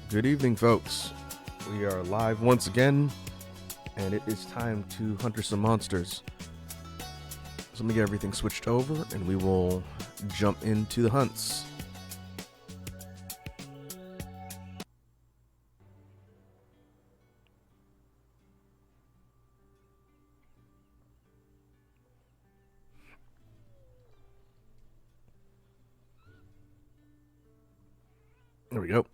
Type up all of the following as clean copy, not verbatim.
Good evening, folks. We are live once again, and it is time to hunter some monsters. So let me get everything switched over, and we will jump into the hunts. There we go.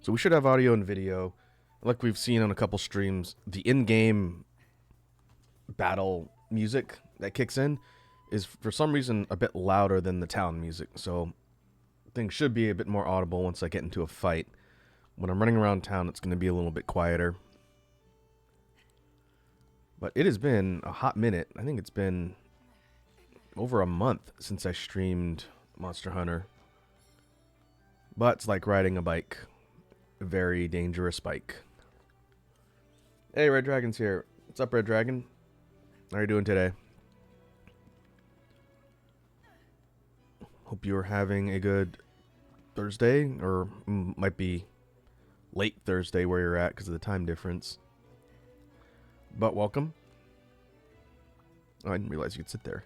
So we should have audio and video. Like we've seen on a couple streams, the in-game battle music that kicks in is for some reason a bit louder than the town music. So things should be a bit more audible once I get into a fight. When I'm running around town, it's going to be a little bit quieter. But it has been a hot minute. I think it's been over a month since I streamed Monster Hunter. But it's like riding a bike. A very dangerous bike. Hey, Red Dragon's here. What's up, Red Dragon? How are you doing today? Hope you're having a good Thursday, or might be late Thursday where you're at because of the time difference. But welcome. Oh, I didn't realize you could sit there.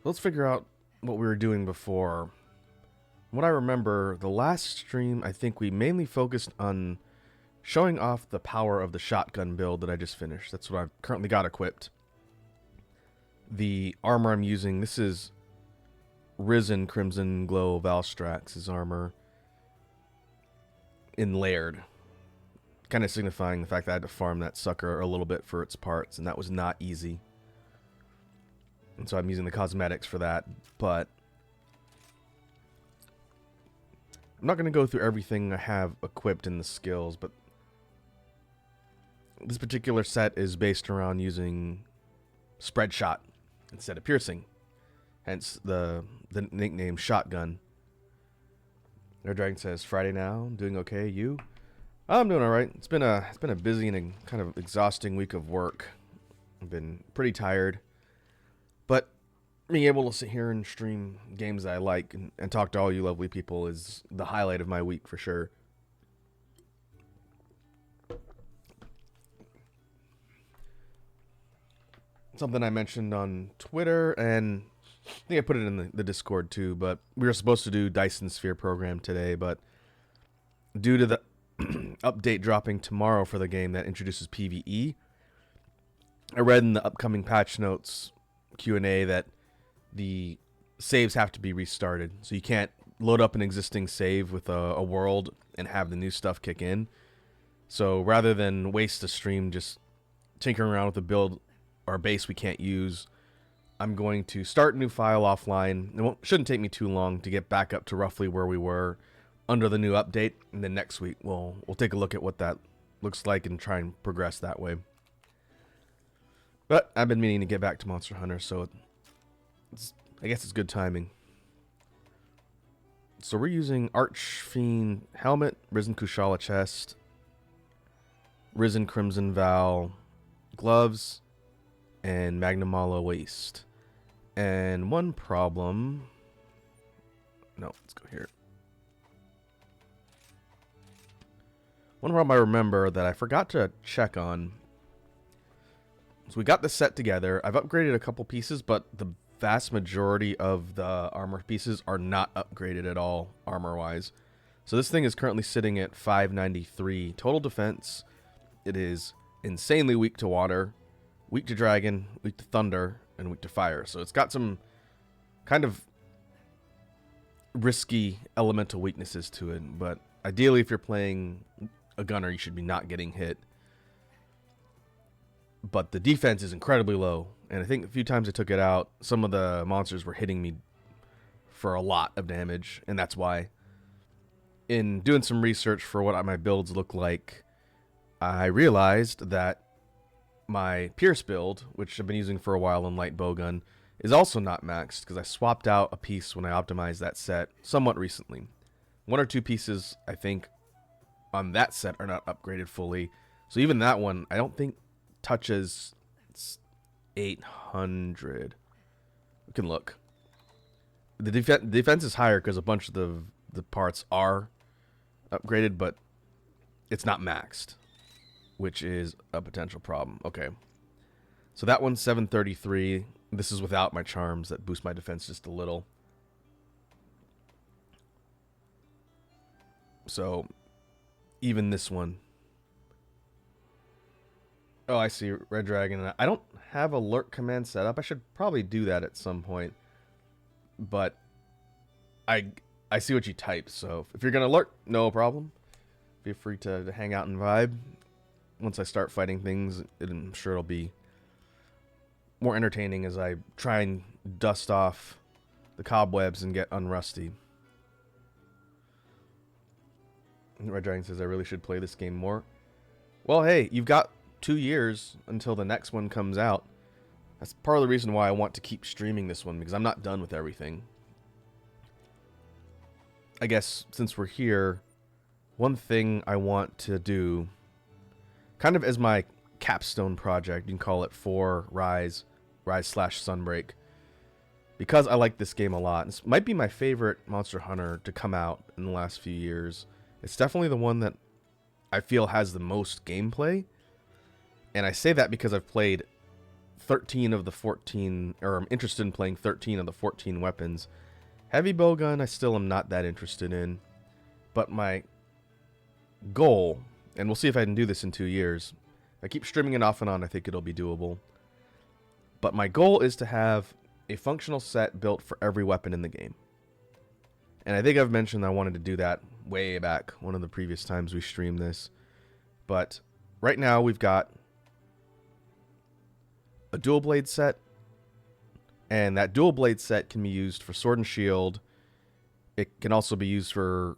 Let's figure out what we were doing before. What I remember, the last stream, I think we mainly focused on showing off the power of the shotgun build that I just finished. That's what I've currently got equipped. The armor I'm using, this is Risen Crimson Glow Valstrax's armor in layered. Kind of signifying the fact that I had to farm that sucker a little bit for its parts, and that was not easy. And so I'm using the cosmetics for that, but I'm not going to go through everything I have equipped in the skills, but this particular set is based around using spread shot instead of piercing, hence the nickname Shotgun. Their Dragon says, Friday now, doing okay, you? I'm doing alright. It's been a busy and kind of exhausting week of work. I've been pretty tired. But being able to sit here and stream games that I like and talk to all you lovely people is the highlight of my week for sure. Something I mentioned on Twitter, and I think I put it in the Discord too, but we were supposed to do Dyson Sphere program today, but due to the update dropping tomorrow for the game that introduces PvE, I read in the upcoming patch notes Q&A that the saves have to be restarted, so you can't load up an existing save with a world and have the new stuff kick in. So rather than waste a stream just tinkering around with a build or a base we can't use, I'm going to start a new file offline. It shouldn't take me too long to get back up to roughly where we were under the new update, and then next week we'll take a look at what that looks like and try and progress that way. But I've been meaning to get back to Monster Hunter, so I guess it's good timing. So we're using Archfiend Helmet, Risen Kushala Chest, Risen Crimson Val Gloves, and Magnamala Waist. And one problem... No, let's go here. One problem I remember that I forgot to check on. So we got the set together. I've upgraded a couple pieces, but the vast majority of the armor pieces are not upgraded at all, armor-wise. So this thing is currently sitting at 593 total defense. It is insanely weak to water, weak to dragon, weak to thunder, and weak to fire. So it's got some kind of risky elemental weaknesses to it. But ideally, if you're playing a gunner, you should be not getting hit. But the defense is incredibly low, and I think a few times I took it out, some of the monsters were hitting me for a lot of damage, and that's why. In doing some research for what my builds look like, I realized that my Pierce build, which I've been using for a while in light bowgun, is also not maxed, because I swapped out a piece when I optimized that set somewhat recently. One or two pieces, I think, on that set are not upgraded fully. So even that one, I don't think touches 800. We can look. The defense is higher because a bunch of the parts are upgraded, but it's not maxed, which is a potential problem. Okay. So that one's 733. This is without my charms that boost my defense just a little. So even this one. Oh, I see. Red Dragon. I don't have alert command set up. I should probably do that at some point. But I see what you typed. So if you're going to alert, no problem. Feel free to hang out and vibe. Once I start fighting things, I'm sure it'll be more entertaining as I try and dust off the cobwebs and get unrusty. Red Dragon says I really should play this game more. Well, hey, you've got 2 years until the next one comes out. That's part of the reason why I want to keep streaming this one, because I'm not done with everything. I guess since we're here, one thing I want to do, kind of as my capstone project, you can call it for Rise / Sunbreak, because I like this game a lot. This might be my favorite Monster Hunter to come out in the last few years. It's definitely the one that I feel has the most gameplay. And I say that because I've played 13 of the 14, or I'm interested in playing 13 of the 14 weapons. Heavy bowgun, I still am not that interested in. But my goal, and we'll see if I can do this in 2 years. If I keep streaming it off and on, I think it'll be doable. But my goal is to have a functional set built for every weapon in the game. And I think I've mentioned I wanted to do that way back, one of the previous times we streamed this. But right now we've got a dual blade set, and that dual blade set can be used for sword and shield. It can also be used for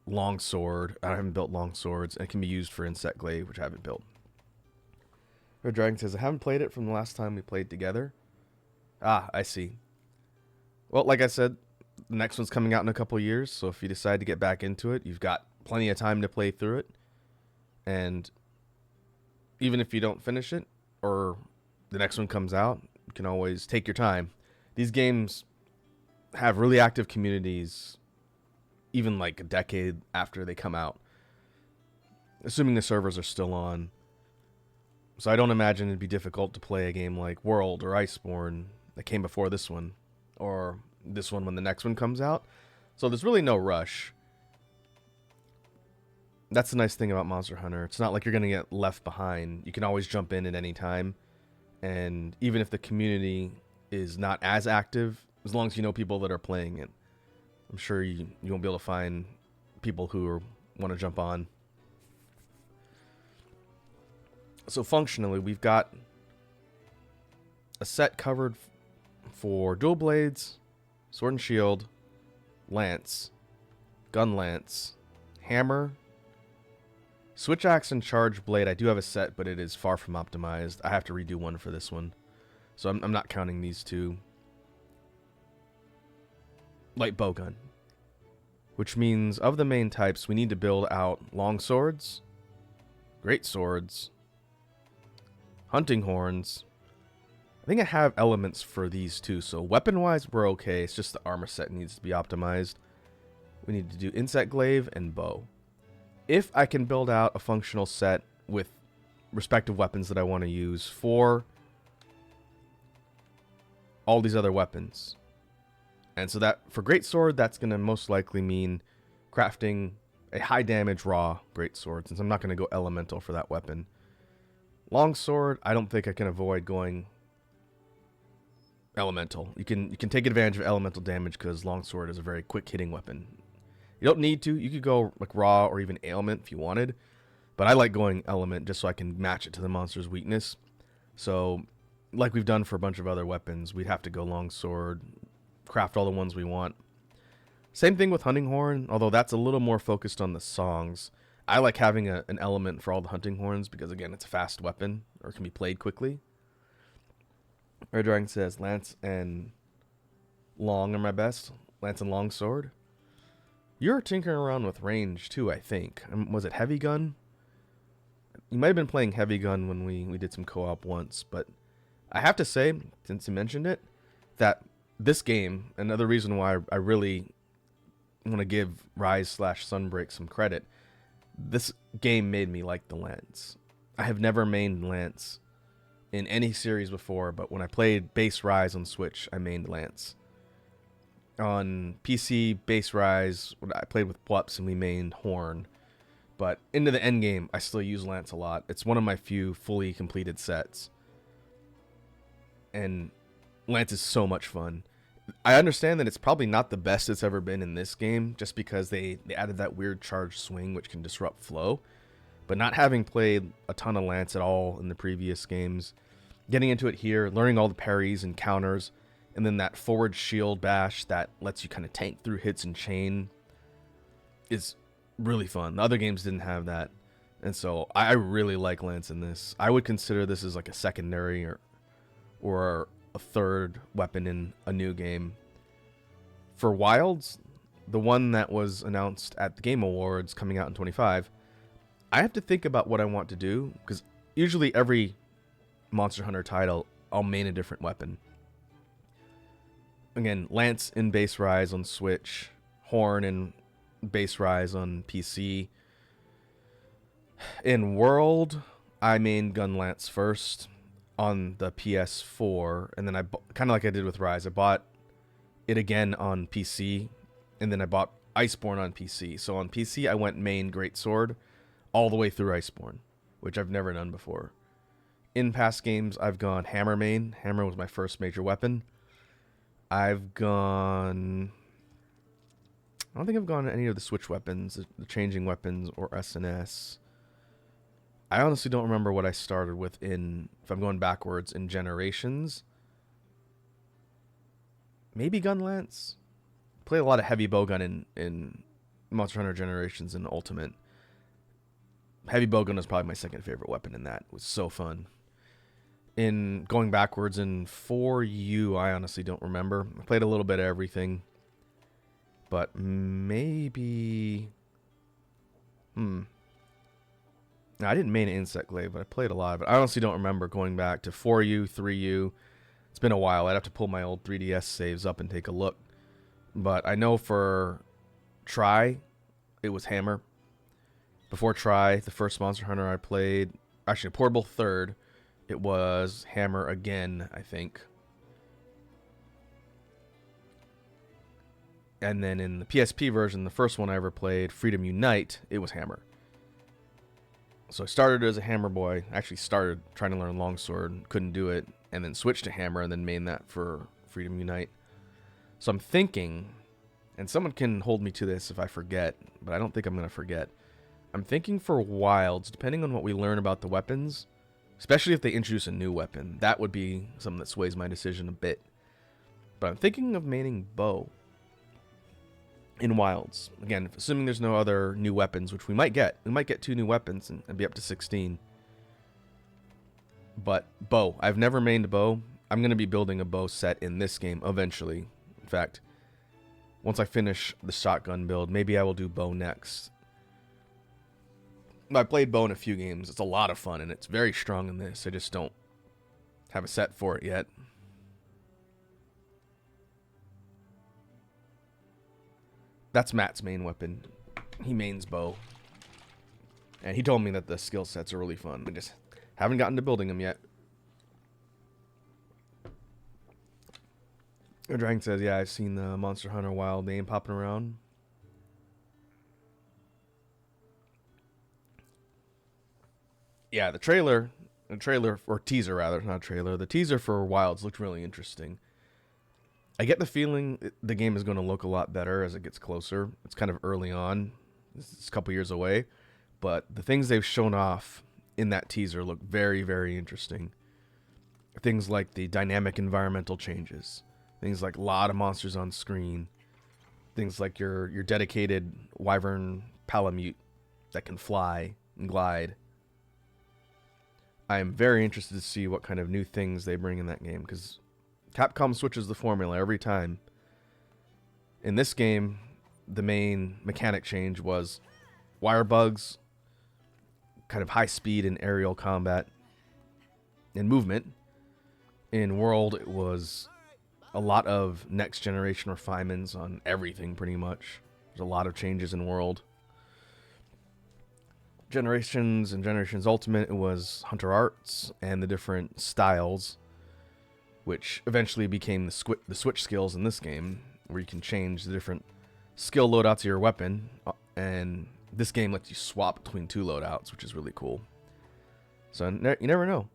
long sword. I haven't built long swords, and it can be used for insect glaive, which I haven't built. Red Dragon says I haven't played it from the last time we played together. Ah, I see. Well, like I said, the next one's coming out in a couple years, so if you decide to get back into it, you've got plenty of time to play through it. And even if you don't finish it, or the next one comes out, you can always take your time. These games have really active communities, even like a decade after they come out, assuming the servers are still on. So I don't imagine it'd be difficult to play a game like World or Iceborne that came before this one, or this one when the next one comes out. So there's really no rush. That's the nice thing about Monster Hunter. It's not like you're going to get left behind. You can always jump in at any time. And even if the community is not as active, as long as you know people that are playing it, I'm sure you won't be able to find people who want to jump on. So functionally, we've got a set covered for dual blades, sword and shield, lance, gun lance, hammer, switch axe, and charge blade. I do have a set, but it is far from optimized. I have to redo one for this one, so I'm not counting these two. Light bowgun, which means of the main types, we need to build out long swords, great swords, hunting horns. I think I have elements for these too, so weapon-wise, we're okay. It's just the armor set needs to be optimized. We need to do insect glaive and bow. If I can build out a functional set with respective weapons that I want to use for all these other weapons. And so that, for greatsword, that's going to most likely mean crafting a high damage raw greatsword, since I'm not going to go elemental for that weapon. Longsword, I don't think I can avoid going elemental. You can take advantage of elemental damage because longsword is a very quick hitting weapon. You don't need to. You could go like raw or even ailment if you wanted, but I like going element just so I can match it to the monster's weakness. So, like we've done for a bunch of other weapons, we'd have to go longsword, craft all the ones we want. Same thing with hunting horn, although that's a little more focused on the songs. I like having an element for all the hunting horns because, again, it's a fast weapon or can be played quickly. Red Dragon says lance and long are my best. Lance and long sword. You're tinkering around with range too, I think. Was it heavy gun? You might have been playing heavy gun when we did some co-op once, but I have to say, since you mentioned it, that this game, another reason why I really want to give Rise/Sunbreak some credit, this game made me like the Lance. I have never mained Lance in any series before, but when I played base Rise on Switch, I mained Lance. On PC, base Rise, I played with Plups and we mained Horn. But into the endgame, I still use Lance a lot. It's one of my few fully completed sets. And Lance is so much fun. I understand that it's probably not the best it's ever been in this game, just because they added that weird charged swing which can disrupt flow. But not having played a ton of Lance at all in the previous games, getting into it here, learning all the parries and counters, and then that forward shield bash that lets you kind of tank through hits and chain is really fun. The other games didn't have that. And so I really like Lance in this. I would consider this as like a secondary or a third weapon in a new game. For Wilds, the one that was announced at the Game Awards coming out in 25, I have to think about what I want to do, because usually every Monster Hunter title, I'll main a different weapon. Again, Lance in base Rise on Switch, Horn in base Rise on PC. In World, I main Gun Lance first on the PS4, and then I kind of like I did with Rise, I bought it again on PC, and then I bought Iceborne on PC. So on PC, I went main Greatsword all the way through Iceborne, which I've never done before. In past games, I've gone Hammer main. Hammer was my first major weapon. I've gone... I don't think I've gone any of the switch weapons, the changing weapons, or SNS. I honestly don't remember what I started with in, if I'm going backwards, in Generations. Maybe Gun Lance? Played a lot of heavy bowgun in Monster Hunter Generations and Ultimate. Heavy bowgun is probably my second favorite weapon in that. It was so fun. In going backwards in 4U, I honestly don't remember. I played a little bit of everything. But maybe... No, I didn't main Insect Glaive, but I played a lot of it. I honestly don't remember going back to 4U, 3U. It's been a while. I'd have to pull my old 3DS saves up and take a look. But I know for Try, it was Hammer. Before Try, the first Monster Hunter I played, actually Portable third, it was Hammer again, I think. And then in the PSP version, the first one I ever played, Freedom Unite, it was Hammer. So I started as a Hammer boy. Actually started trying to learn Longsword, couldn't do it, and then switched to Hammer and then main that for Freedom Unite. So I'm thinking, and someone can hold me to this if I forget, but I don't think I'm going to forget. I'm thinking for Wilds, depending on what we learn about the weapons, especially if they introduce a new weapon, that would be something that sways my decision a bit. But I'm thinking of maining Bow in Wilds. Again, assuming there's no other new weapons, which we might get. We might get 2 new weapons and be up to 16. But Bow. I've never mained Bow. I'm going to be building a Bow set in this game eventually. In fact, once I finish the shotgun build, maybe I will do Bow next. I played Bow in a few games. It's a lot of fun, and it's very strong in this. I just don't have a set for it yet. That's Matt's main weapon. He mains Bow. And he told me that the skill sets are really fun. I just haven't gotten to building them yet. Dragon says, yeah, I've seen the Monster Hunter Wild name popping around. Yeah, the trailer, or teaser rather, not trailer, the teaser for Wilds looked really interesting. I get the feeling the game is going to look a lot better as it gets closer. It's kind of early on. It's a couple years away. But the things they've shown off in that teaser look very, very interesting. Things like the dynamic environmental changes. Things like a lot of monsters on screen. Things like your dedicated Wyvern Palamute that can fly and glide. I am very interested to see what kind of new things they bring in that game, because Capcom switches the formula every time. In this game, the main mechanic change was wire bugs kind of high speed and aerial combat and movement. In World, it was a lot of next generation refinements on everything, pretty much. There's a lot of changes in World. Generations and Generations Ultimate, it was Hunter Arts and the different styles, which eventually became the switch skills in this game, where you can change the different skill loadouts of your weapon, and this game lets you swap between 2 loadouts, which is really cool. So you never know.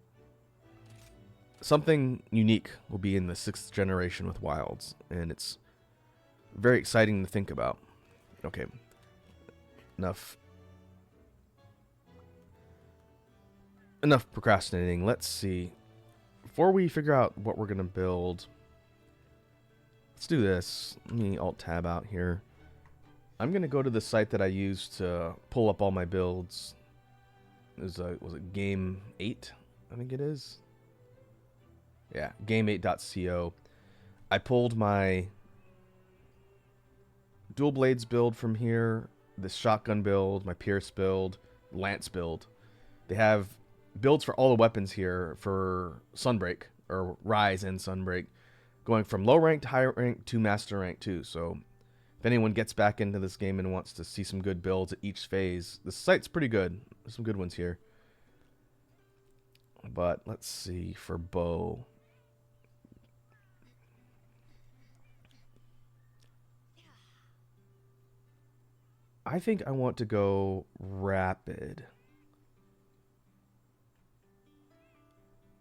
Something unique will be in the 6th generation with Wilds, and it's very exciting to think about. Okay, enough procrastinating. Let's see. Before we figure out what we're going to build, let's do this. Let me Alt-Tab out here. I'm going to go to the site that I used to pull up all my builds. Was it Game 8? I think it is. Yeah, game8.co. I pulled my dual blades build from here, this shotgun build, my Pierce build, Lance build. They have builds for all the weapons here for Sunbreak, or Rise and Sunbreak, going from low rank to high rank to master rank too. So if anyone gets back into this game and wants to see some good builds at each phase, the site's pretty good. There's some good ones here. But let's see for bow. I think I want to go rapid.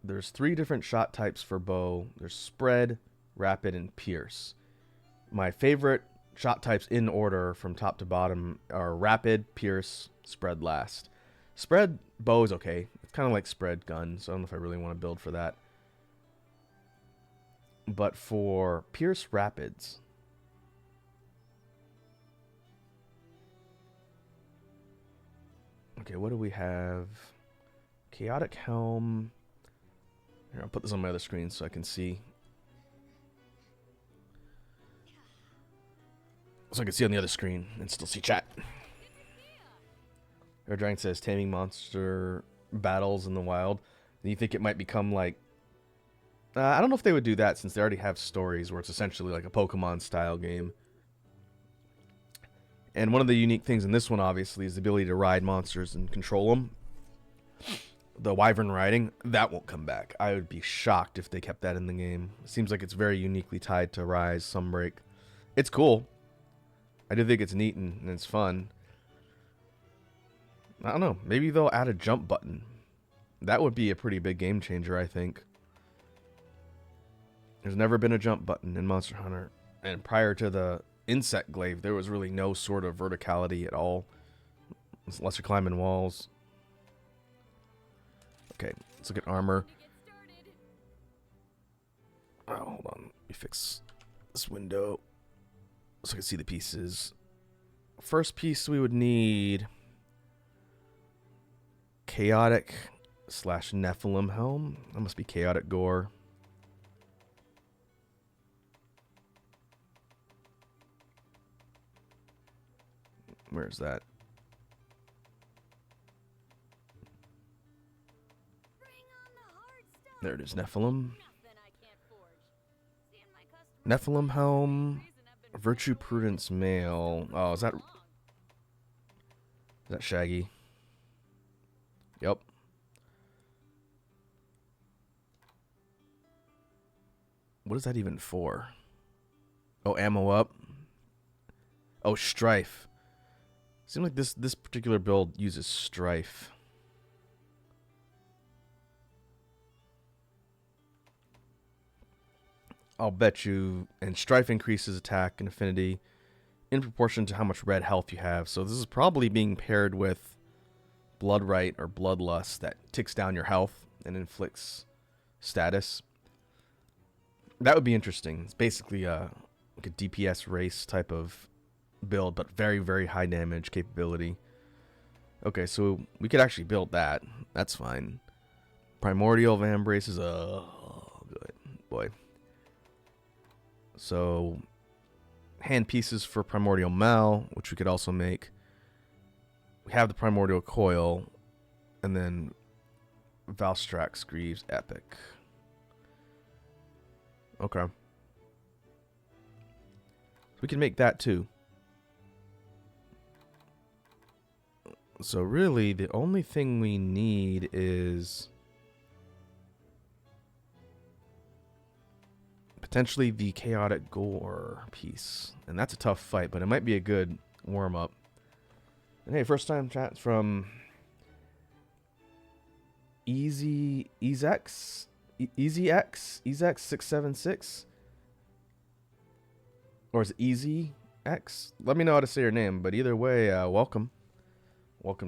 There's 3 different shot types for bow. There's spread, rapid, and pierce. My favorite shot types in order from top to bottom are rapid, pierce, spread last. Spread bow is okay. It's kind of like spread gun, so I don't know if I really want to build for that. But for pierce rapids, okay, what do we have? Chaotic Helm. Here, I'll put this on my other screen so I can see. So I can see on the other screen and still see chat. Air Dragon says taming monster battles in the wild. Do you think it might become like... I don't know if they would do that, since they already have stories where it's essentially like a Pokemon style game. And one of the unique things in this one, obviously, is the ability to ride monsters and control them. The wyvern riding, that won't come back. I would be shocked if they kept that in the game. It seems like it's very uniquely tied to Rise, Sunbreak. It's cool. I do think it's neat and it's fun. I don't know. Maybe they'll add a jump button. That would be a pretty big game changer, I think. There's never been a jump button in Monster Hunter. And prior to the insect glaive, there was really no sort of verticality at all. Unless you're climbing walls. Okay, let's look at armor. Oh, hold on. Let me fix this window so I can see the pieces. First piece we would need Chaotic / Nephilim Helm. That must be Chaotic Gore. Where's that? There it is, Nephilim. Nephilim Helm. Virtue Prudence Mail. Oh, is that Shaggy? Yep. What is that even for? Oh, ammo up. Oh, Strife. Seems like this particular build uses Strife. I'll bet you, and Strife increases attack and affinity in proportion to how much red health you have. So this is probably being paired with Bloodright or Bloodlust that ticks down your health and inflicts status. That would be interesting. It's basically like a DPS race type of build, but very, very high damage capability. Okay, so we could actually build that. That's fine. Primordial Vambrace is good boy. So, hand pieces for Primordial Mal, which we could also make. We have the Primordial Coil. And then Valstrax Greaves Epic. Okay. We can make that too. So really, the only thing we need is potentially the Chaotic Gore piece. And that's a tough fight, but it might be a good warm-up. And hey, first time chat from EasyX 676, or is it Easy X? Let me know how to say your name, but either way, welcome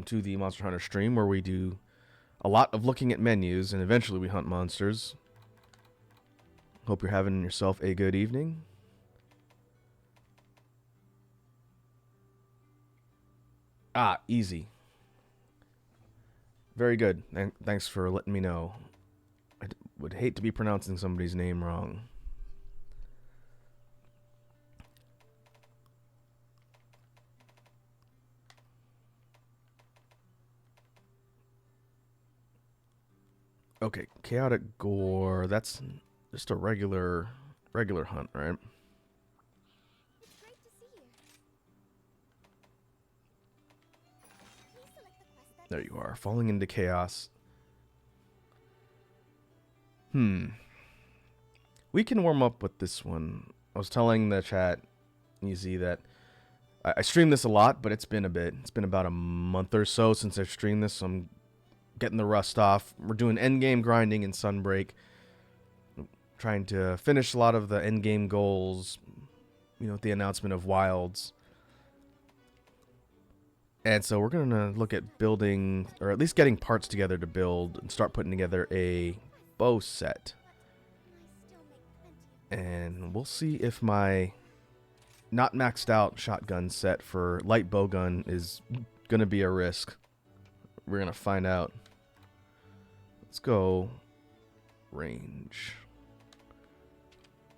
to the Monster Hunter stream, where we do a lot of looking at menus and eventually we hunt monsters. Hope you're having yourself a good evening. Easy. Very good. Thanks for letting me know. I would hate to be pronouncing somebody's name wrong. Okay, Chaotic Gore. That's just a regular hunt, right? It's great to see you. Please select the quest that There you are, falling into chaos. We can warm up with this one. I was telling the chat, Easy, that I stream this a lot, but it's been a bit. It's been about a month or so since I've streamed this, so I'm getting the rust off. We're doing endgame grinding in Sunbreak. Trying to finish a lot of the endgame goals, you know, with the announcement of Wilds. And so we're going to look at building, or at least getting parts together to build and start putting together a bow set. I still make plenty of And we'll see if my not maxed out shotgun set for light bowgun is going to be a risk. We're going to find out. Let's go range.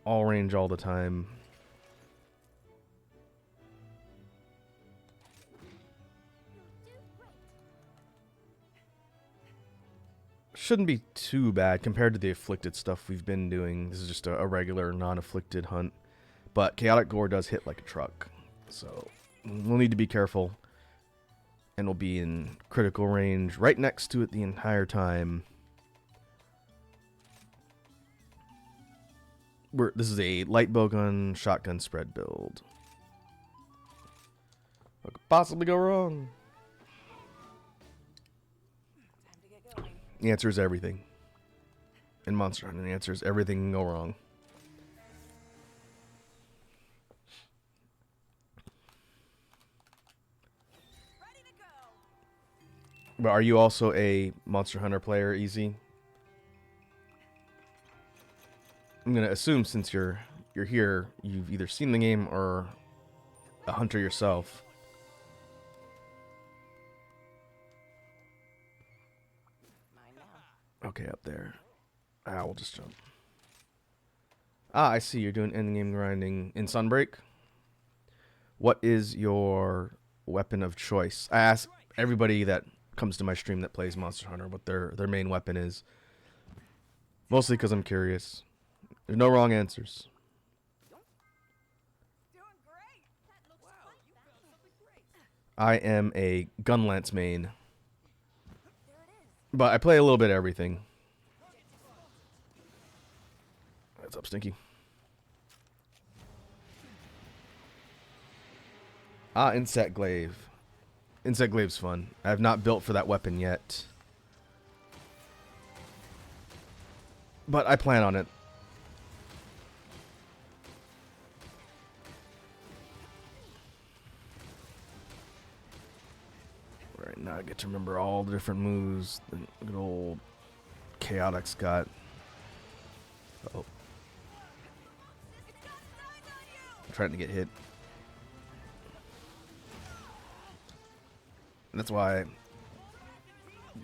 All range all the time. Shouldn't be too bad compared to the afflicted stuff we've been doing. This is just a regular non-afflicted hunt. But Chaotic Gore does hit like a truck. So we'll need to be careful. And we'll be in critical range right next to it the entire time. This is a light bowgun shotgun spread build. What could possibly go wrong? Time to get going. The answer is everything. In Monster Hunter, the answer is everything can go wrong. Ready to go. But are you also a Monster Hunter player, Easy? I'm gonna assume since you're here, you've either seen the game or a hunter yourself. Mine now. Okay, up there. We'll just jump. I see you're doing endgame grinding in Sunbreak. What is your weapon of choice? I ask everybody that comes to my stream that plays Monster Hunter what their main weapon is. Mostly because I'm curious. There's no wrong answers. Doing great. That looks Wow, quite you found something great. I am a gun lance main, There it is. but I play a little bit of everything. What's up, Stinky? Insect Glaive. Insect Glaive's fun. I have not built for that weapon yet, but I plan on it. Right now I get to remember all the different moves the good old Chaotic's got. Oh. I'm trying to get hit. And that's why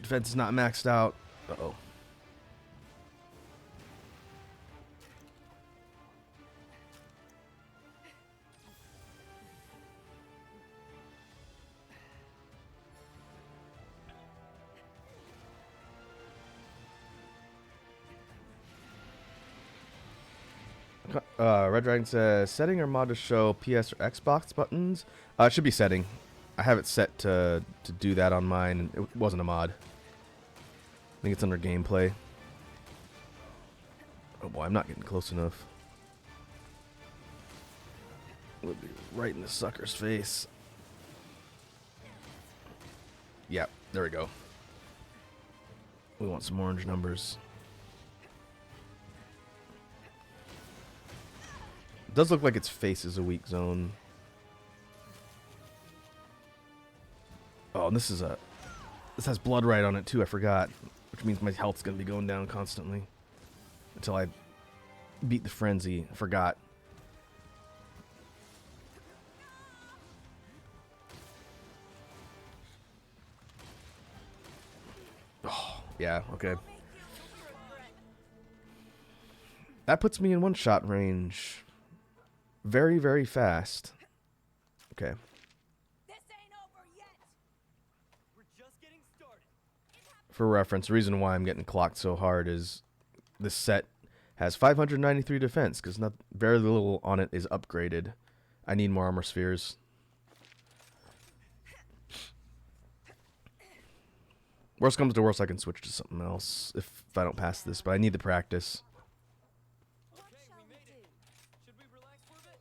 defense is not maxed out. Uh-oh. Red Dragon says setting or mod to show PS or Xbox buttons. It should be setting. I have it set to do that on mine. It wasn't a mod. I think it's under gameplay. Oh boy, I'm not getting close enough. Would be right in the sucker's face. Yep, there we go. We want some orange numbers. It does look like its face is a weak zone. Oh, and this has blood right on it too, I forgot. Which means my health's gonna be going down constantly. Until I beat the frenzy. I forgot. Oh, yeah, okay. That puts me in one-shot range. Very, very fast. Okay. This ain't over yet. We're just getting started. For reference, the reason why I'm getting clocked so hard is this set has 593 defense because not very little on it is upgraded. I need more armor spheres. Worst comes to worst, I can switch to something else if I don't pass this, but I need the practice. What Okay, shall we we made do? it. Should we relax for a bit?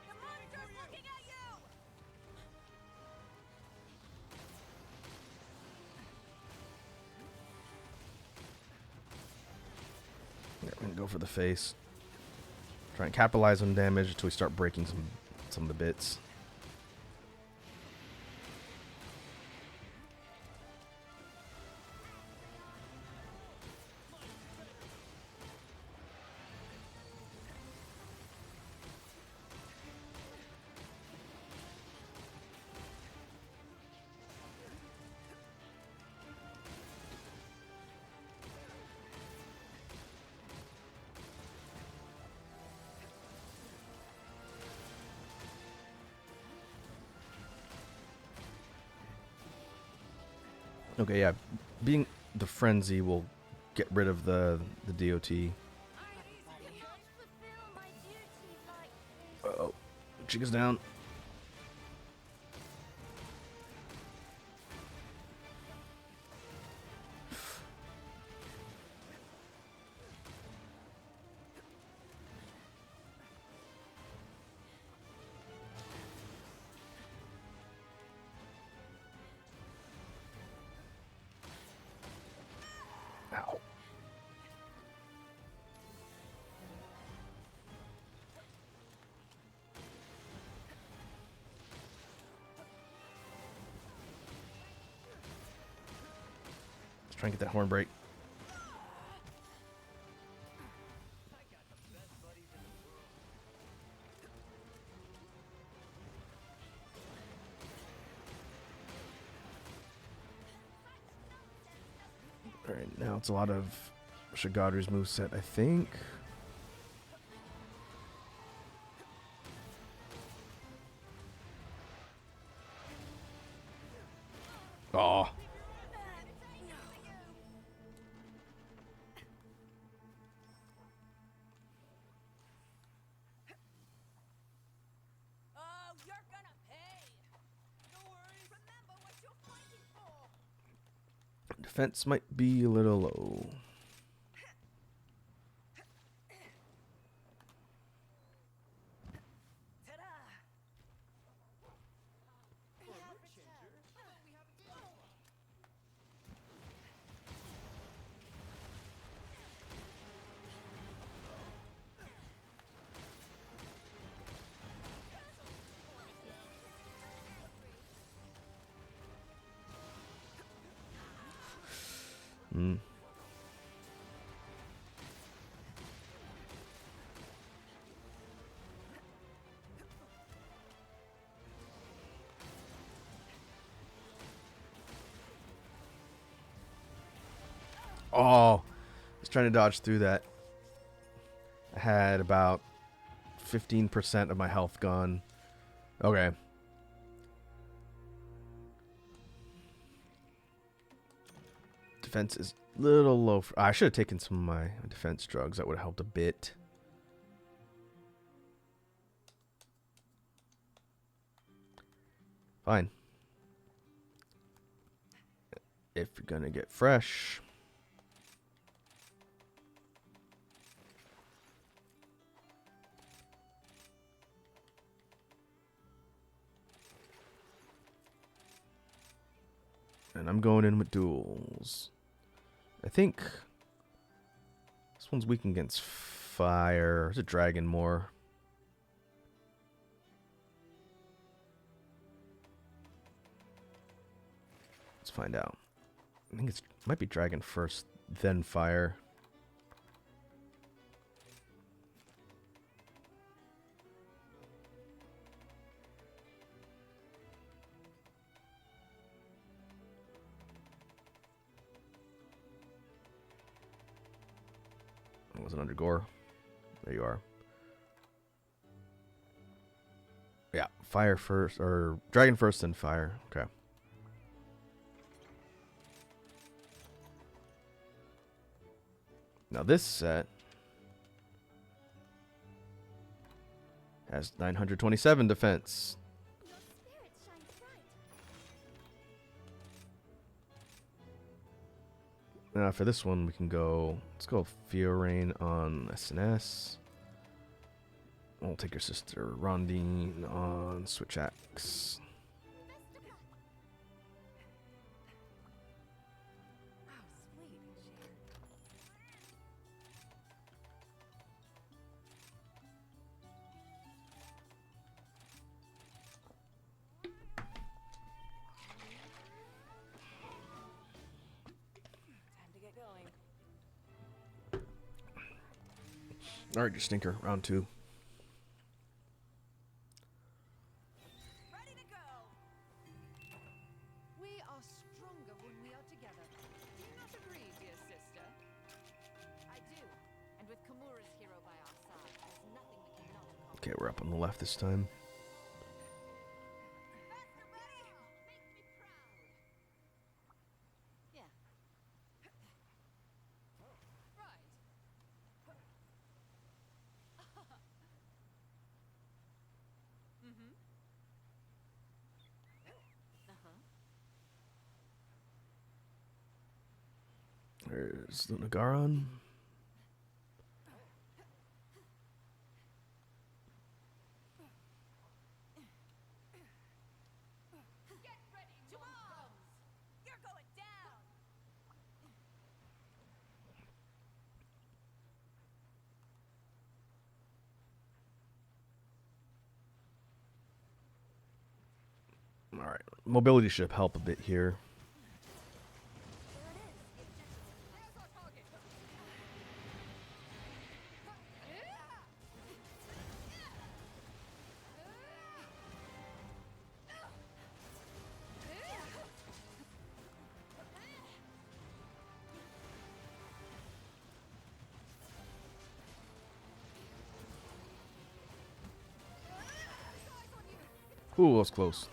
The monster's looking at you. Yeah, I'm gonna go for the face. Try and capitalize on damage until we start breaking some of the bits. Okay, yeah. Being the frenzy will get rid of the DOT. I can't fulfill my duty like this. Oh, Chica's down. Ow. Let's try and get that horn break. I got the best buddies in the world. Alright, now it's a lot of Shigadri's moveset, I think. Oh. Oh, you're gonna pay. No worries. Remember what you're fighting for. Defense might be a little low. Ta-da! For a mood changer, how about we have a go? Hmm. Oh, I was trying to dodge through that. I had about 15% of my health gone. Okay. Defense is a little low. I should have taken some of my defense drugs. That would have helped a bit. Fine. If you're gonna get fresh. And I'm going in with duels. I think this one's weak against fire. Or is it dragon more? Let's find out. I think it might be dragon first, then fire. It wasn't under gore. There you are. Yeah, fire first, or dragon first, then fire. Okay. Now this set has 927 defense. Your spirit shines bright. Now for this one, we can go. Let's go Fear Rain on SNS. We'll take your sister Rondine on Switch Axe. Best of luck. Oh, sweet. Time to get going. All right, you stinker. Round 2. Ready to go. We are stronger when we are together. Do you not agree, dear sister? I do. And with Kimura's hero by our side, there's nothing we cannot accomplish. Okay, we're up on the left this time. Faster, buddy! Makes me proud. Yeah. Right. Mm-hmm. Uh-huh. There's Lunagaron. Get ready to bombs! You're going down! All right, mobility should help a bit here. There's our target! Ooh, that was close.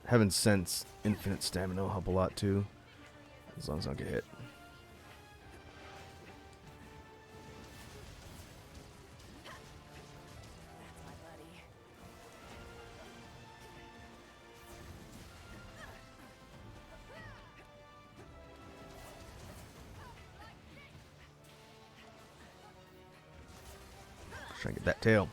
Having sense, infinite stamina will help a lot too, as long as I don't get hit. That's my buddy. Try and get that tail.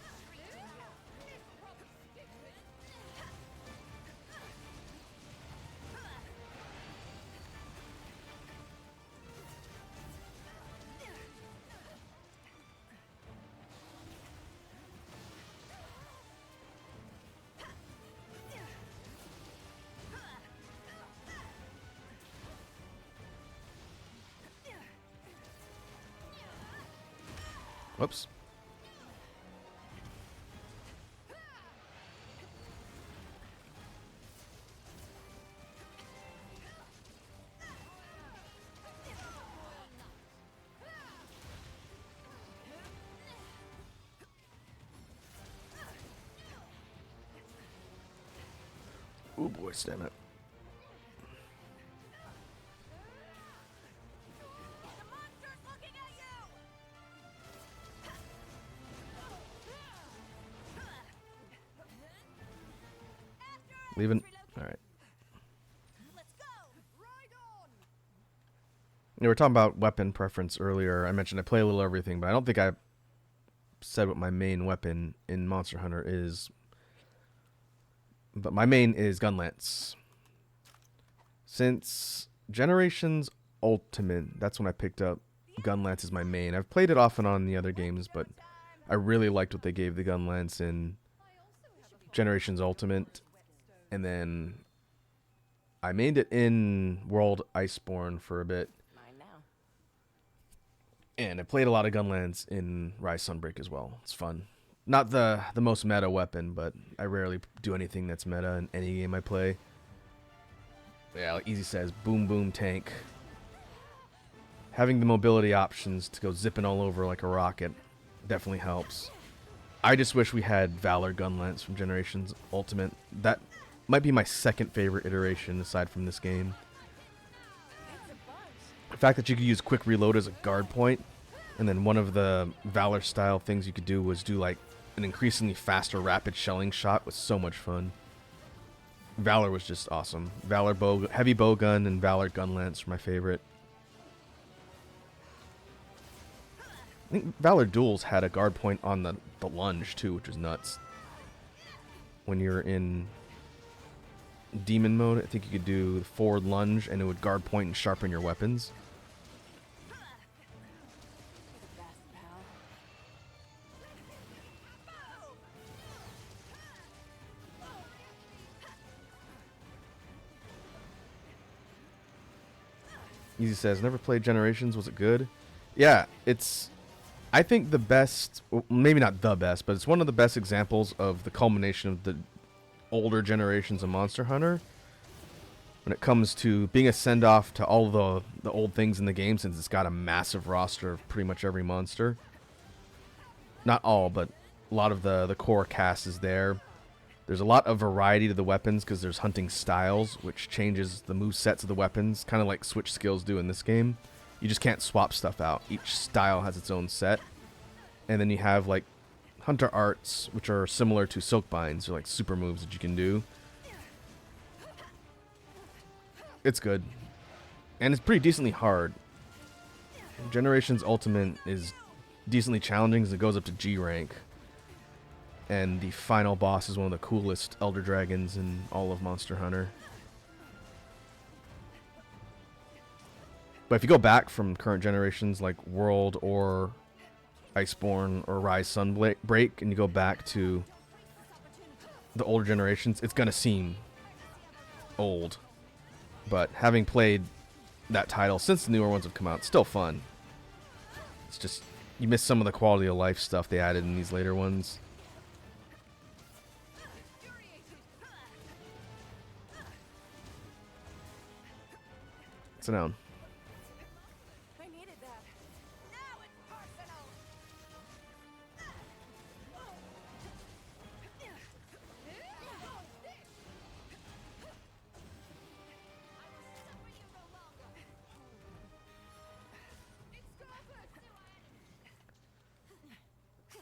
Whoops. Oh boy, damn it. The monster's looking at you! Leaving. All right. Let's go! Right on! We were talking about weapon preference earlier. I mentioned I play a little everything, but I don't think I said what my main weapon in Monster Hunter is. But my main is Gunlance. Since Generations Ultimate, that's when I picked up Gunlance as my main. I've played it off and on in the other games, but I really liked what they gave the Gunlance in Generations Ultimate. And then I mained it in World Iceborne for a bit. Mine now. And I played a lot of Gunlance in Rise Sunbreak as well. It's fun. Not the most meta weapon, but I rarely do anything that's meta in any game I play. Yeah, like Easy says, boom boom tank. Having the mobility options to go zipping all over like a rocket definitely helps. I just wish we had Valor Gunlance from Generations Ultimate. That might be my second favorite iteration aside from this game. The fact that you could use quick reload as a guard point, and then one of the Valor style things you could do was do like an increasingly faster rapid shelling shot was so much fun. Valor was just awesome. Valor heavy bow gun and Valor Gunlance are my favorite. I think Valor Duels had a guard point on the lunge too, which was nuts. When you're in demon mode, I think you could do the forward lunge and it would guard point and sharpen your weapons. Easy says, never played Generations. Was it good? Yeah, it's, I think the best, well, maybe not the best, but it's one of the best examples of the culmination of the older generations of Monster Hunter. When it comes to being a send-off to all the old things in the game, since it's got a massive roster of pretty much every monster. Not all, but a lot of the core cast is there. There's a lot of variety to the weapons because there's hunting styles, which changes the move sets of the weapons, kind of like Switch skills do in this game. You just can't swap stuff out. Each style has its own set. And then you have like hunter arts, which are similar to silk binds, or like super moves that you can do. It's good. And it's pretty decently hard. Generations Ultimate is decently challenging as it goes up to G rank. And the final boss is one of the coolest Elder Dragons in all of Monster Hunter. But if you go back from current generations like World or Iceborne or Rise Sunbreak, and you go back to the older generations, it's going to seem old. But having played that title since the newer ones have come out, it's still fun. It's just, you miss some of the quality of life stuff they added in these later ones. Sit down. I needed that. Now it's personal.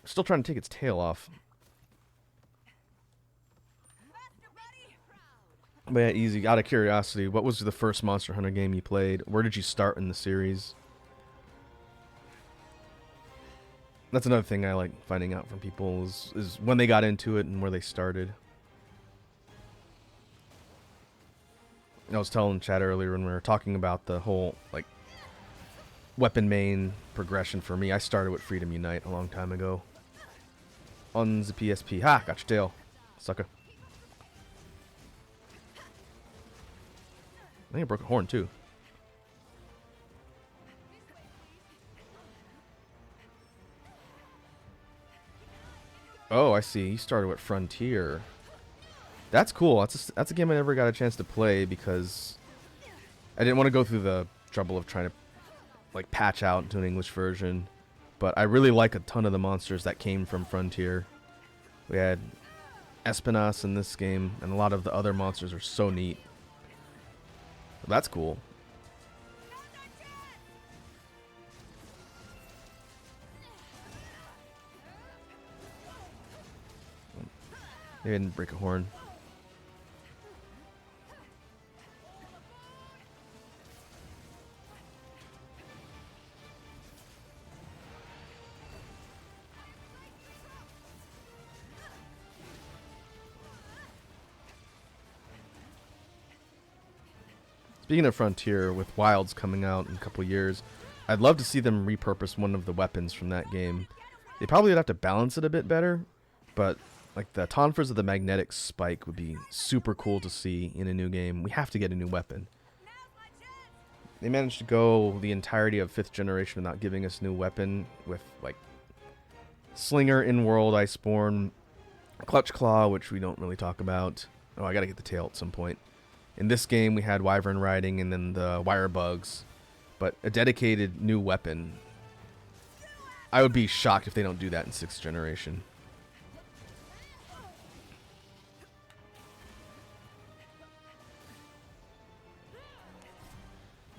Still trying to take its tail off. But yeah, easy. Out of curiosity, what was the first Monster Hunter game you played? Where did you start in the series? That's another thing I like finding out from people is when they got into it and where they started. I was telling Chad earlier when we were talking about the whole like weapon main progression for me. I started with Freedom Unite a long time ago. On the PSP. Ha! Got your tail. Sucker. I think I broke a horn too. Oh, I see. You started with Frontier. That's cool. That's a game I never got a chance to play because I didn't want to go through the trouble of trying to like patch out to an English version. But I really like a ton of the monsters that came from Frontier. We had Espinas in this game, and a lot of the other monsters are so neat. That's cool. Maybe I didn't break a horn. Speaking of Frontier, with Wilds coming out in a couple years, I'd love to see them repurpose one of the weapons from that game. They probably would have to balance it a bit better, but like the tonfers of the magnetic spike would be super cool to see in a new game. We have to get a new weapon. They managed to go the entirety of 5th generation without giving us a new weapon with like Slinger, In-World, Iceborne, Clutch Claw, which we don't really talk about. Oh, I gotta get the tail at some point. In this game, we had Wyvern Riding and then the Wire Bugs, but a dedicated new weapon. I would be shocked if they don't do that in 6th generation.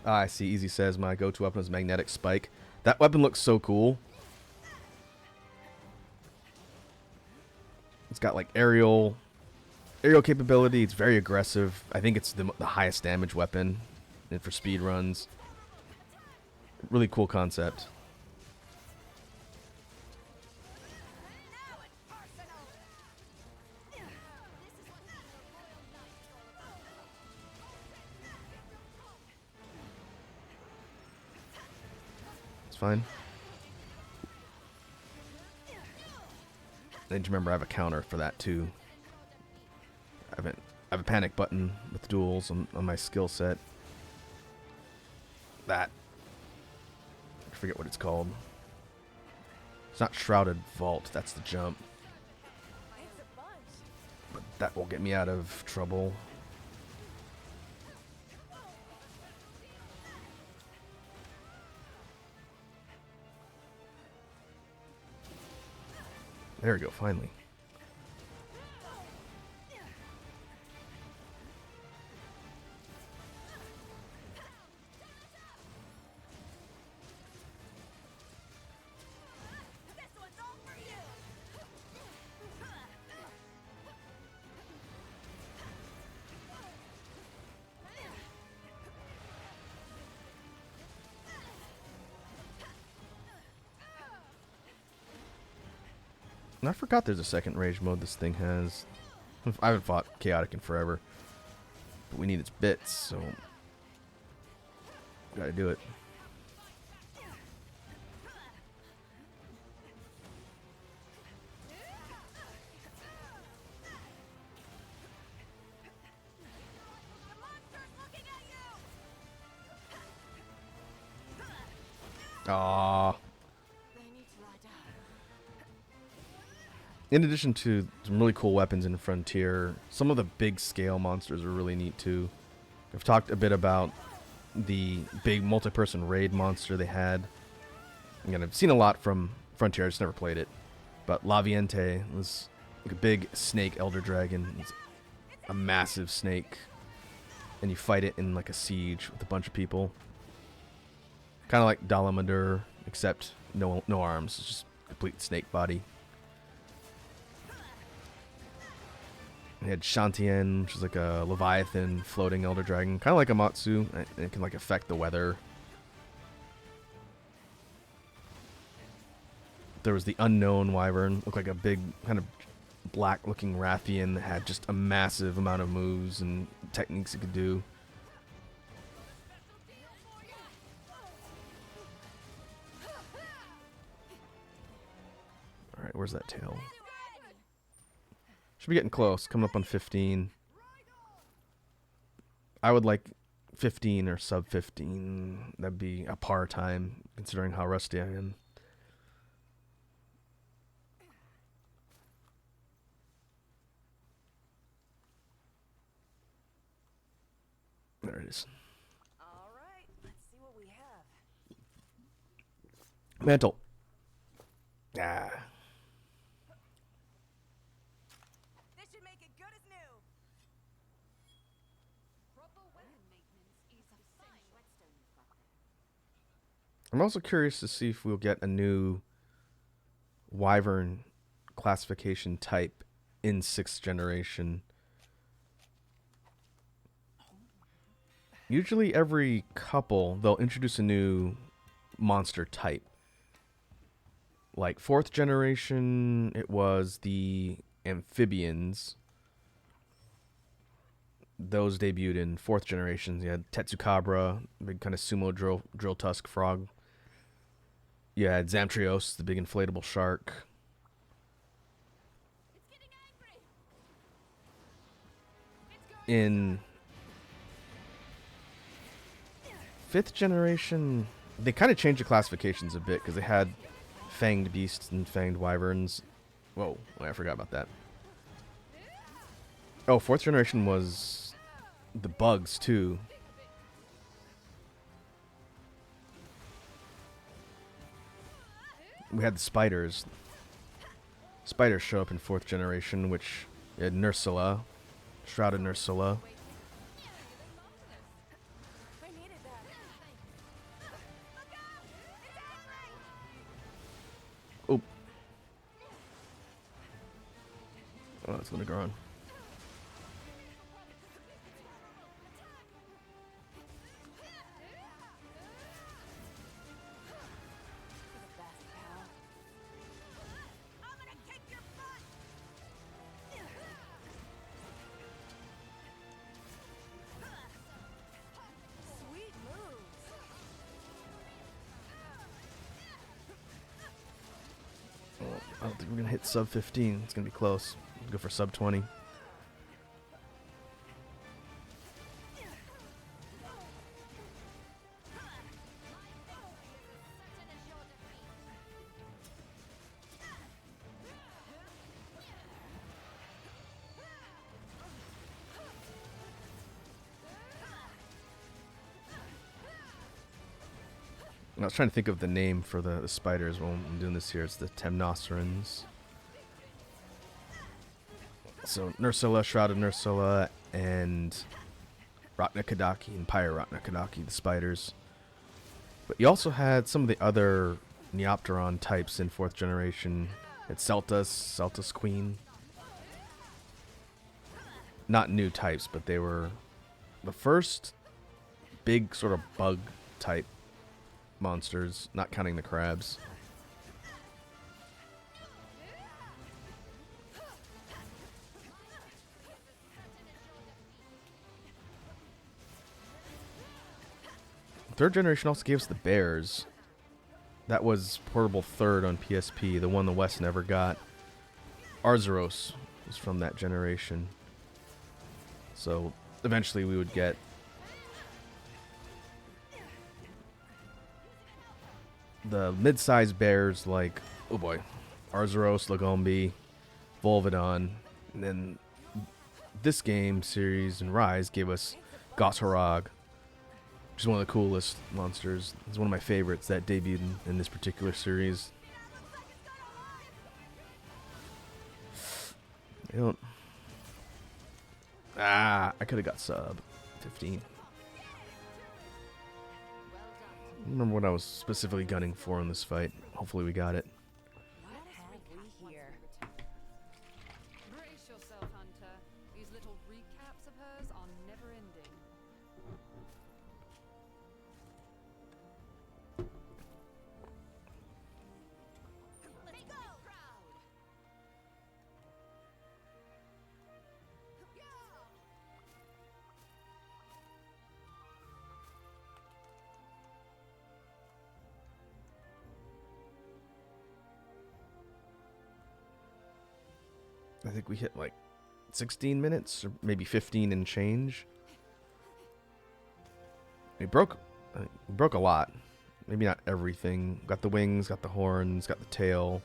Ah, I see. Easy says my go-to weapon is Magnetic Spike. That weapon looks so cool. It's got like aerial capability. It's very aggressive. I think it's the highest damage weapon and for speed runs. Really cool concept. It's fine. I need to remember I have a counter for that too. I have a panic button with duels on my skill set. That. I forget what it's called. It's not Shrouded Vault, that's the jump. But that will get me out of trouble. There we go, finally. And I forgot there's a second rage mode this thing has. I haven't fought Chaotic in forever. But we need its bits, so gotta do it. Aww. In addition to some really cool weapons in Frontier, some of the big scale monsters are really neat too. I've talked a bit about the big multi-person raid monster they had. Again, I've seen a lot from Frontier, I just never played it. But La Viente was like a big snake elder dragon. It's a massive snake. And you fight it in like a siege with a bunch of people. Kind of like Dalamadur, except no arms. It's just complete snake body. We had Shantien, which is like a Leviathan floating elder dragon, kind of like a Matsu. And it can like affect the weather. There was the Unknown Wyvern, looked like a big kind of black-looking Rathian that had just a massive amount of moves and techniques it could do. All right, where's that tail? Should be getting close. Coming up on 15. I would like 15 or sub 15. That'd be a par time, considering how rusty I am. it is. All right, let's see what we have. Mantle. Ah. This should make it good as new. Proper weapon maintenance is essential. I'm also curious to see if we'll get a new Wyvern classification type in 6th generation. Usually every couple, they'll introduce a new monster type. Like 4th generation, it was the amphibians. Those debuted in 4th generation. You had Tetsukabra, big kind of sumo drill tusk frog. You had Zamtrios, the big inflatable shark. It's getting angry. In 5th generation, they kind of changed the classifications a bit because they had fanged beasts and fanged wyverns. Whoa, I forgot about that. Oh, 4th generation was the bugs too. We had the spiders. Spiders show up in 4th generation, which you had Nursula, Shrouded Nursula. I needed that. Look out! It's angry. Oh. Oh, that's gonna go on. You're the best, pal. I'm gonna kick your butt. Sweet moves. Oh, I don't think we're gonna hit sub 15. It's gonna be close. Go for sub 20. I was trying to think of the name for the spiders while I'm doing this here. It's the Temnocerans. So Nursula, Shrouded Nursula, and Rotnakadaki and Pyrotnakadaki, the spiders. But you also had some of the other Neopteron types in 4th generation. It's Celtus Queen. Not new types, but they were the first big sort of bug type monsters, not counting the crabs. Third generation also gave us the bears. That was portable 3rd on PSP, the one the West never got. Arzuros was from that generation. So eventually we would get the mid-sized bears like, oh boy, Arzuros, Lagombi, Volvidon, and then this game series and Rise gave us Gosharag, which is one of the coolest monsters. It's one of my favorites that debuted in this particular series. I don't... I could have got sub 15. I don't remember what I was specifically gunning for in this fight. Hopefully we got it. What have we here? Brace yourself, Hunter. These little recaps of hers are never ending. Let's go, crowd. Yeah. I think we hit like 16 minutes or maybe 15 and change. We broke a lot. Maybe not everything. Got the wings, got the horns, got the tail.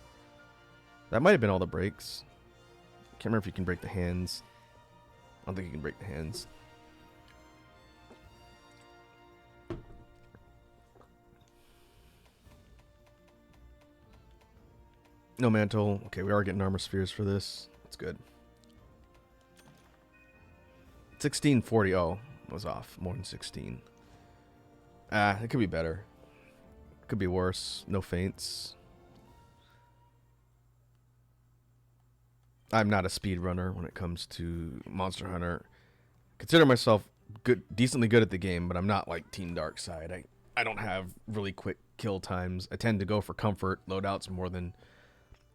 That might have been all the breaks. Can't remember if you can break the hands. I don't think you can break the hands. No mantle. Okay, we are getting armor spheres for this. That's good. 1640. Oh, was off. More than 16. It could be better. Could be worse. No feints. I'm not a speedrunner when it comes to Monster Hunter. Consider myself decently good at the game, but I'm not like Team Darkside. I don't have really quick kill times. I tend to go for comfort loadouts more than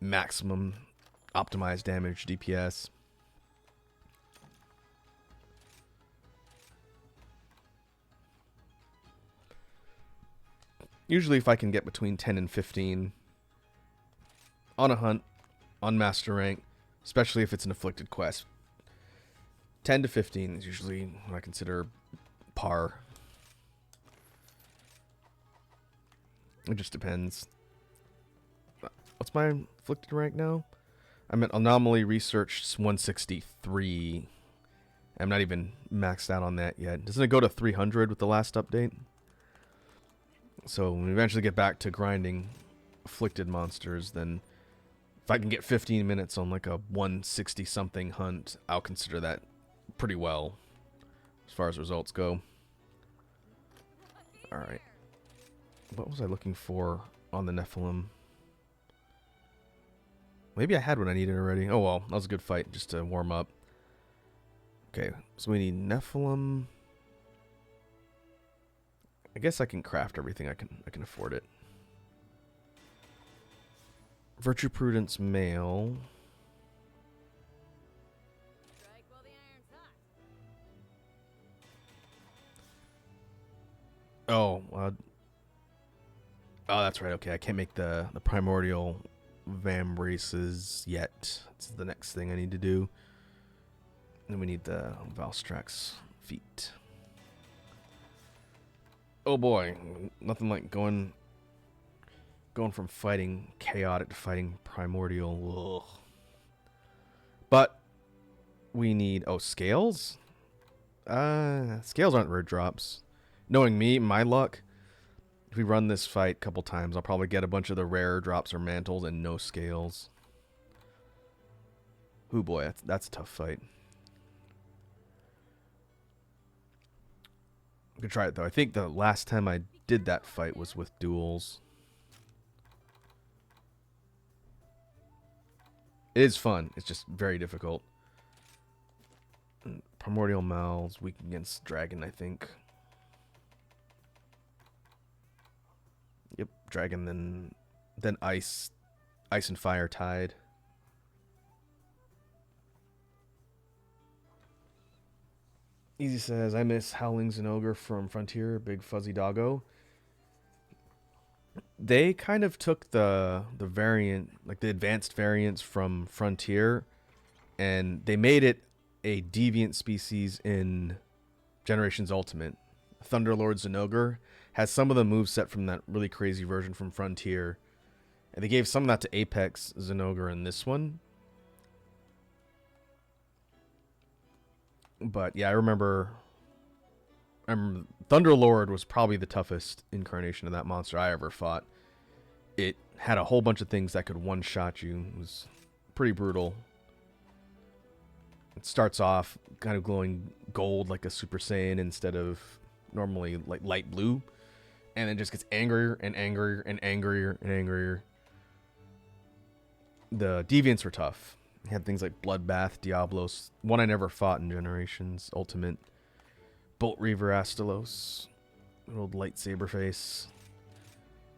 maximum optimized damage DPS. Usually if I can get between 10 and 15 on a hunt, on master rank, especially if it's an afflicted quest, 10 to 15 is usually what I consider par. It just depends. What's my afflicted rank now? I'm at anomaly research 163. I'm not even maxed out on that yet. Doesn't it go to 300 with the last update? So when we eventually get back to grinding afflicted monsters, then if I can get 15 minutes on like a 160 something hunt, I'll consider that pretty well as far as results go. Alright. What was I looking for on the Nephilim? Maybe I had what I needed already. Oh well, that was a good fight just to warm up. Okay, so we need Nephilim. I guess I can craft everything. I can afford it. Virtue Prudence Male. Strike while the iron's hot. Oh, oh, that's right. Okay, I can't make the primordial vambraces yet. That's the next thing I need to do. Then we need the Valstrax feet. Oh boy, nothing like going from fighting chaotic to fighting primordial. Ugh. But we need scales. Scales aren't rare drops. Knowing me, my luck, if we run this fight a couple times, I'll probably get a bunch of the rare drops or mantles and no scales. Ooh boy, that's a tough fight. I could try it though. I think the last time I did that fight was with duels. It is fun. It's just very difficult. Primordial Mouths, weak against Dragon, I think. Yep, Dragon, then Ice and Fire Tide. Easy says, I miss Howlings and Ogre from Frontier, Big Fuzzy Doggo. They kind of took the variant, like the advanced variants from Frontier, and they made it a deviant species in Generations Ultimate. Thunderlord Zinogre has some of the moveset from that really crazy version from Frontier. And they gave some of that to Apex Zinogre in this one. But yeah, I remember Thunderlord was probably the toughest incarnation of that monster I ever fought. It had a whole bunch of things that could one-shot you. It was pretty brutal. It starts off kind of glowing gold like a Super Saiyan instead of normally like light blue. And then just gets angrier and angrier and angrier and angrier. The deviants were tough. It had things like Bloodbath, Diablos, one I never fought in Generations Ultimate. Bolt Reaver Astalos, old lightsaber face.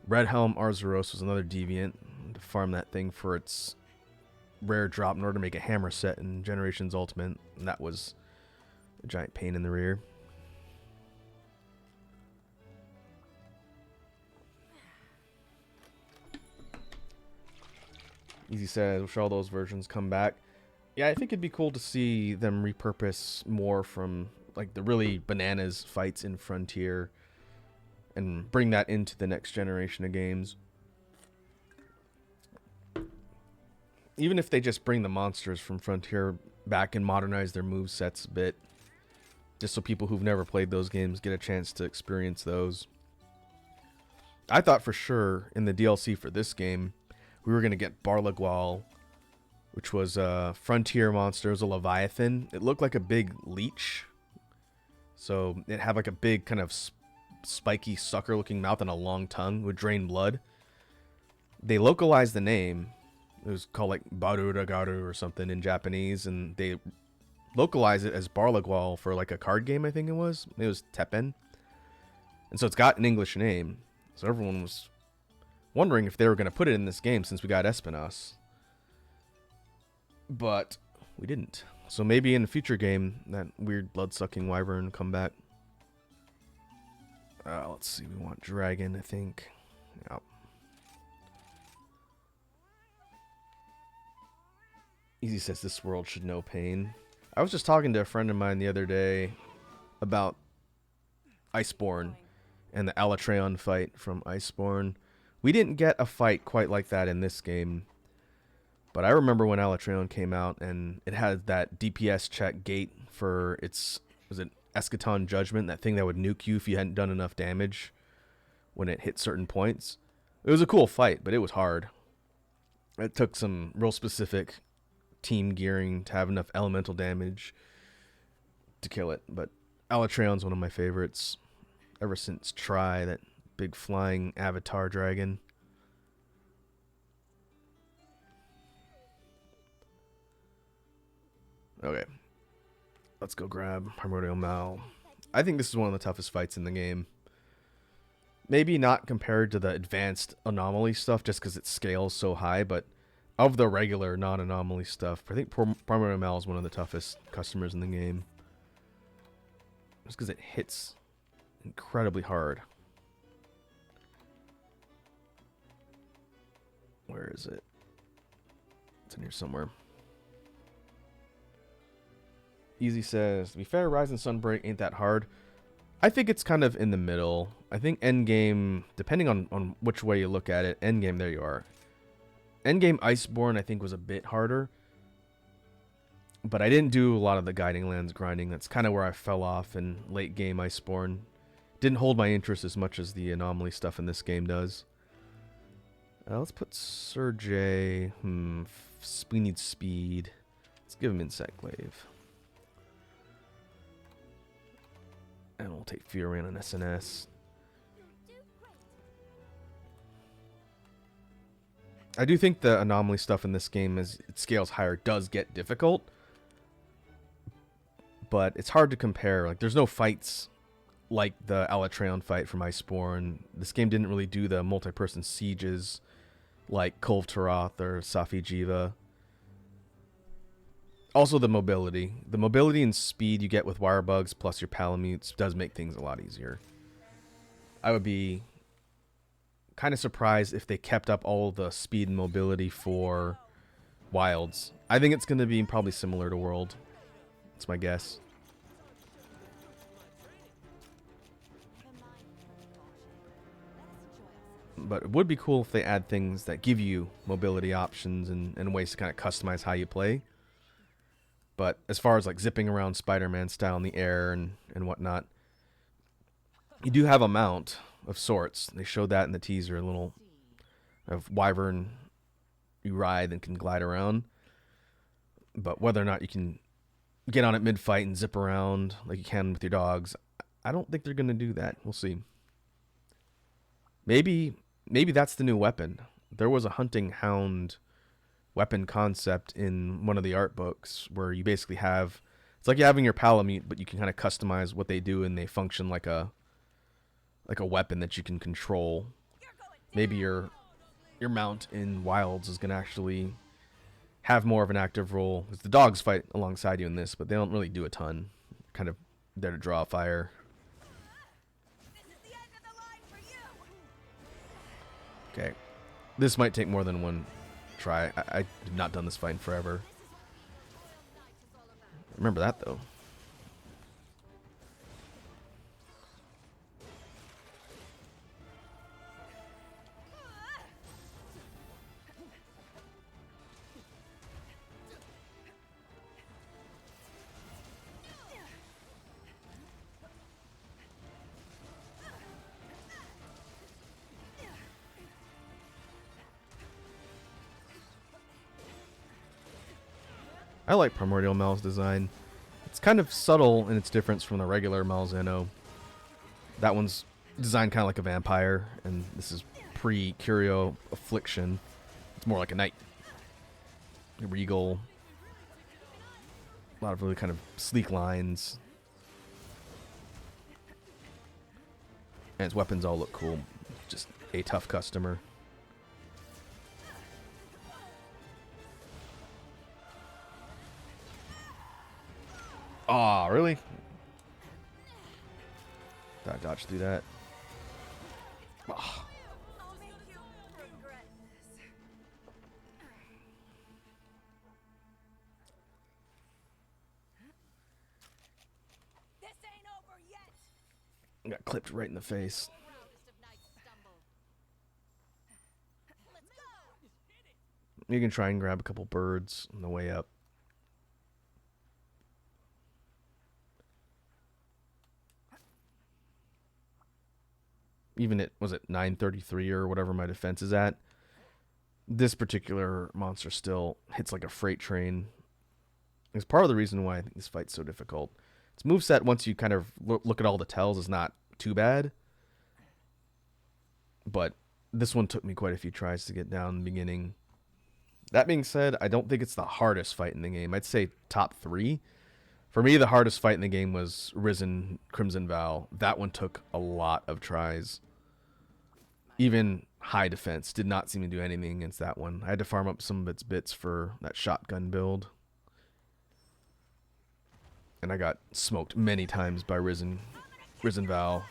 Red Helm Arzuros was another deviant. To farm that thing for its rare drop in order to make a hammer set in Generations Ultimate, and that was a giant pain in the rear. Easy says, wish all those versions come back. Yeah, I think it'd be cool to see them repurpose more from like the really bananas fights in Frontier and bring that into the next generation of games. Even if they just bring the monsters from Frontier back and modernize their movesets a bit, just so people who've never played those games get a chance to experience those. I thought for sure in the DLC for this game, we were gonna get Barlagwal, which was a frontier monster. It was a leviathan. It looked like a big leech, so it had like a big kind of spiky sucker-looking mouth and a long tongue, would drain blood. They localized the name. It was called like Baruragaru or something in Japanese, and they localized it as Barlagwal for like a card game, I think it was. It was Teppen. And so it's got an English name. So everyone was wondering if they were going to put it in this game since we got Espinas. But we didn't. So maybe in a future game, that weird blood-sucking wyvern will come back. Let's see. We want dragon, I think. Yep. Easy says this world should know pain. I was just talking to a friend of mine the other day about Iceborne and the Alatreon fight from Iceborne. We didn't get a fight quite like that in this game. But I remember when Alatreon came out and it had that DPS check gate for its, was it Eschaton Judgment, that thing that would nuke you if you hadn't done enough damage when it hit certain points. It was a cool fight, but it was hard. It took some real specific team gearing to have enough elemental damage to kill it. But Alatreon's one of my favorites ever since Try, that big flying avatar dragon. Okay, let's go grab Primordial Mal. I think this is one of the toughest fights in the game. Maybe not compared to the advanced anomaly stuff just because it scales so high, but of the regular non-anomaly stuff, I think Primordial Mal is one of the toughest customers in the game. Just because it hits incredibly hard. Where is it? It's in here somewhere. Easy says, to be fair, Rise and Sunbreak ain't that hard. I think it's kind of in the middle. I think Endgame, depending on which way you look at it, Endgame, there you are. Endgame Iceborne, I think, was a bit harder. But I didn't do a lot of the Guiding Lands grinding. That's kind of where I fell off in late game Iceborne. Didn't hold my interest as much as the anomaly stuff in this game does. Let's put Sergey. We need speed. Let's give him Insect Glaive. And we'll take Fury on an SNS. I do think the anomaly stuff in this game, as it scales higher, does get difficult. But it's hard to compare. Like, there's no fights like the Alatreon fight from Iceborne. This game didn't really do the multi-person sieges like Kulve Taroth or Safi Jiva. Also the mobility. The mobility and speed you get with wire bugs plus your palamutes does make things a lot easier. I would be kind of surprised if they kept up all the speed and mobility for Wilds. I think it's going to be probably similar to World. That's my guess. But it would be cool if they add things that give you mobility options and ways to kind of customize how you play. But as far as like zipping around Spider-Man style in the air and whatnot, you do have a mount of sorts. They showed that in the teaser, a little of wyvern you ride and can glide around. But whether or not you can get on it mid-fight and zip around like you can with your dogs, I don't think they're going to do that. We'll see. Maybe that's the new weapon. There was a hunting hound weapon concept in one of the art books where you basically have, it's like you having your palamute, but you can kind of customize what they do and they function like a weapon that you can control. Maybe your mount in Wilds is going to actually have more of an active role, because the dogs fight alongside you in this, but they don't really do a ton. Kind of there to draw fire. Okay, this might take more than one try. I have not done this fight in forever. Remember that though. I like Primordial Mal's design. It's kind of subtle in its difference from the regular Malzeno. That one's designed kind of like a vampire, and this is pre-Curio Affliction. It's more like a knight. Regal. A lot of really kind of sleek lines. And its weapons all look cool. Just a tough customer. Aw, really? Thought I dodged through that. Aw. I'll make you regret this. This ain't over yet. Got clipped right in the face. Proudest of knights stumble. Let's go. You can try and grab a couple birds on the way up. Even at, was it 933 or whatever my defense is at, this particular monster still hits like a freight train. It's part of the reason why I think this fight's so difficult. Its moveset, once you kind of look at all the tells, is not too bad. But this one took me quite a few tries to get down in the beginning. That being said, I don't think it's the hardest fight in the game. I'd say top 3. For me, the hardest fight in the game was Risen Crimson Vow. That one took a lot of tries. Even high defense did not seem to do anything against that one. I had to farm up some of its bits for that shotgun build. And I got smoked many times by Risen Vow.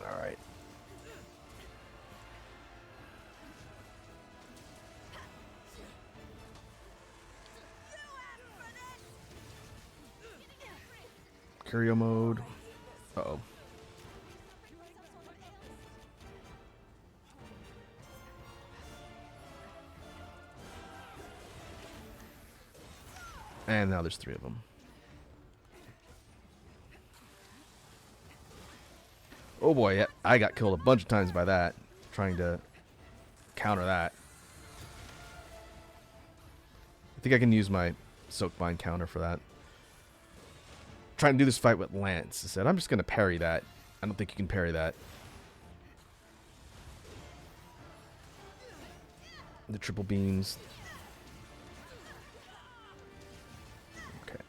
All right. Curio mode. Uh-oh. And now there's 3 of them. Oh boy, yeah, I got killed a bunch of times by that, trying to counter that. I think I can use my Soakbind counter for that. Trying to do this fight with Lance. I said, I'm just going to parry that. I don't think you can parry that. The triple beams. Okay.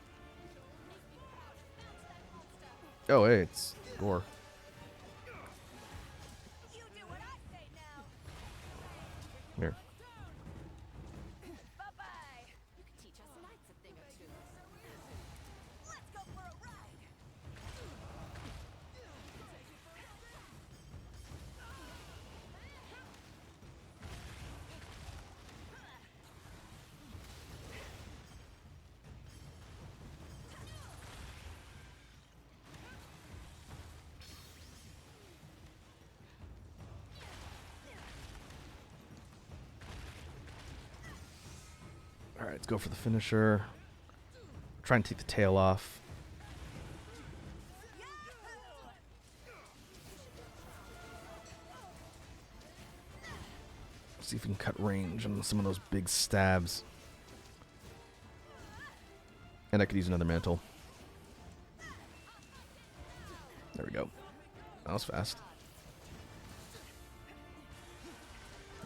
Oh, hey, it's Gore. You do what I say now. Here. Bye-bye. You could teach us knights a thing or two. Let's go for a ride. Alright, let's go for the finisher. Try and take the tail off. See if we can cut range on some of those big stabs. And I could use another mantle. There we go. That was fast.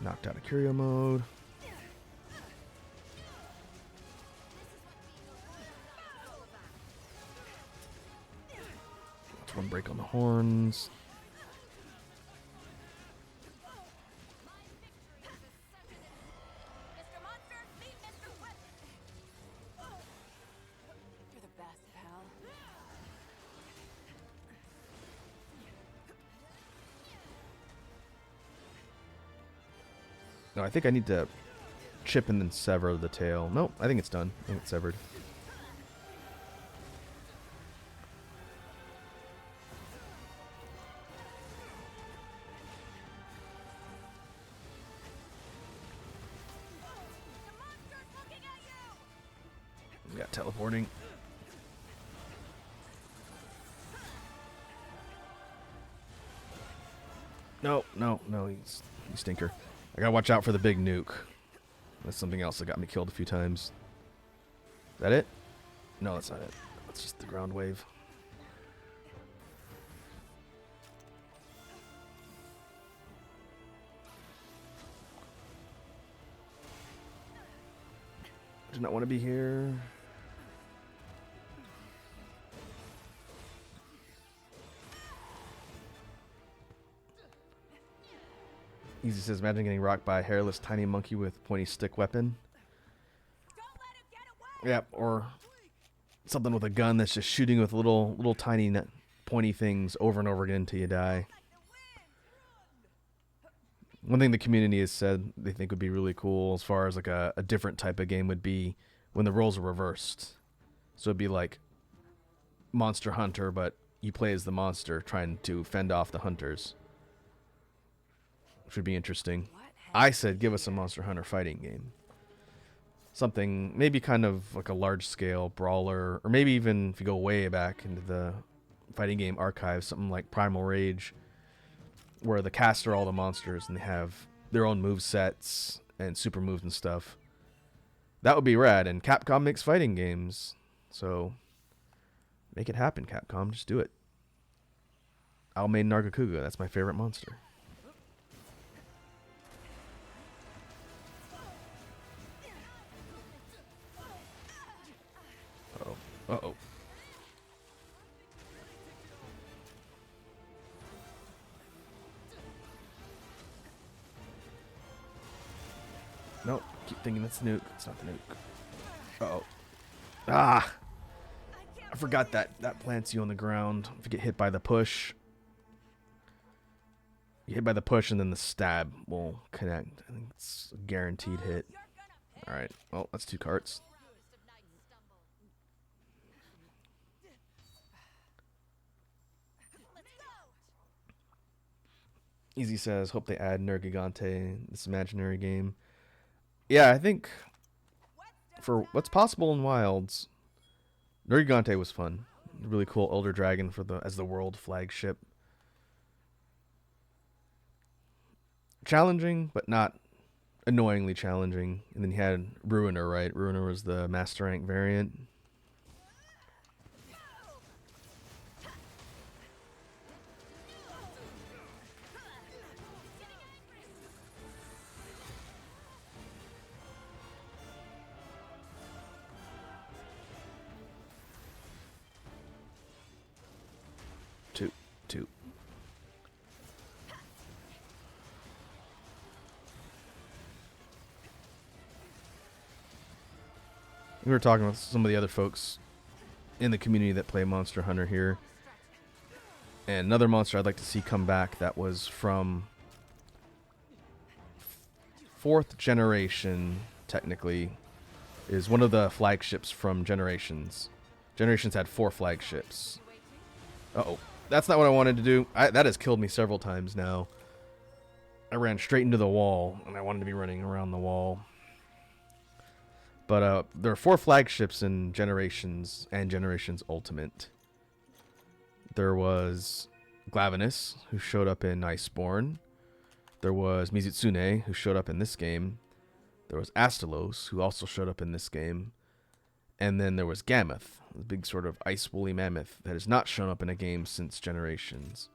Knocked out of Curio mode. Let's one break on the horns. Mr. Monster, meet No, I think I need to chip and then sever the tail. Nope, I think it's done. I think it's severed. We got teleporting. No, no, no, he's stinker. I gotta watch out for the big nuke. That's something else that got me killed a few times. Is that it? No, that's not it. That's just the ground wave. Do not want to be here. Easy says, imagine getting rocked by a hairless tiny monkey with pointy stick weapon. Yeah, or something with a gun that's just shooting with little tiny pointy things over and over again until you die. One thing the community has said they think would be really cool as far as like a different type of game would be when the roles are reversed. So it'd be like Monster Hunter, but you play as the monster trying to fend off the hunters. Which would be interesting. I said give us a Monster Hunter fighting game. Something maybe kind of like a large scale brawler, or maybe even if you go way back into the fighting game archive, something like Primal Rage, where the cast are all the monsters and they have their own move sets and super moves and stuff. That would be rad, and Capcom makes fighting games, so make it happen, Capcom. Just do it. I'll make Nargacuga. That's my favorite monster. Uh-oh. Uh-oh. Nope. Keep thinking that's the nuke. It's not the nuke. Uh-oh. Ah! I forgot that plants you on the ground. If you get hit by the push. You hit by the push and then the stab will connect. I think it's a guaranteed hit. Alright. Well, that's 2 carts. Easy says, hope they add Nergigante, this imaginary game. Yeah, I think for what's possible in Wilds, Nergigante was fun. Really cool Elder Dragon as the world flagship. Challenging, but not annoyingly challenging. And then you had Ruiner, right? Ruiner was the Master Rank variant. Two. We were talking with some of the other folks in the community that play Monster Hunter here. And another monster I'd like to see come back that was from 4th generation, technically, is one of the flagships from Generations. Generations had 4 flagships. Uh-oh. That's not what I wanted to do. That has killed me several times now. I ran straight into the wall, and I wanted to be running around the wall. But there are 4 flagships in Generations and Generations Ultimate. There was Glavenus, who showed up in Iceborne. There was Mizutsune, who showed up in this game. There was Astalos, who also showed up in this game. And then there was Gammoth, the big sort of ice woolly mammoth that has not shown up in a game since Generations.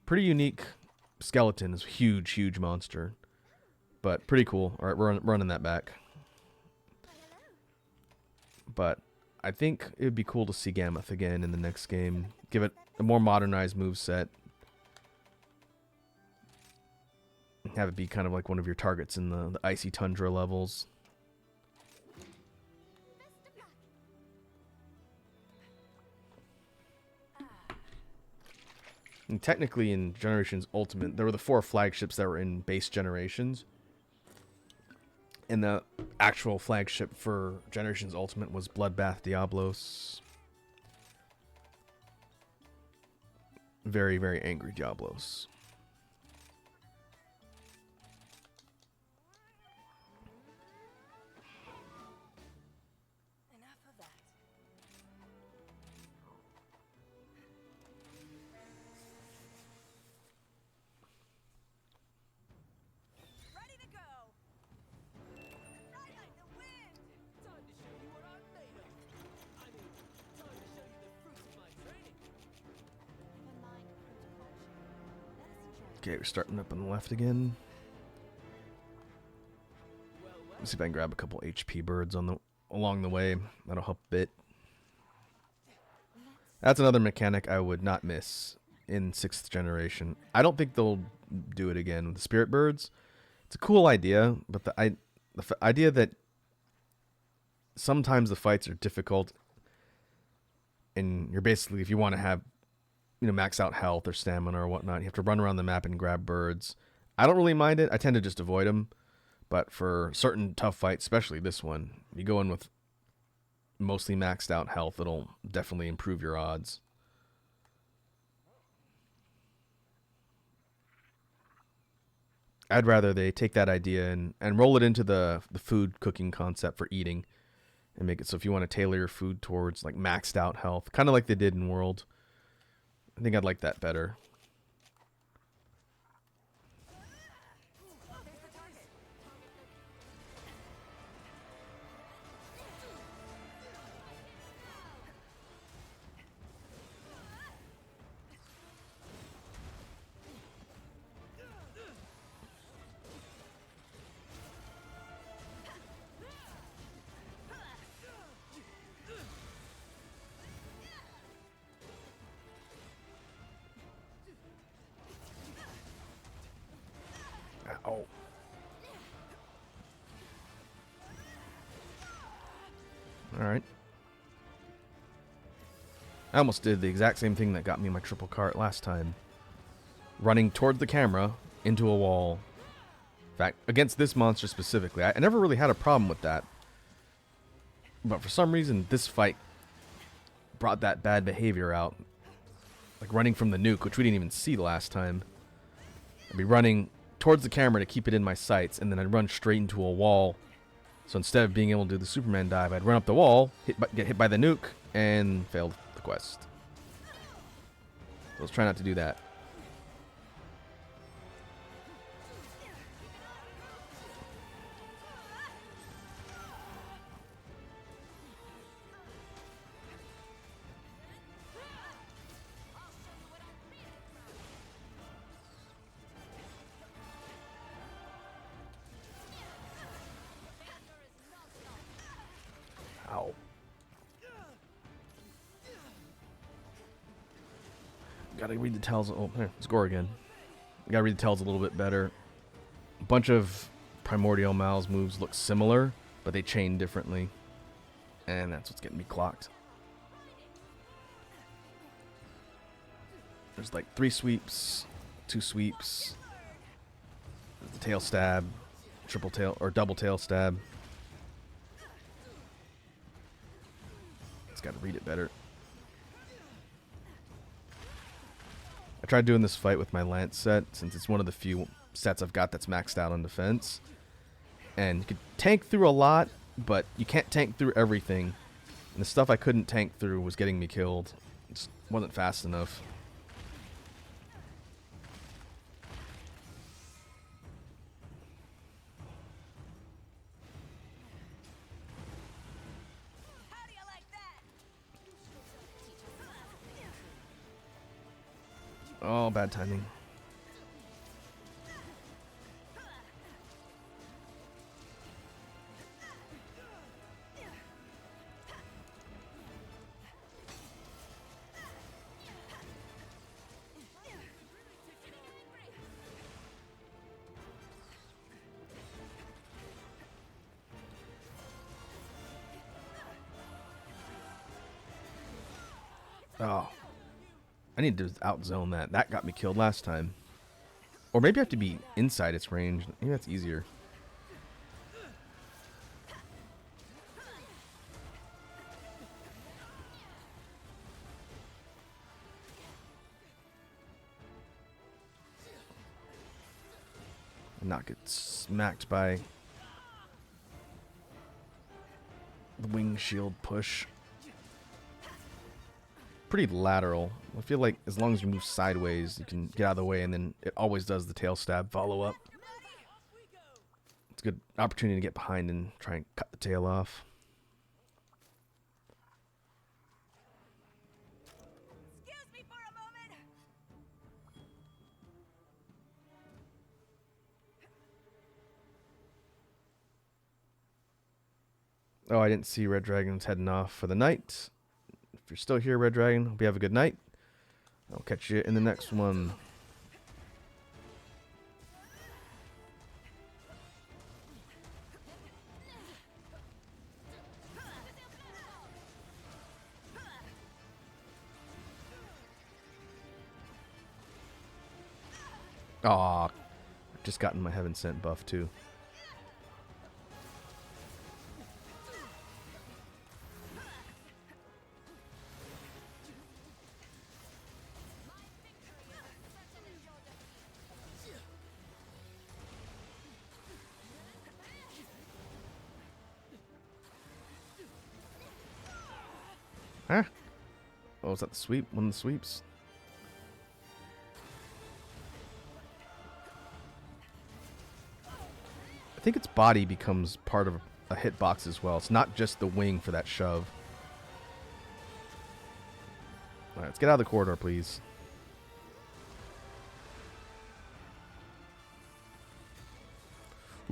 Pretty unique skeleton. Is a huge, huge monster. But pretty cool. Alright, we're running that back. But I think it would be cool to see Gammoth again in the next game. Give it a more modernized moveset. Have it be kind of like one of your targets in the icy tundra levels. And technically in Generations Ultimate, there were the 4 flagships that were in base Generations. And the actual flagship for Generations Ultimate was Bloodbath Diablos. Very, very angry Diablos. Enough of that. Ready to go. Ride like the wind. Time to show you what I'm made of. I mean, time to show you the fruits of my training. Never mind protocol. Let us enjoy. Okay, we're starting up on the left again. Well, well. Let's see if I can grab a couple HP birds on the along the way. That'll help a bit. That's another mechanic I would not miss in 6th generation. I don't think they'll do it again with the spirit birds. It's a cool idea, but the idea that sometimes the fights are difficult, and you're basically, if you want to have, max out health or stamina or whatnot, you have to run around the map and grab birds. I don't really mind it. I tend to just avoid them. But for certain tough fights, especially this one, you go in with mostly maxed out health, it'll definitely improve your odds. I'd rather they take that idea and roll it into the food cooking concept for eating and make it so if you want to tailor your food towards like maxed out health, kind of like they did in World. I think I'd like that better. Ow. Alright. I almost did the exact same thing that got me my triple cart last time. Running towards the camera into a wall. In fact, against this monster specifically. I never really had a problem with that. But for some reason, this fight brought that bad behavior out. Like running from the nuke, which we didn't even see last time. I'd be running towards the camera to keep it in my sights, and then I'd run straight into a wall. So instead of being able to do the Superman dive, I'd run up the wall, get hit by the nuke, and failed the quest. So let's try not to do that. Ow. Gotta read the tells. Oh, here, score again. Gotta read the tells a little bit better. A bunch of Primordial Mal's moves look similar, but they chain differently. And that's what's getting me clocked. There's like 3 sweeps, 2 sweeps. There's the tail stab, triple tail, or double tail stab. Got to read it better. I tried doing this fight with my lance set since it's one of the few sets I've got that's maxed out on defense. And you could tank through a lot, but you can't tank through everything. And the stuff I couldn't tank through was getting me killed. It just wasn't fast enough. How do you like that? Oh, bad timing. Oh. I need to outzone that. That got me killed last time. Or maybe I have to be inside its range. Maybe that's easier. not get smacked by the wing shield push. Pretty lateral. I feel like as long as you move sideways, you can get out of the way, and then it always does the tail stab follow up. It's a good opportunity to get behind and try and cut the tail off. Excuse me for a moment. Oh, I didn't see Red Dragon's heading off for the night. If you're still here, Red Dragon, hope you have a good night. I'll catch you in the next one. Aw, I've just gotten my Heaven Sent buff too. Huh? Oh, is that the sweep? One of the sweeps? I think its body becomes part of a hitbox as well. It's not just the wing for that shove. Alright, let's get out of the corridor, please.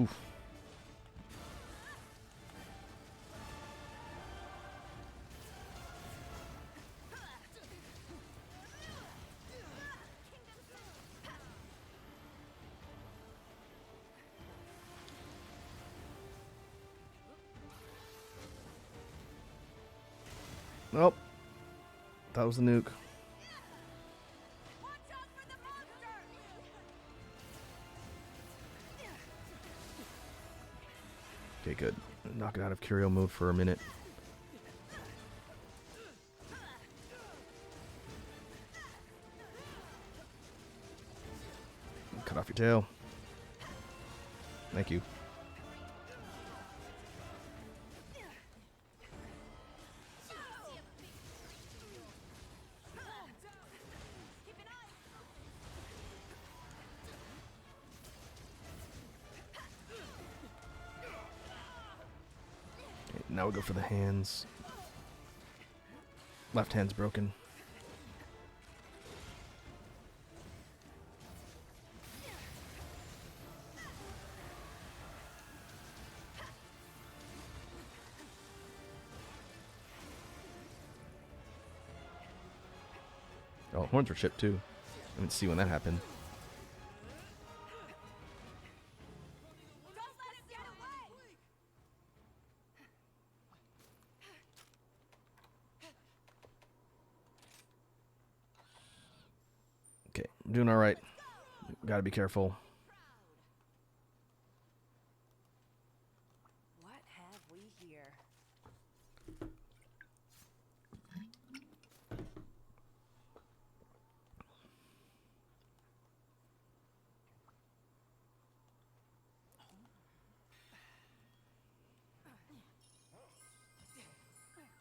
Oof. Nope. That was the nuke. Watch out for the monster. Okay, good. Knock it out of Curio mode for a minute. Cut off your tail. Thank you. Keep an eye. Okay, now we go for the hands. Left hand's broken. Oh, horns were chipped too. I didn't see when that happened. Don't let him get away. Okay, I'm doing alright. Gotta be careful. What have we here?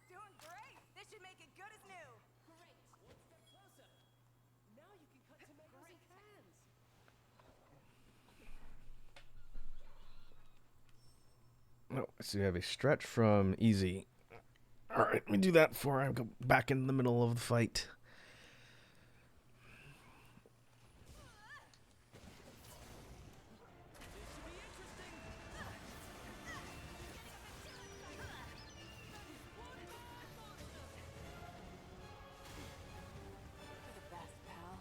Doing great. This should make it good as new. Great. One step closer. Now you can cut tomatoes in cans. Oh, so you have a stretch from easy. Alright, let me do that before I go back in the middle of the fight. You're the best, pal.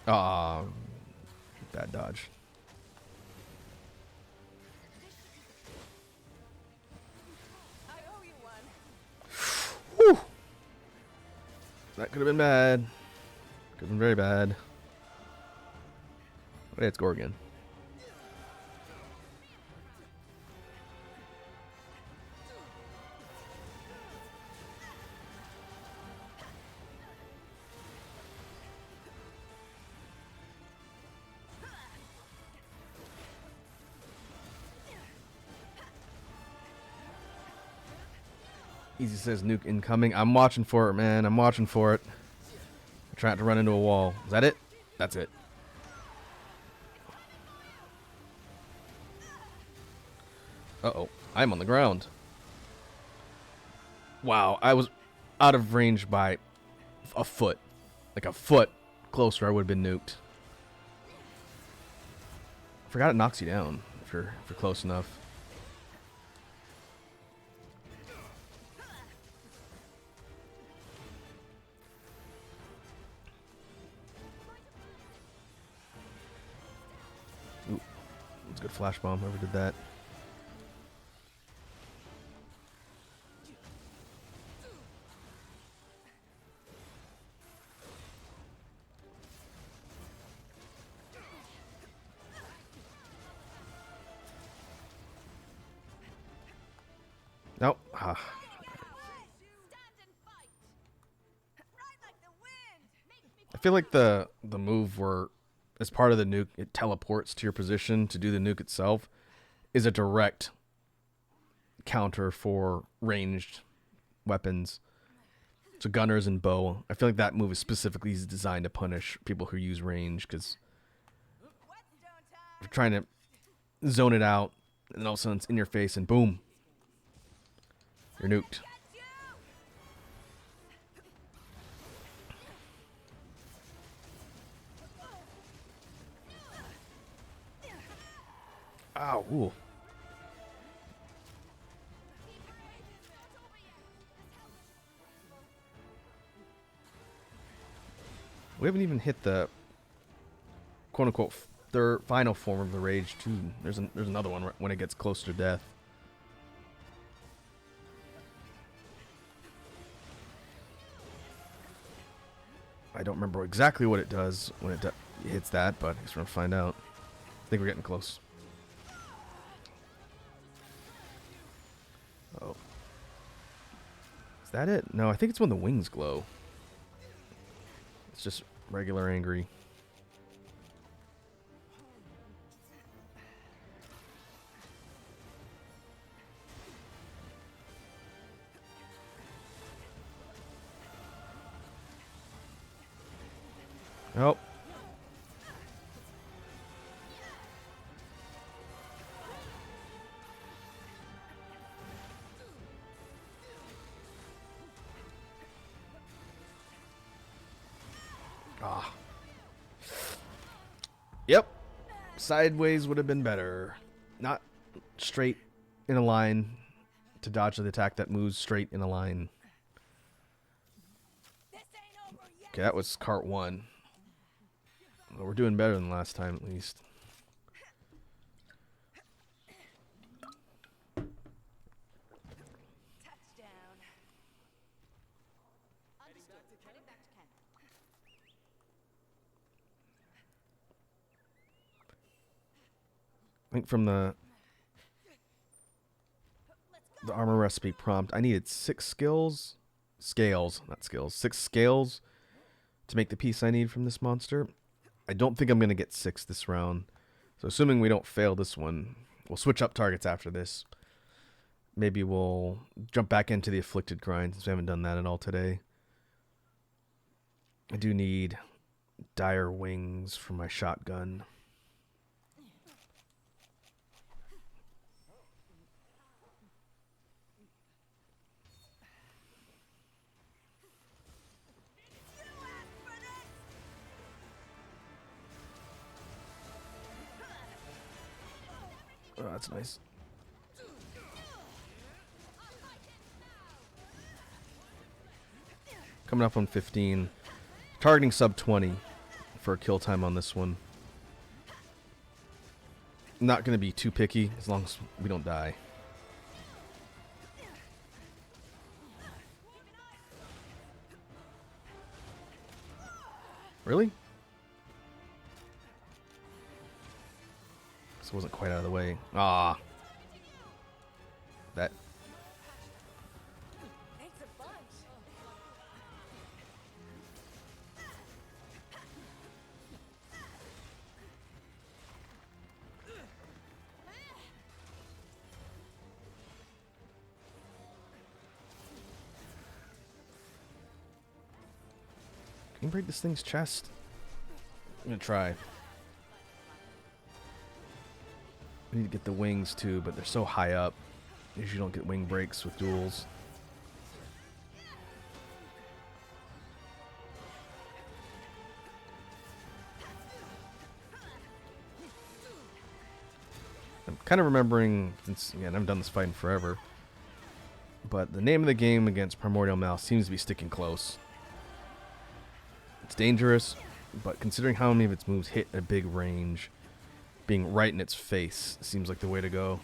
Ah, bad dodge. I owe you one. Whew. That could have been bad. Could have been very bad. Okay, it's Gorgon. Easy says nuke incoming. I'm watching for it, man. I'm watching for it. I'm trying to run into a wall. Is that it? That's it. Uh-oh. I'm on the ground. Wow. I was out of range by a foot. Like a foot closer, I would have been nuked. Forgot it knocks you down if you're close enough. Ooh, that's a good flash bomb. Whoever did that. Nope. Ah. Stand and fight. Ride like the wind. I feel like the move where, as part of the nuke, it teleports to your position to do the nuke itself, is a direct counter for ranged weapons. So gunners and bow. I feel like that move is specifically designed to punish people who use range, because you're trying to zone it out, and then all of a sudden it's in your face, and boom, you're nuked. Ow, ooh. We haven't even hit the quote-unquote third final form of the rage too. There's another one when it gets closer to death. I don't remember exactly what it does when it hits that, but I guess we're gonna find out. I think we're getting close. Oh. Is that it? No, I think it's when the wings glow. It's just regular angry. Oh. Ah. Yep. Sideways would have been better. Not straight in a line to dodge the attack that moves straight in a line. Okay, that was cart one. Well, we're doing better than last time, at least. Touchdown. Understood. Heading back to camp. I think from the armor recipe prompt, I needed 6 skills. Scales, not skills. 6 scales to make the piece I need from this monster. I don't think I'm going to get 6 this round. So assuming we don't fail this one, we'll switch up targets after this. Maybe we'll jump back into the afflicted grind since we haven't done that at all today. I do need dire wings for my shotgun. Oh, that's nice. Coming up on 15. Targeting sub 20 for a kill time on this one. Not going to be too picky as long as we don't die. Really? This wasn't quite out of the way. Ah. That. Thanks a bunch. Can you break this thing's chest? I'm gonna try. I need to get the wings too, but they're so high up. Usually don't get wing breaks with duels. I'm kind of remembering, since again, I haven't done this fight in forever, but the name of the game against Primordial Mal seems to be sticking close. It's dangerous, but considering how many of its moves hit a big range, being right in its face seems like the way to go.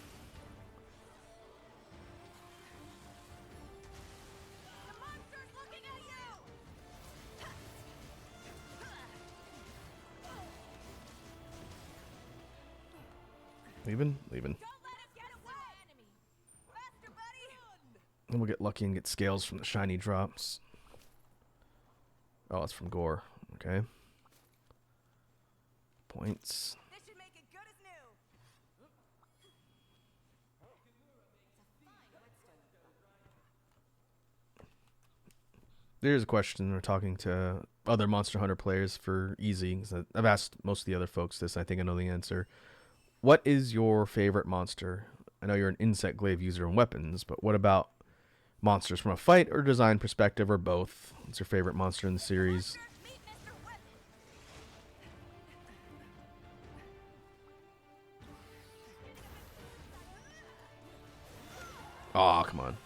The monster's looking at you! Leaving? Leaving. Don't let him get away! Enemy. Faster, buddy! Then we'll get lucky and get scales from the shiny drops. Oh, it's from Gore. Okay. Points. This should make it good as new! There's a question. We're talking to other Monster Hunter players for easy. 'Cause I've asked most of the other folks this. I think I know the answer. What is your favorite monster? I know you're an insect glaive user and weapons, but what about monsters from a fight or design perspective or both? What's your favorite monster in the series? Meet Mr. Weapon! Aw, come on.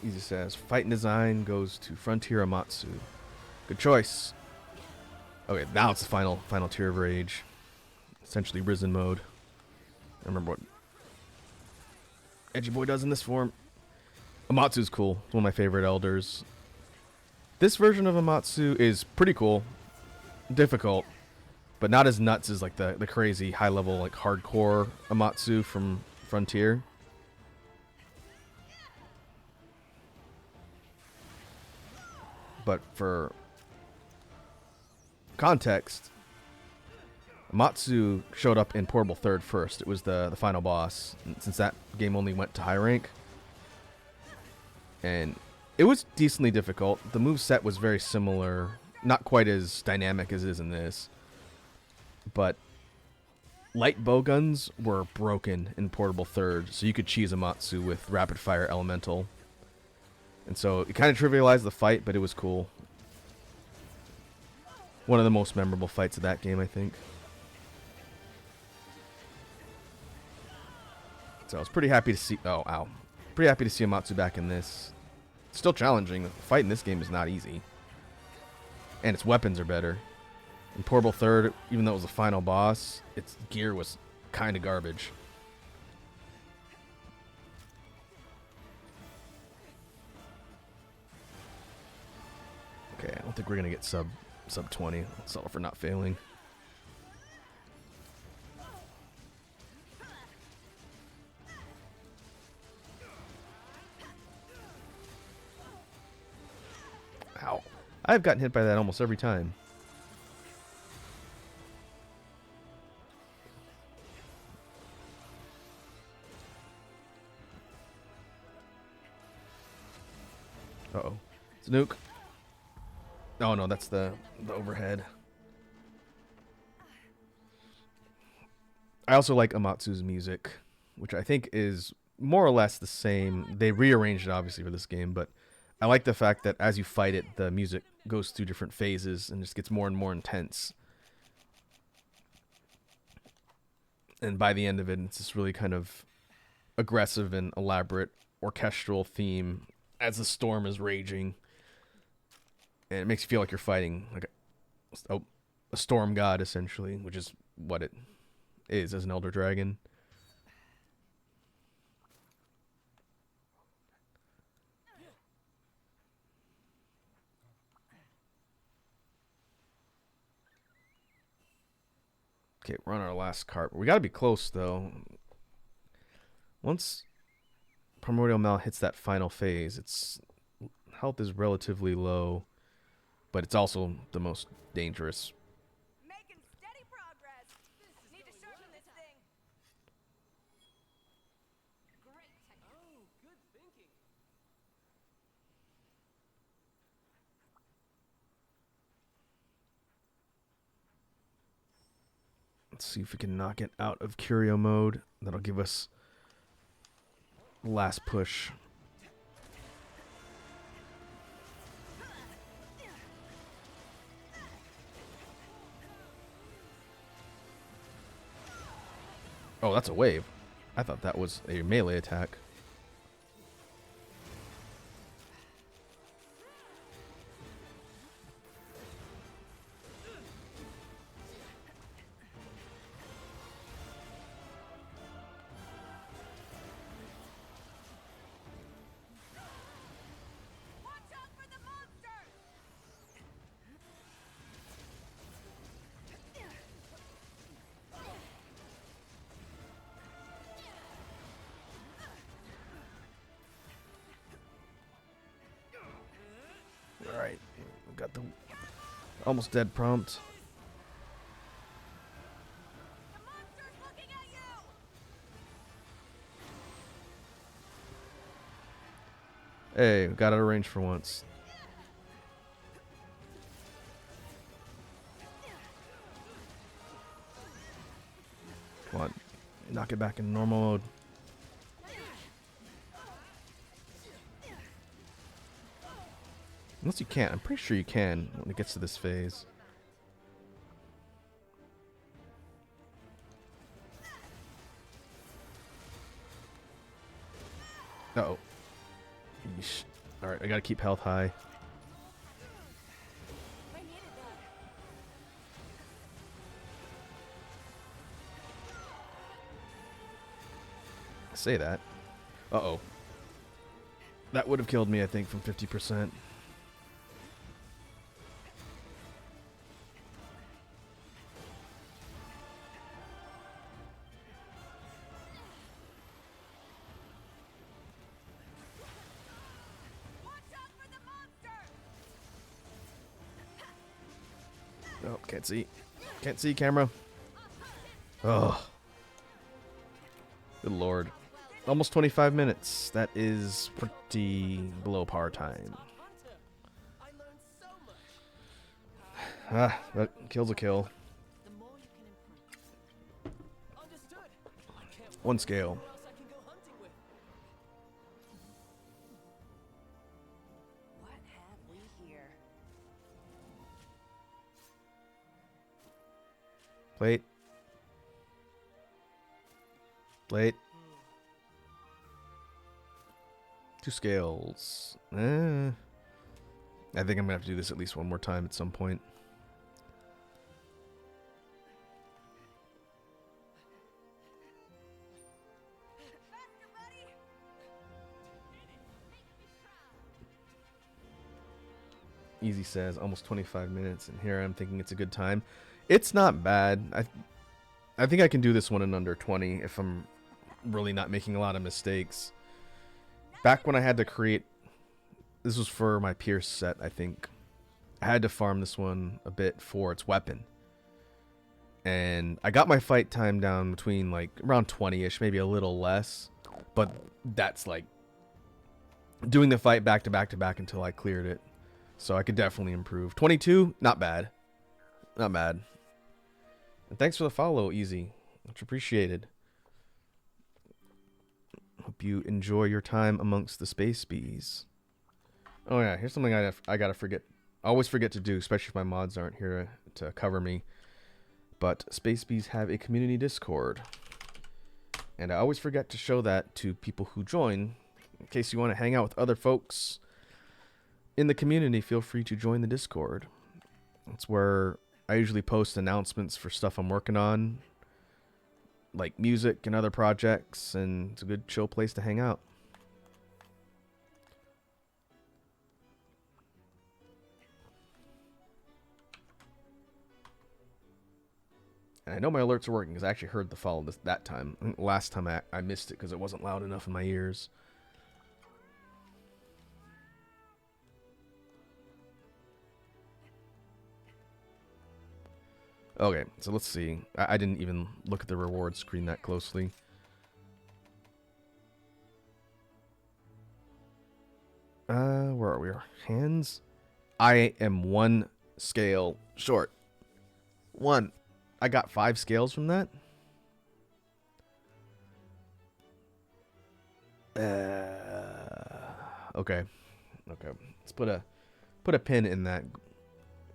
Easy says, fight and design goes to Frontier Amatsu. Good choice. Okay, now it's the final tier of rage. Essentially risen mode. I remember what Edgy Boy does in this form. Amatsu's cool. It's one of my favorite elders. This version of Amatsu is pretty cool. Difficult. But not as nuts as like the crazy high level like hardcore Amatsu from Frontier. But for context, Amatsu showed up in Portable Third first. It was the final boss, since that game only went to high rank. And it was decently difficult. The moveset was very similar, not quite as dynamic as it is in this. But light bowguns were broken in Portable Third, so you could cheese Amatsu with Rapid Fire Elemental. And so it kind of trivialized the fight, but it was cool. One of the most memorable fights of that game, I think. So I was pretty happy to see... Oh, ow. Pretty happy to see Amatsu back in this. It's still challenging. The fight in this game is not easy. And its weapons are better. In Portable Third, even though it was the final boss, its gear was kind of garbage. Okay, I don't think we're going to get sub 20. I'll settle for not failing. Ow. I've gotten hit by that almost every time. Uh-oh. It's a nuke. Oh no, that's the overhead. I also like Amatsu's music, which I think is more or less the same. They rearranged it obviously for this game, but I like the fact that as you fight it, the music goes through different phases and just gets more and more intense. And by the end of it, it's this really kind of aggressive and elaborate orchestral theme as the storm is raging. And it makes you feel like you're fighting like a storm god, essentially, which is what it is as an Elder Dragon. Okay, we're on our last cart. We gotta be close, though. Once Primordial Mal hits that final phase, it's health is relatively low, but it's also the most dangerous. Making steady progress. Need to sharpen this thing. Great technique. Oh, good thinking. Let's see if we can knock it out of curio mode. That'll give us last push. Oh, that's a wave. I thought that was a melee attack. Watch out for the monsters! All right, got the almost dead prompt. The monster's looking at you! Hey, got out of range for once. Come on, knock it back in normal mode. Unless you can't. I'm pretty sure you can when it gets to this phase. Uh-oh. Yeesh. Alright, I gotta keep health high. I needed that. Say that. Uh-oh. That would have killed me, I think, from 50%. Watch out for the monster! Oh, can't see. Can't see, camera. Oh. Good lord. Almost 25 minutes. That is pretty below par time. Hunter, I learned so much. Ah, that kill's a kill. The more you can improve. Understood. I can't wait One to see scale. who else I can go hunting with. What have we here? Plate. Plate. 2 scales. I think I'm gonna have to do this at least one more time at some point. Faster, buddy! Easy says almost 25 minutes, and here I'm thinking it's a good time. It's not bad. I think I can do this one in under 20 if I'm really not making a lot of mistakes. Back when I had to create, this was for my Pierce set, I think. I had to farm this one a bit for its weapon. And I got my fight time down between like around 20-ish, maybe a little less. But that's like doing the fight back to back to back until I cleared it. So I could definitely improve. 22, not bad. Not bad. And thanks for the follow, Easy. Much appreciated. Hope you enjoy your time amongst the space bees. Oh yeah, here's something I gotta forget. I always forget to do, especially if my mods aren't here to cover me. But space bees have a community Discord, and I always forget to show that to people who join. In case you want to hang out with other folks in the community, feel free to join the Discord. That's where I usually post announcements for stuff I'm working on, like music and other projects, and it's a good chill place to hang out. And I know my alerts are working because I actually heard the follow that time. Last time I missed it because it wasn't loud enough in my ears. Okay, so let's see. I didn't even look at the reward screen that closely. Where are we? Hands? I am 1 scale short. 1. I got 5 scales from that? Okay. Okay. Let's put a pin in that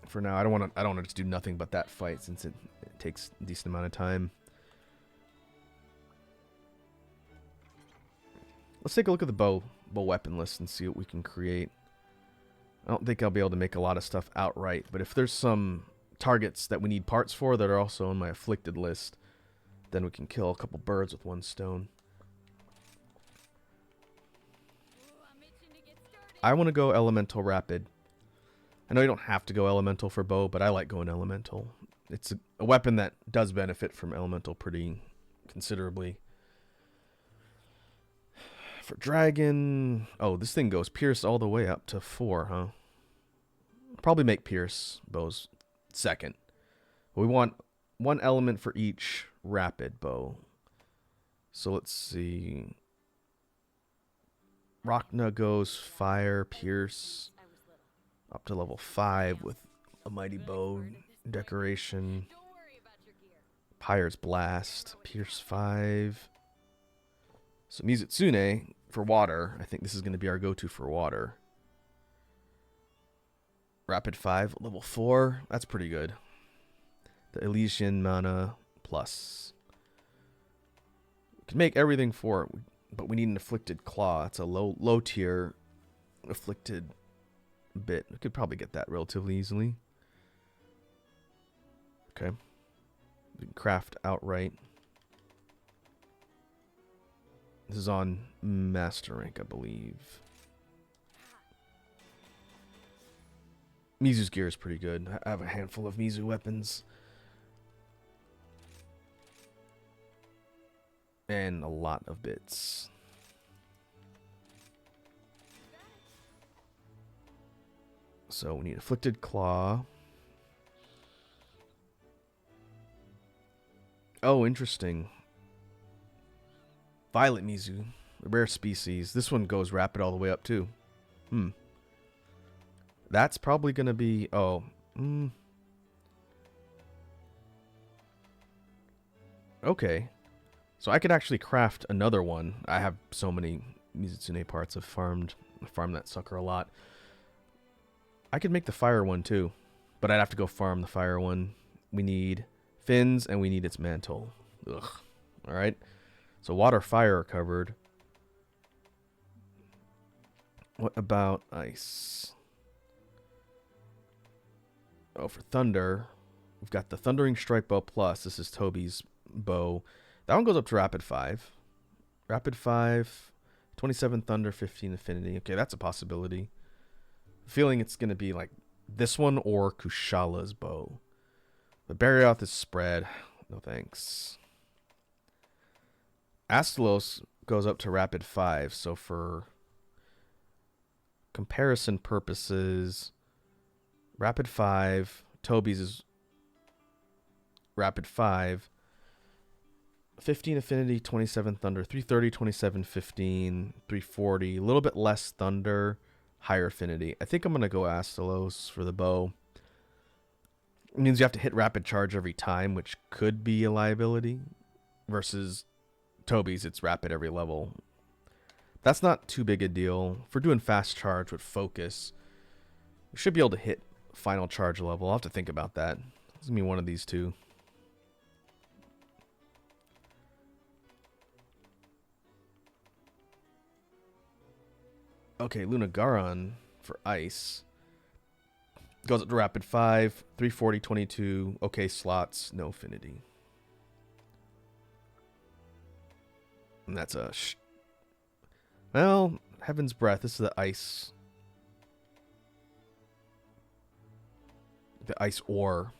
for now. I don't want to just do nothing but that fight since it takes a decent amount of time. Let's take a look at the bow weapon list and see what we can create. I don't think I'll be able to make a lot of stuff outright, but if there's some targets that we need parts for that are also on my afflicted list, then we can kill a couple birds with 1 stone. I want to go elemental rapid. I know you don't have to go elemental for bow, but I like going elemental. It's a weapon that does benefit from elemental pretty considerably. For dragon... Oh, this thing goes pierce all the way up to 4, huh? Probably make pierce bows second. We want 1 element for each rapid bow. So let's see. Rachna goes fire, pierce, up to level 5 with a mighty bow decoration. Pyre's blast, pierce 5. So Mizutsune for water. I think this is going to be our go-to for water. Rapid 5, level 4. That's pretty good. The Elysian mana plus. We can make everything for it, but we need an afflicted claw. It's a low tier afflicted bit. We could probably get that relatively easily. Okay. We can craft outright. This is on master rank, I believe. Mizu's gear is pretty good. I have a handful of Mizu weapons. And a lot of bits. So we need afflicted claw. Oh, interesting. Violet Mizu, a rare species. This one goes rapid all the way up too. That's probably gonna be... Oh. Okay. So I could actually craft another one. I have so many Mizutsune parts. I've farmed that sucker a lot. I could make the fire one too, but I'd have to go farm the fire one. We need fins and we need its mantle. Ugh. All right. So water, fire are covered. What about ice? Oh, for thunder, we've got the Thundering Strike Bow Plus. This is Toby's bow. That one goes up to Rapid 5. Rapid 5, 27 Thunder, 15 Affinity. Okay, that's a possibility. Feeling it's going to be like this one or Kushala's bow. But Barioth is spread. No thanks. Astalos goes up to Rapid 5. So for comparison purposes, Rapid 5, Toby's is Rapid 5. 15 Affinity, 27 Thunder, 330, 27, 15, 340. A little bit less Thunder, higher Affinity. I think I'm going to go Astalos for the bow. It means you have to hit Rapid Charge every time, which could be a liability. Versus Toby's, it's Rapid every level. That's not too big a deal. If we're doing Fast Charge with Focus, we should be able to hit Final Charge level. I'll have to think about that. It's going to be one of these two. Okay, Lunagaron for ice. Goes up to Rapid 5, 340, 22. Okay, slots, no affinity. And that's a... Well, Heaven's Breath. This is the ice. The ice ore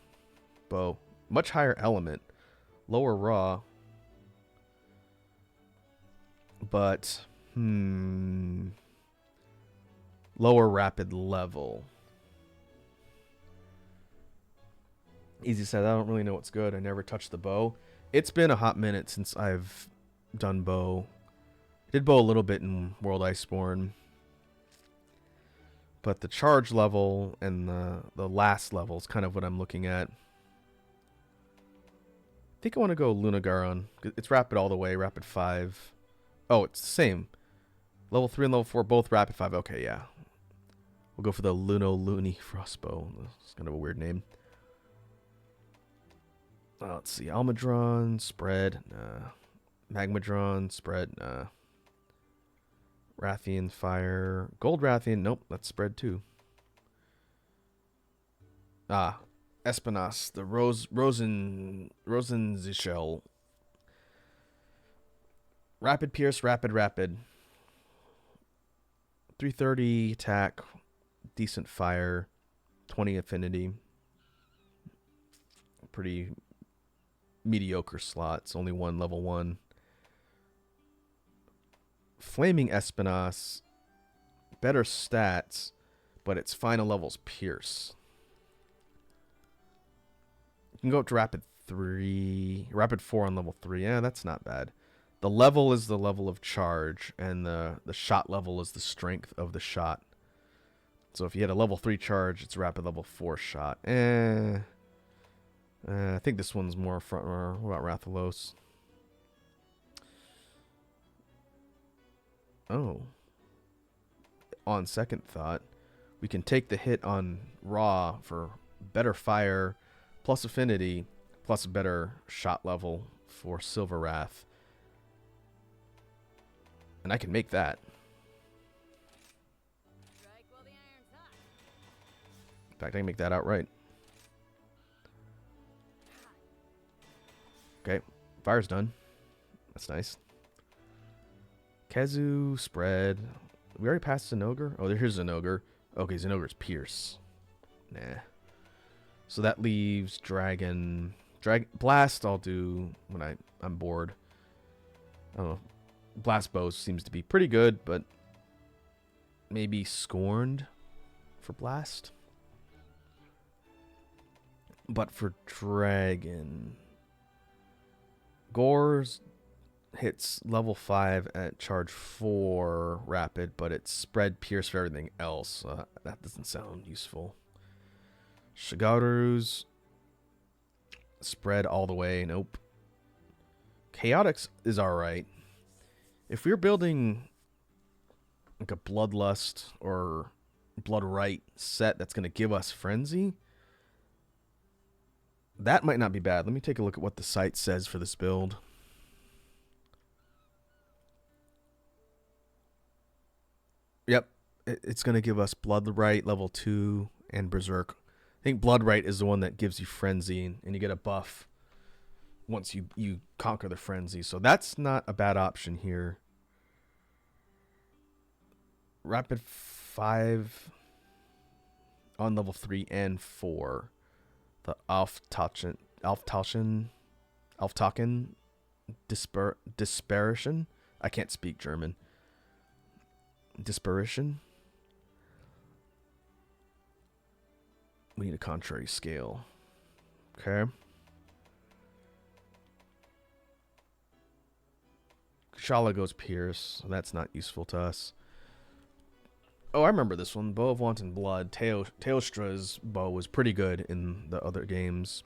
bow. Much higher element. Lower raw. But, lower rapid level. Easy said, I don't really know what's good. I never touched the bow. It's been a hot minute since I've done bow. I did bow a little bit in World Iceborne. But the charge level and the last level is kind of what I'm looking at. I think I want to go Lunagaron. It's rapid all the way, rapid 5. Oh, it's the same. Level 3 and level 4, both rapid 5. Okay, yeah. We'll go for the Loony Frostbow. It's kind of a weird name. Let's see. Almadron, spread. Nah. Magmadron, spread. Nah. Rathian, fire. Gold Rathian. Nope, that's spread too. Espinas. The Rosenzischel. Rapid Pierce, rapid. 330 attack. Decent fire. 20 affinity. Pretty mediocre slots. Only one level 1. Flaming Espinas. Better stats, but its final level's Pierce. You can go up to rapid 3. Rapid 4 on level 3. Yeah, that's not bad. The level is the level of charge, and the shot level is the strength of the shot. So if you had a level 3 charge, it's a rapid level 4 shot. I think this one's more front runner. What about Rathalos? Oh. On second thought, we can take the hit on Raw for better fire, plus affinity, plus a better shot level for Silver Wrath. And I can make that. Strike while the iron's hot. In fact, I can make that outright. Okay, fire's done. That's nice. Kezu, spread. We already passed Zenogre? Oh, here's Zenogre. Okay, Zenogre's Pierce. Nah. So that leaves Dragon. Blast I'll do when I'm bored. I don't know. Blast Bow seems to be pretty good, but maybe Scorned for Blast. But for Dragon, Gore's hits level 5 at charge 4 rapid, but it's spread Pierce for everything else. That doesn't sound useful. Shigaru's spread all the way. Nope. Chaotix is alright. If we're building like a Bloodlust or Bloodright set that's going to give us Frenzy, that might not be bad. Let me take a look at what the site says for this build. Yep, it's going to give us Bloodright level 2 and Berserk. I think Bloodright is the one that gives you Frenzy, and you get a buff once you conquer the Frenzy. So that's not a bad option here. Rapid 5 on level 3 and 4. The Alftachen Disparition. I can't speak German. Disparition. We need a contrary scale. Okay. Shala goes Pierce, so that's not useful to us. Oh, I remember this one. Bow of Wanton Blood. Teostra's bow was pretty good in the other games.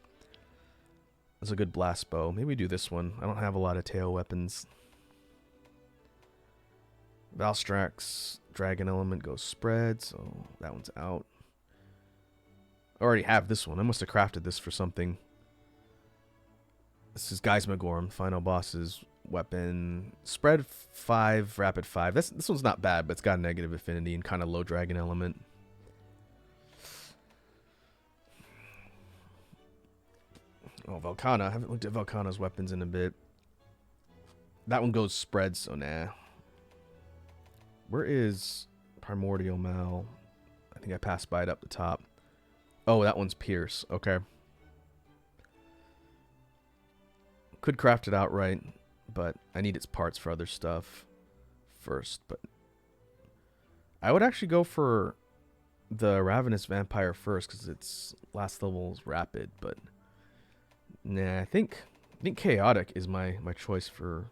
It's a good blast bow. Maybe we do this one. I don't have a lot of tail weapons. Valstrax, Dragon Element goes spread, so that one's out. I already have this one. I must have crafted this for something. This is Geismagorm, final boss's weapon. Spread 5, rapid 5. This one's not bad, but it's got a negative affinity and kind of low Dragon Element. Oh, Velkhana. I haven't looked at Velkhana's weapons in a bit. That one goes spread, so nah. Where is Primordial Mal? I think I passed by it up the top. Oh, that one's Pierce. Okay. Could craft it outright, but I need its parts for other stuff first. But I would actually go for the Ravenous Vampire first, because its last level is rapid, but Nah, I think chaotic is my choice for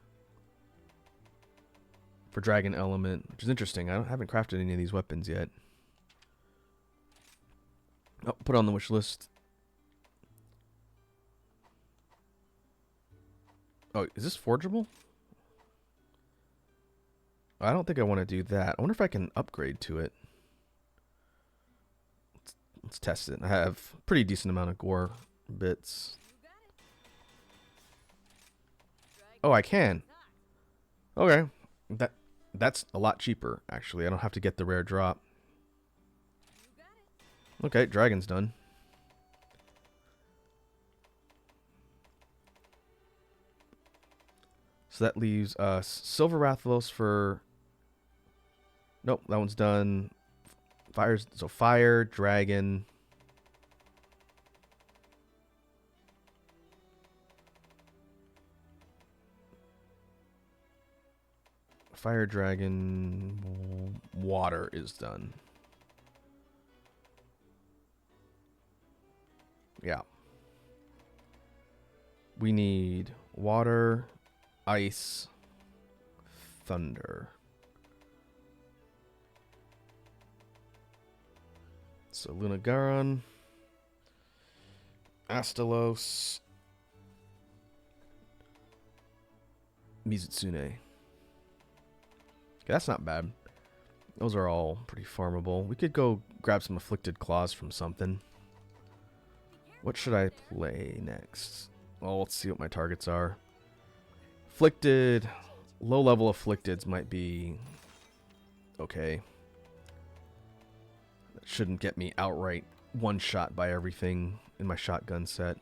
dragon element, which is interesting. I haven't crafted any of these weapons yet. Oh, put it on the wish list. Oh, is this forgeable? I don't think I want to do that. I wonder if I can upgrade to it. Let's test it. I have a pretty decent amount of gore bits. Oh, I can. Okay. That's a lot cheaper, actually. I don't have to get the rare drop. Okay, dragon's done. So that leaves Silver Rathalos for... Nope, that one's done. So fire, dragon. Fire, dragon, water is done. Yeah. We need water, ice, thunder. So Lunagaron, Astalos, Mizutsune. Okay, that's not bad. Those are all pretty farmable. We could go grab some Afflicted Claws from something. What should I play next? Well, let's see what my targets are. Afflicted, low-level Afflicteds might be okay. That shouldn't get me outright one-shot by everything in my shotgun set.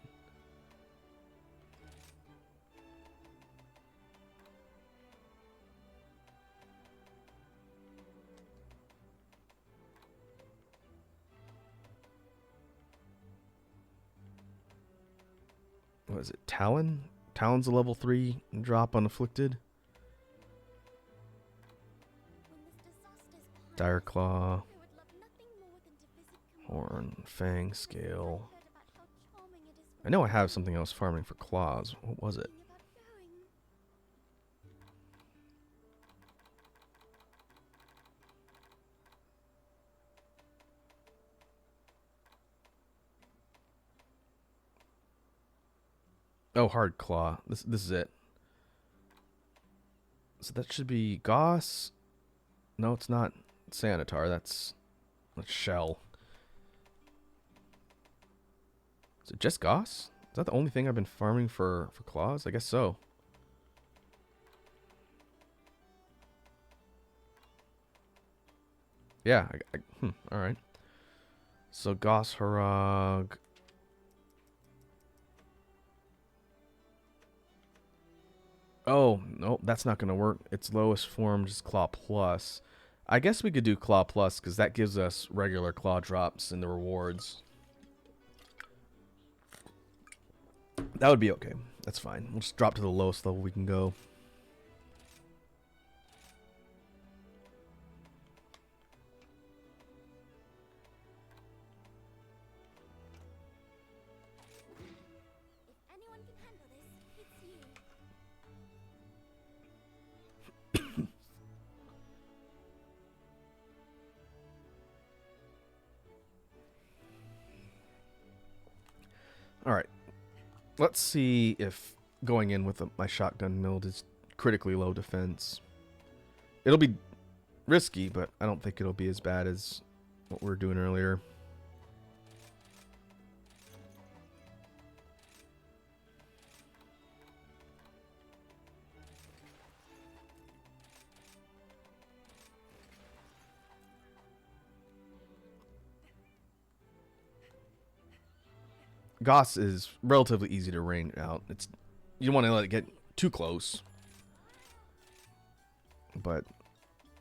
What is it? Talon? Talon's a level 3 drop on Afflicted. Dire Claw. Horn, Fang, Scale. I know I have something else farming for claws. What was it? Oh, Hard Claw. This is it. So that should be Goss. No, it's not Sanitar. That's Shell. Is it just Goss? Is that the only thing I've been farming for claws? I guess so. Yeah. All right. So Goss Harag. Oh, no, that's not going to work. Its lowest form is Claw Plus. I guess we could do Claw Plus because that gives us regular Claw drops in the rewards. That would be okay. That's fine. We'll just drop to the lowest level we can go. If anyone can handle this, it's you. All right. Let's see if going in with my shotgun build is critically low defense. It'll be risky, but I don't think it'll be as bad as what we were doing earlier. Goss is relatively easy to range out. You don't want to let it get too close. But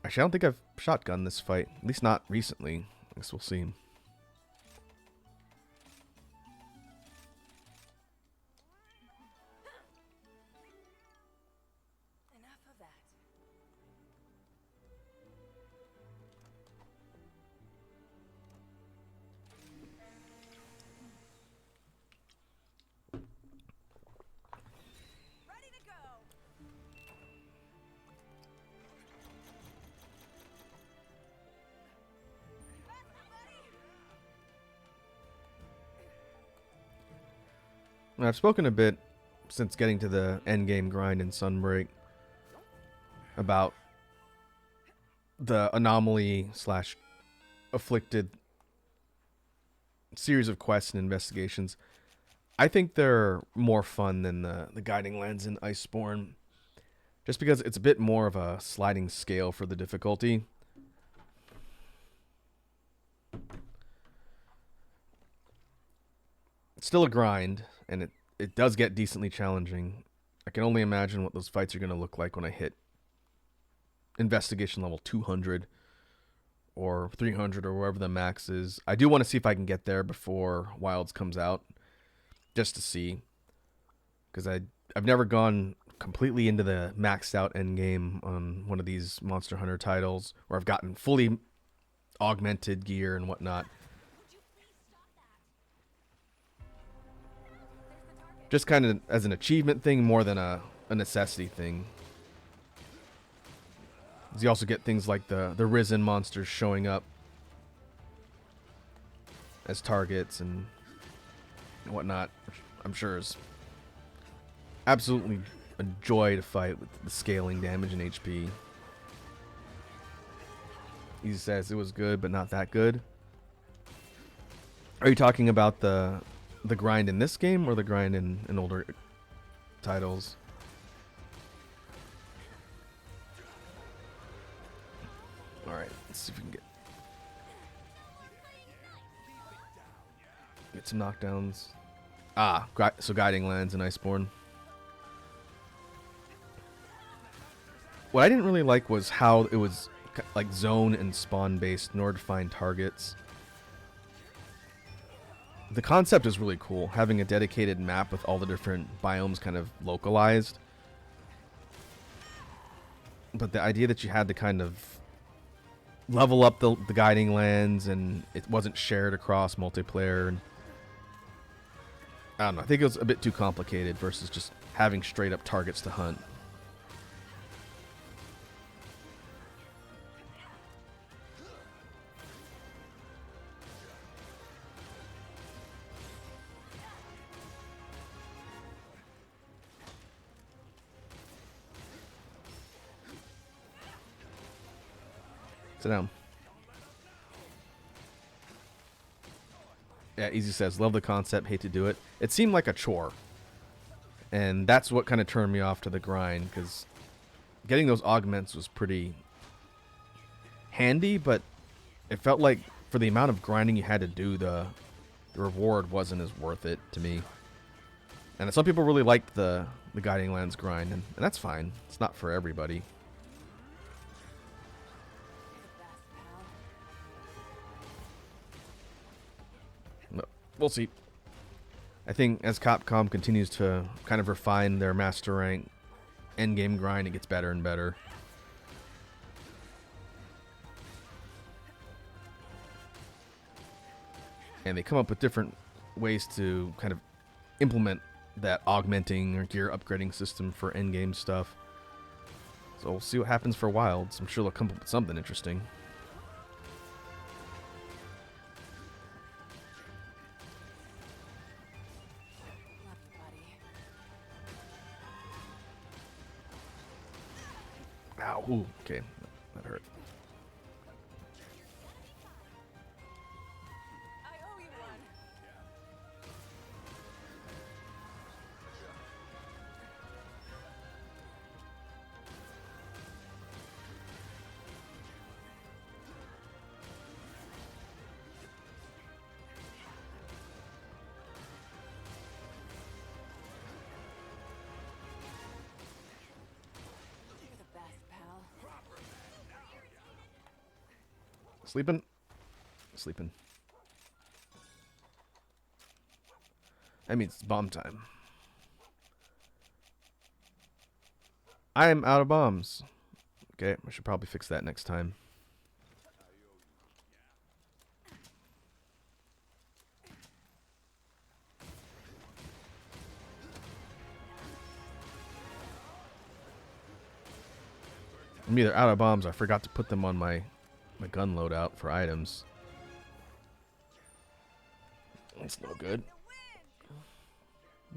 actually, I don't think I've shotgunned this fight. At least not recently. I guess we'll see. Enough of that. And I've spoken a bit since getting to the endgame grind in Sunbreak about the anomaly slash afflicted series of quests and investigations. I think they're more fun than the guiding lands in Iceborne, just because it's a bit more of a sliding scale for the difficulty. It's still a grind, and it does get decently challenging. I can only imagine what those fights are going to look like when I hit investigation level 200 or 300 or wherever the max is. I do want to see if I can get there before Wilds comes out, just to see, because I've never gone completely into the maxed out end game on one of these Monster Hunter titles where I've gotten fully augmented gear and whatnot. Just kind of as an achievement thing more than a necessity thing. You also get things like the risen monsters showing up as targets and whatnot, which I'm sure is absolutely a joy to fight with the scaling damage and HP. He says it was good, but not that good. Are you talking about the grind in this game or the grind in older titles? Alright, let's see if we can get some knockdowns. So guiding lands in Iceborne. What I didn't really like was how it was like zone and spawn based in order to find targets. The concept is really cool, having a dedicated map with all the different biomes kind of localized. But the idea that you had to kind of level up the guiding lands and it wasn't shared across multiplayer, and I don't know, I think it was a bit too complicated versus just having straight up targets to hunt. Sit down. Yeah, Easy says, love the concept, hate to do it. It seemed like a chore. And that's what kind of turned me off to the grind, because getting those augments was pretty handy, but it felt like for the amount of grinding you had to do, the reward wasn't as worth it to me. And some people really liked the Guiding Lands grind, and that's fine. It's not for everybody. We'll see. I think as Capcom continues to kind of refine their master rank endgame grind, it gets better and better. And they come up with different ways to kind of implement that augmenting or gear upgrading system for endgame stuff. So we'll see what happens for Wilds. I'm sure they'll come up with something interesting. Ow, ooh, okay, that hurt. I owe you one. You're the best, pal. Sleeping? Sleeping. That means it's bomb time. I am out of bombs. Okay, I should probably fix that next time. I'm either out of bombs or I forgot to put them on my gun loadout for items. That's no good.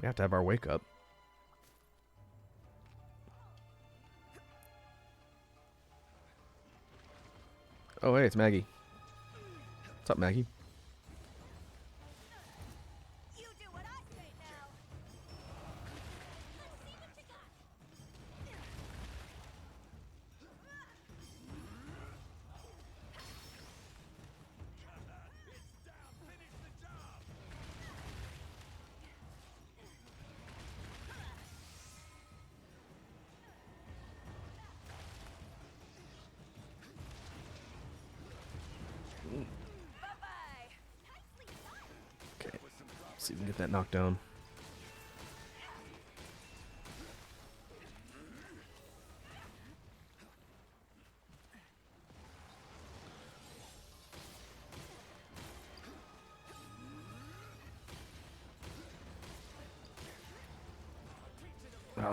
We have to have our wake up. Oh, hey, it's Maggie. What's up, Maggie? You do what I say now. Let's see what you got. Bye-bye. Okay, see if we can get that knocked down.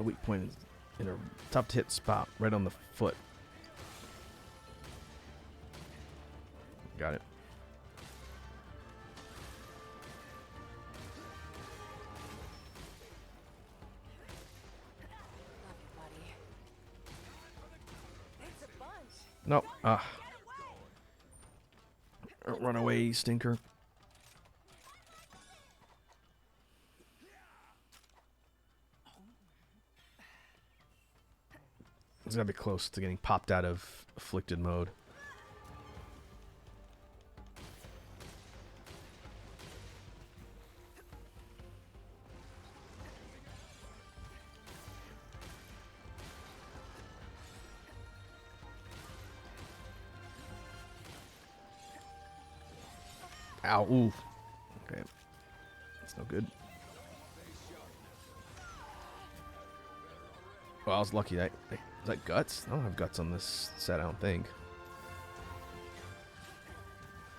Weak point is in a tough to hit spot, right on the foot. Got it. Love you, buddy. It's a bunch. No. Get away. Run away, stinker. It's gotta be close to getting popped out of afflicted mode. Ow, ooh. Okay. That's no good. Well, I was lucky. Is that guts? I don't have guts on this set, I don't think.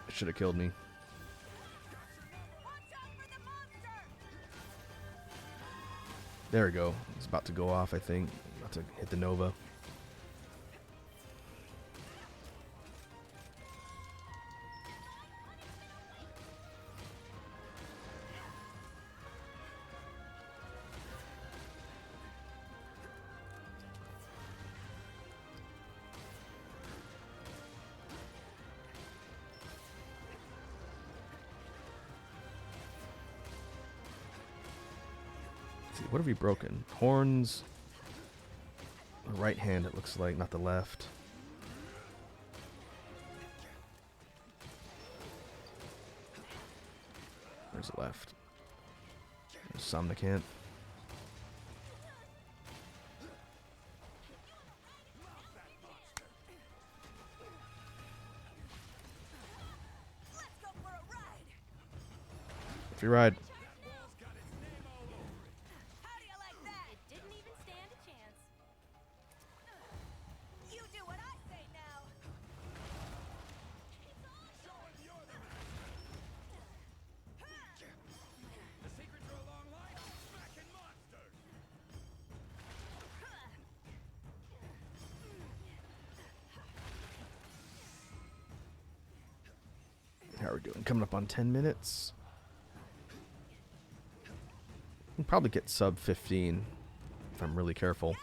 It should have killed me. Watch out for the monster. There we go. It's about to go off, I think. About to hit the Nova. Let's see, what have we broken? Horns. The right hand, it looks like, not the left. There's the left. There's Somnicant. Let's go for a ride. Free ride. How do you like that? It didn't even stand a chance. You do what I say now. The secret to a long life? Smacking monsters! How are we doing? Coming up on 10 minutes. We'll probably get sub 15 if I'm really careful. Yahoo!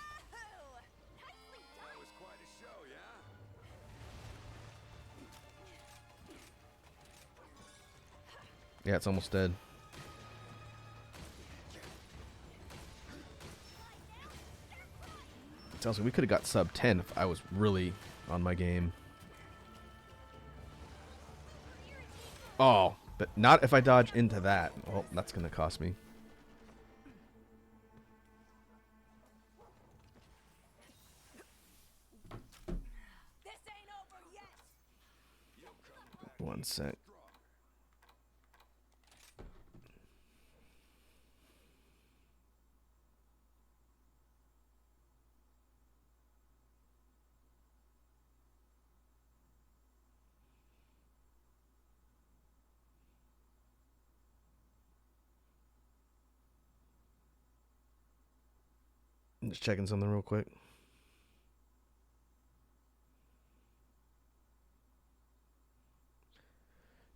That was quite a show, yeah? Yeah, it's almost dead. It sounds like we could have got sub 10 if I was really on my game. Oh, but not if I dodge into that. Well, that's going to cost me. This ain't over yet. One sec. I'm just checking something real quick.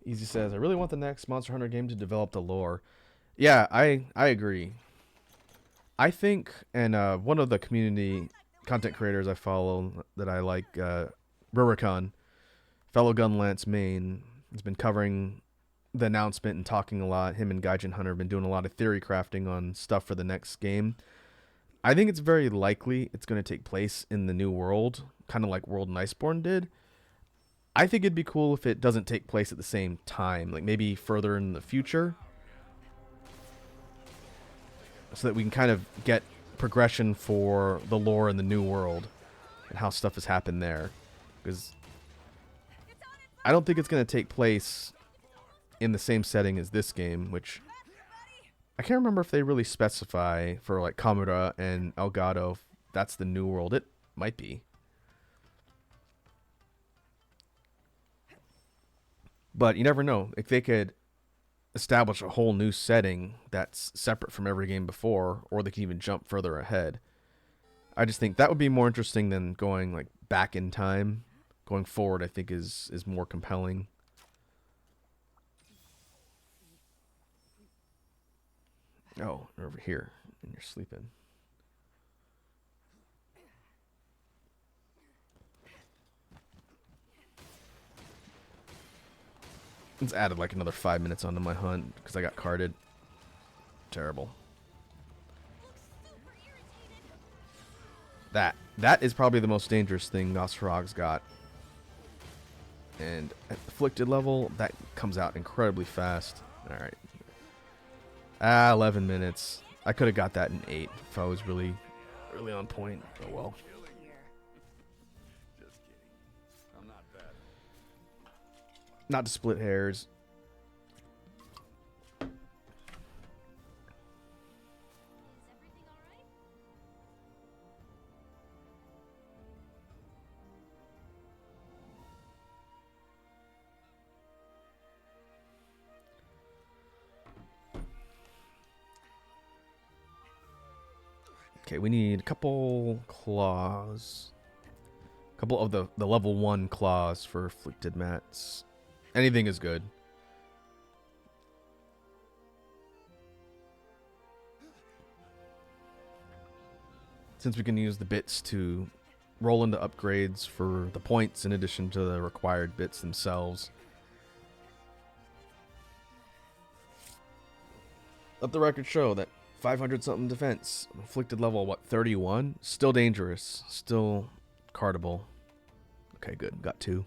Easy says, I really want the next Monster Hunter game to develop the lore. Yeah, I agree. I think, and one of the community content creators I follow that I like, Rurikon, fellow Gunlance main, has been covering the announcement and talking a lot. Him and Gaijin Hunter have been doing a lot of theory crafting on stuff for the next game. I think it's very likely it's going to take place in the new world, kind of like World and Iceborne did. I think it'd be cool if it doesn't take place at the same time, like maybe further in the future, so that we can kind of get progression for the lore in the new world and how stuff has happened there. Because I don't think it's going to take place in the same setting as this game, which I can't remember if they really specify for like Kamura and Elgato if that's the new world. It might be. But you never know. If they could establish a whole new setting that's separate from every game before, or they can even jump further ahead. I just think that would be more interesting than going like back in time. Going forward, I think is more compelling. Oh, you're over here and you're sleeping. It's added like another 5 minutes onto my hunt because I got carded. Terrible. That is probably the most dangerous thing Nosferog's got. And at afflicted level, that comes out incredibly fast. Alright. 11 minutes. I could have got that in 8 if I was really on point. Oh well. Just kidding. I'm not bad. Not to split hairs. Okay, we need a couple claws. A couple of the level 1 claws for afflicted mats. Anything is good. Since we can use the bits to roll into upgrades for the points in addition to the required bits themselves. Let the record show that 500 something defense, afflicted level, what, 31? Still dangerous, still cardable. Okay, good, got 2.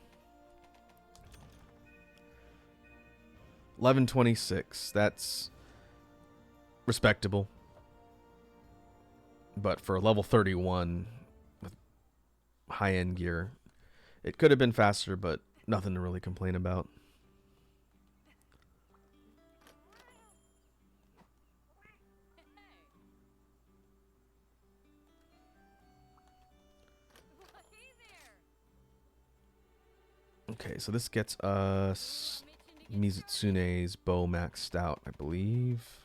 1126, that's respectable. But for level 31 with high-end gear, it could have been faster, but nothing to really complain about. Okay, so this gets us Mizutsune's bow maxed out, I believe.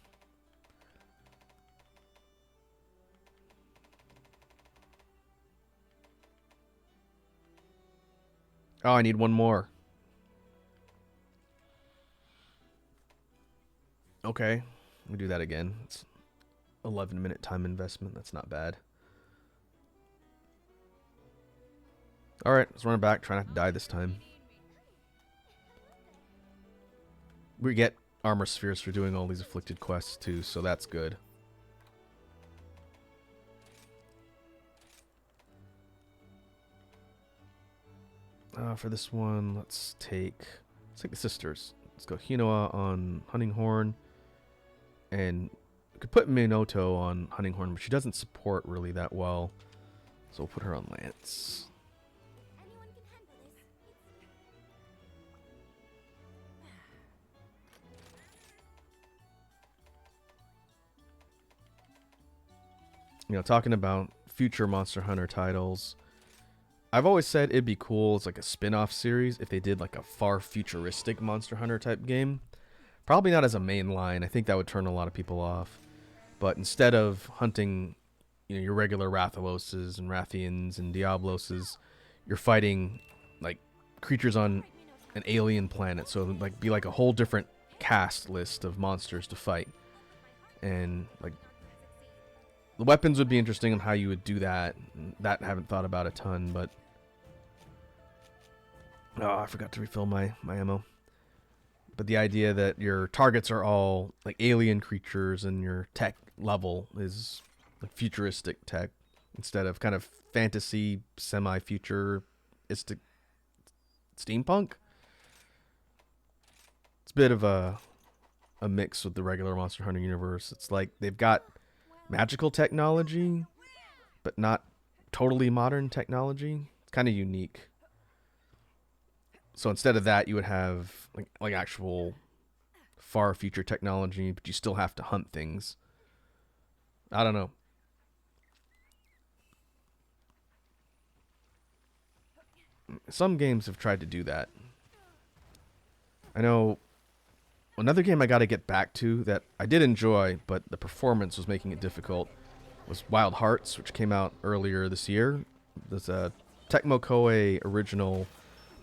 Oh, I need one more. Okay, we do that again. It's 11-minute time investment. That's not bad. Alright, let's run it back. Try not to die this time. We get armor spheres for doing all these afflicted quests too, so that's good. For this one, let's take the sisters. Let's go Hinoa on Hunting Horn, and we could put Minato on Hunting Horn, but she doesn't support really that well, so we'll put her on Lance. Anyone can handle this. You know, talking about future Monster Hunter titles, I've always said it'd be cool as like a spin-off series if they did like a far futuristic Monster Hunter type game. Probably not as a main line. I think that would turn a lot of people off. But instead of hunting, you know, your regular Rathaloses and Rathians and Diabloses, you're fighting like creatures on an alien planet. So like be like a whole different cast list of monsters to fight. And like The weapons would be interesting on how you would do that. That I haven't thought about a ton, but oh, I forgot to refill my ammo. But the idea that your targets are all like alien creatures and your tech level is like futuristic tech instead of kind of fantasy, semi-futuristic steampunk. It's a bit of a mix with the regular Monster Hunter universe. It's like they've got magical technology, but not totally modern technology. It's kind of unique. So instead of that, you would have like actual far future technology, but you still have to hunt things. I don't know. Some games have tried to do that. I know another game I got to get back to that I did enjoy, but the performance was making it difficult, was Wild Hearts, which came out earlier this year. There's a Tecmo Koei original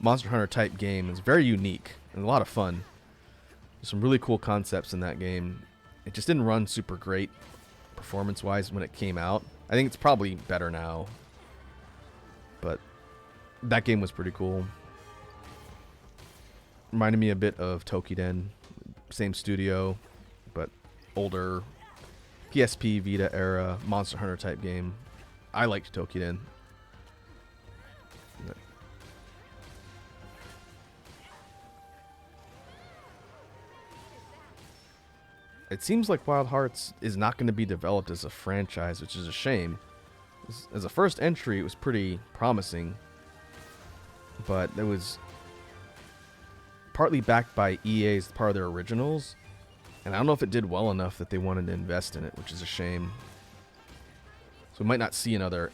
Monster Hunter type game. It's very unique and a lot of fun. There's some really cool concepts in that game. It just didn't run super great performance-wise when it came out. I think it's probably better now. But that game was pretty cool. Reminded me a bit of Tokiden. Same studio, but older PSP Vita era Monster Hunter type game. I liked Tokiden. It seems like Wild Hearts is not going to be developed as a franchise, which is a shame. As a first entry, it was pretty promising, but it was partly backed by EA as part of their originals, and I don't know if it did well enough that they wanted to invest in it, which is a shame. So we might not see another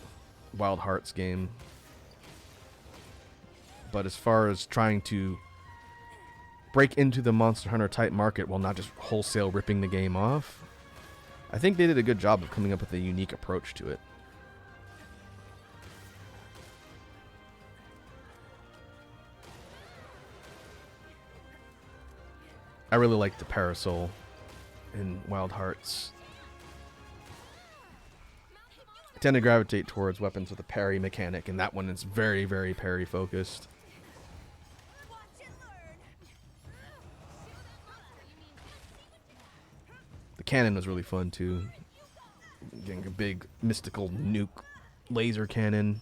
Wild Hearts game. But as far as trying to break into the Monster Hunter type market while not just wholesale ripping the game off, I think they did a good job of coming up with a unique approach to it. I really like the parasol in Wild Hearts. I tend to gravitate towards weapons with a parry mechanic, and that one is very, very parry focused. Watch and learn. The cannon was really fun too. Getting a big mystical nuke laser cannon.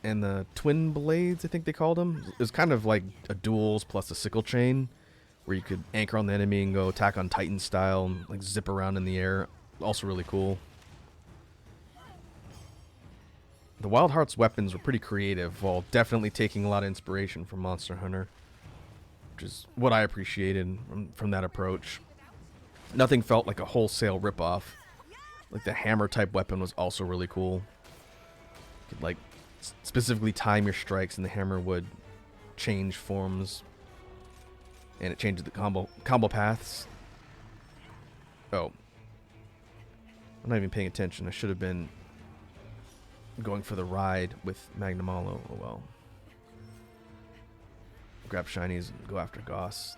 And the twin blades, I think they called them. It was kind of like a duels plus a sickle chain, where you could anchor on the enemy and go attack on Titan style and like zip around in the air. Also really cool. The Wild Hearts weapons were pretty creative, while definitely taking a lot of inspiration from Monster Hunter, which is what I appreciated from that approach. Nothing felt like a wholesale ripoff. Like the hammer type weapon was also really cool. You could like specifically time your strikes, and the hammer would change forms, and it changes the combo paths. Oh, I'm not even paying attention. I should have been going for the ride with Magnamalo. Oh well. Grab shinies and go after Goss.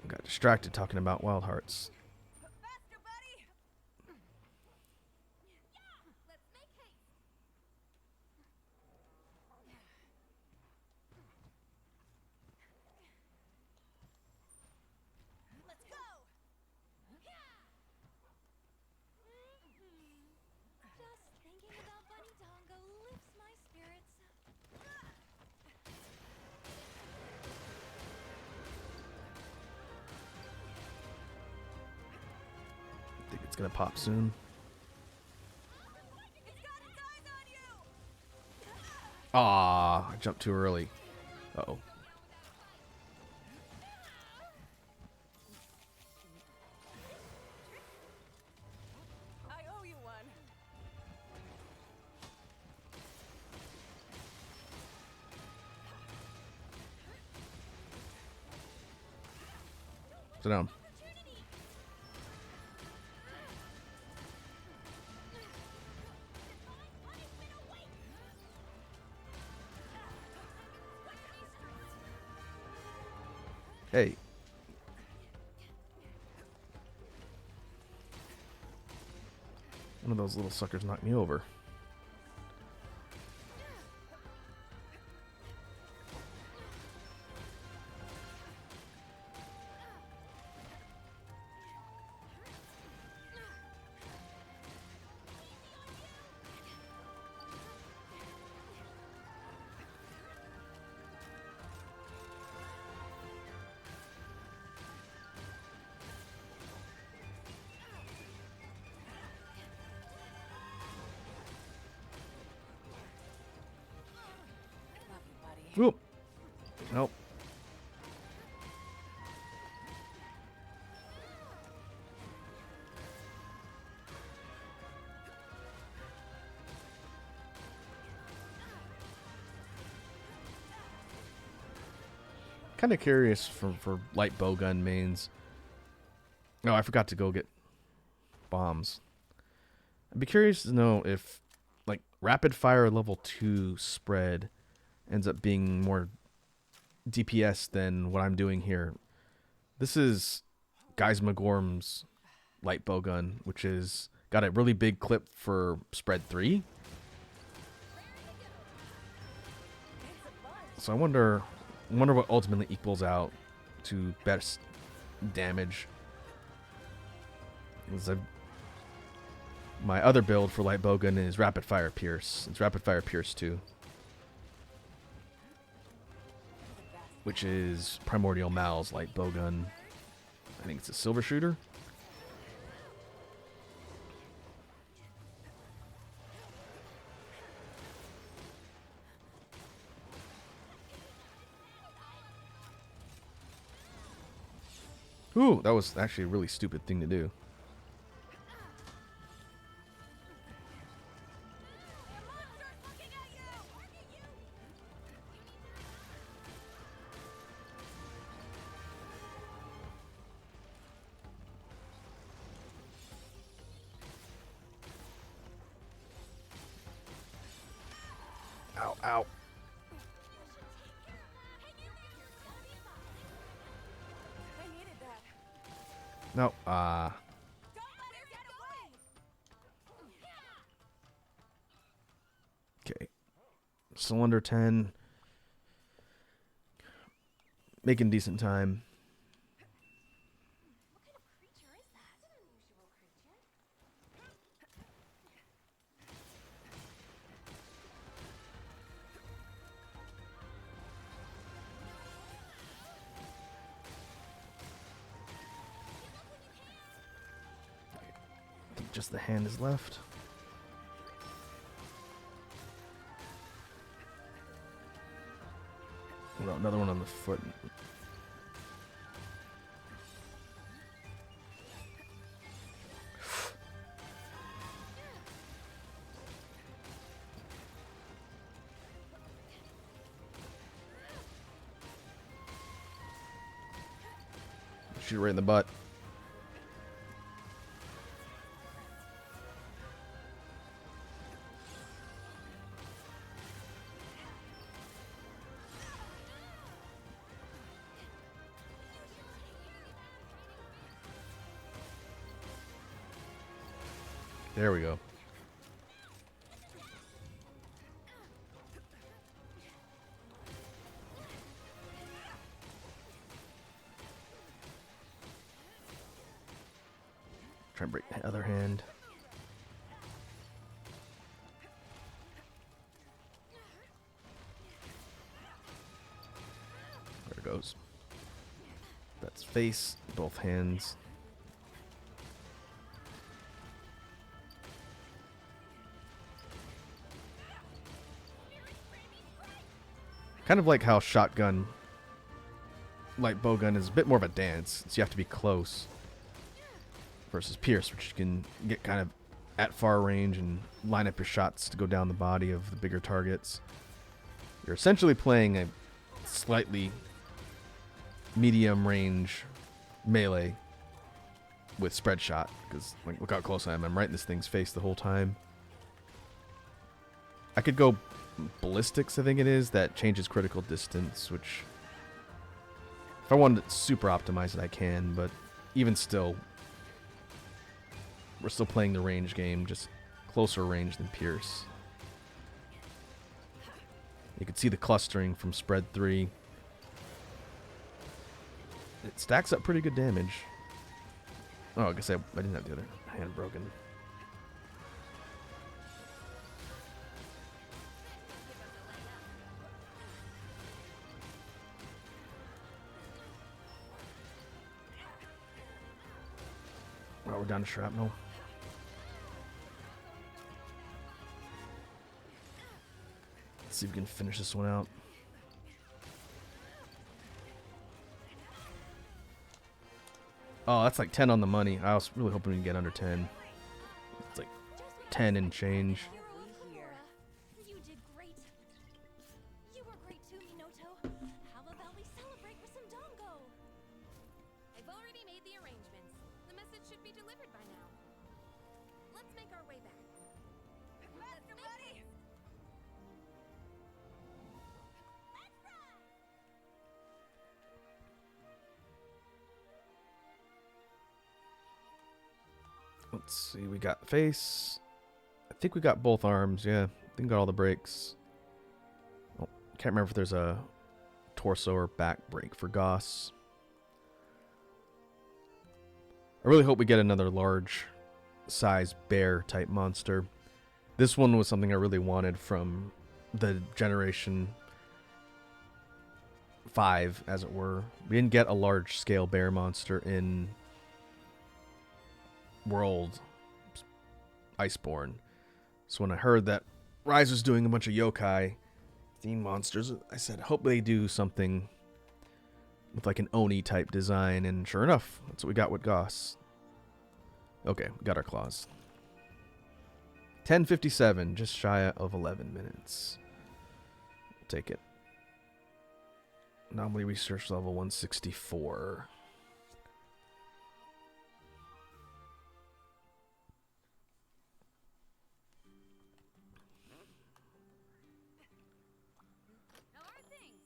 I got distracted talking about Wild Hearts. Faster, buddy. Yeah, let's make haste. Let's go. Just thinking about Bunny Dongo lifts my spirits. I think it's gonna pop soon. It's got its eyes on you. Ah, I jumped too early. Uh-oh. I owe you one. Sit down. Hey. One of those little suckers knocked me over. Love you, buddy. Oop. Nope. Kind of curious for light bowgun mains. Oh, I forgot to go get bombs. I'd be curious to know if, like, rapid fire level 2 spread ends up being more DPS than what I'm doing here. This is Guys McGorm's light bowgun, which is got a really big clip for spread 3. So I wonder what ultimately equals out to best damage. 'Cause my other build for light bowgun is rapid fire pierce. It's rapid fire pierce 2, which is Primordial Mal's light bowgun. I think it's a silver shooter. Ooh, that was actually a really stupid thing to do. Ow, ow. I needed that. No, Don't let her get away! okay. Cylinder 10. Making decent time. What kind of creature is that? An unusual creature. I think just the hand is left. Well, another one on the foot. Shoot right in the butt. There we go. Try and break the other hand. There it goes. That's face, both hands. Kind of like how shotgun, light bowgun is a bit more of a dance, so you have to be close. Versus pierce, which you can get kind of at far range and line up your shots to go down the body of the bigger targets. You're essentially playing a slightly medium range melee with spread shot, because like, look how close I am. I'm right in this thing's face the whole time. I could go ballistics, I think it is, that changes critical distance, which if I wanted to super optimize it, I can, but even still, we're still playing the range game, just closer range than Pierce. You can see the clustering from spread 3. It stacks up pretty good damage. Oh, I guess I didn't have the other hand broken. Oh, we're down to shrapnel. Let's see if we can finish this one out. Oh, that's like 10 on the money. I was really hoping we could get under 10. It's like 10 and change. You did great. You were great too, Minoto. How about we celebrate with some dango? I've already made the arrangements. The message should be delivered by now. Let's make our way back. Master Buddy! Let's ride! Let's see, we got face. I think we got both arms, yeah. I think we got all the breaks. Oh, can't remember if there's a torso or back break for Goss. I really hope we get another large size bear type monster. This one was something I really wanted from the Generation 5, as it were. We didn't get a large scale bear monster in World Iceborne. So when I heard that Rise was doing a bunch of yokai themed monsters, I said, hope they do something with like an Oni type design, and sure enough, that's what we got with Goss. Okay, we got our claws. 10:57, just shy of 11 minutes. We'll take it. Anomaly research level 164. How are things?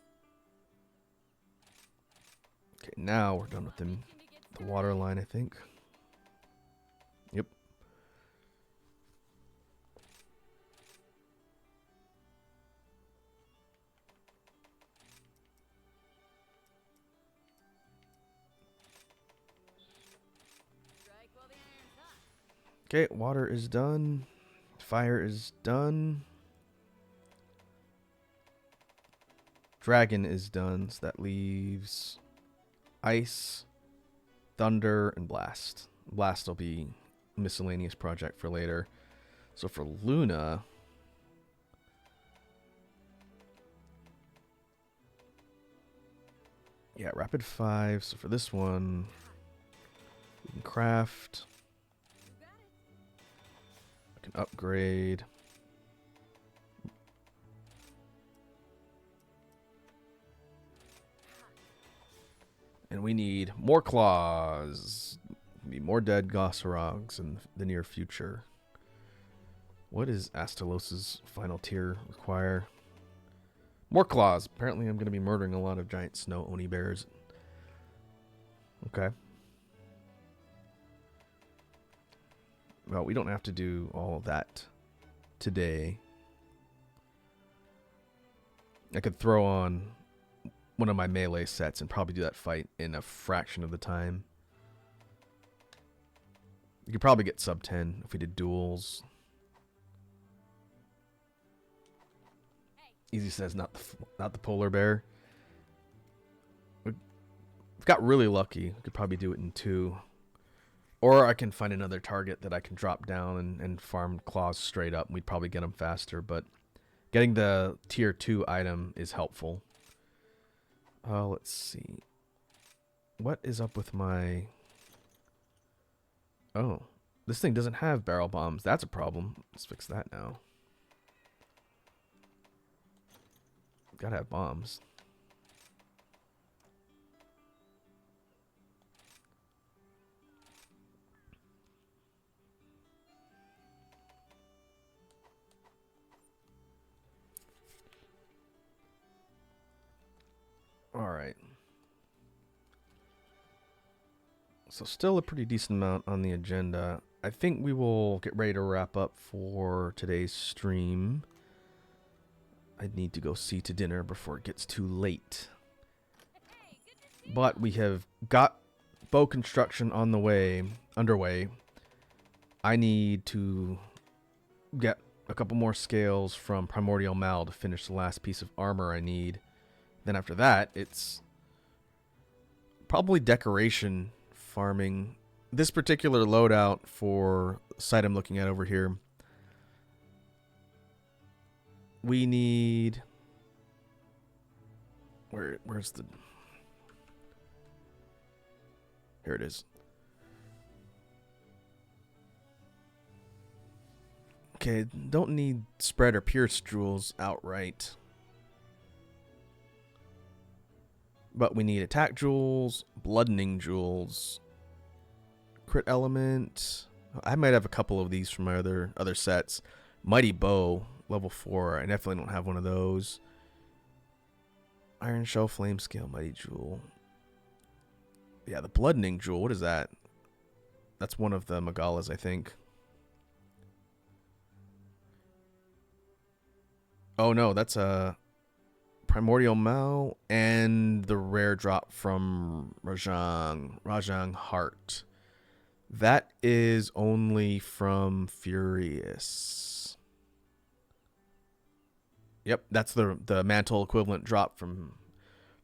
Okay, now we're done with the water line, I think. Yep. Strike while the iron's hot. Okay, water is done. Fire is done. Dragon is done, so that leaves ice, thunder, and blast. Blast will be a miscellaneous project for later. So for Luna, yeah, rapid 5. So for this one, we can craft. I can upgrade. And we need more claws. We need more dead Gossorogs in the near future. What does Astalos' final tier require? More claws. Apparently I'm going to be murdering a lot of giant snow Oni bears. Okay. Well, we don't have to do all of that today. I could throw on one of my melee sets and probably do that fight in a fraction of the time. You could probably get sub 10 if we did duels. Easy says not the polar bear. We've got really lucky. We could probably do it in 2. Or I can find another target that I can drop down and farm claws straight up. We'd probably get them faster, but getting the tier 2 item is helpful. Let's see. What is up with my... Oh, this thing doesn't have barrel bombs. That's a problem. Let's fix that now. Gotta have bombs. Alright. So still a pretty decent amount on the agenda. I think we will get ready to wrap up for today's stream. I need to go see to dinner before it gets too late. But we have got bow construction on the way, underway. I need to get a couple more scales from Primordial Mal to finish the last piece of armor I need. Then after that, it's probably decoration farming. This particular loadout for the site I'm looking at over here, we need... Where's the... Here it is. Okay, don't need spread or pierce jewels outright. But we need attack jewels, bloodening jewels, crit element. I might have a couple of these from my other sets. Mighty bow, level 4. I definitely don't have one of those. Iron shell, flame scale, mighty jewel. Yeah, the bloodening jewel. What is that? That's one of the Magalas, I think. Oh no, that's a Primordial Mal and the rare drop from Rajang Heart. That is only from Furious. Yep, that's the mantle equivalent drop from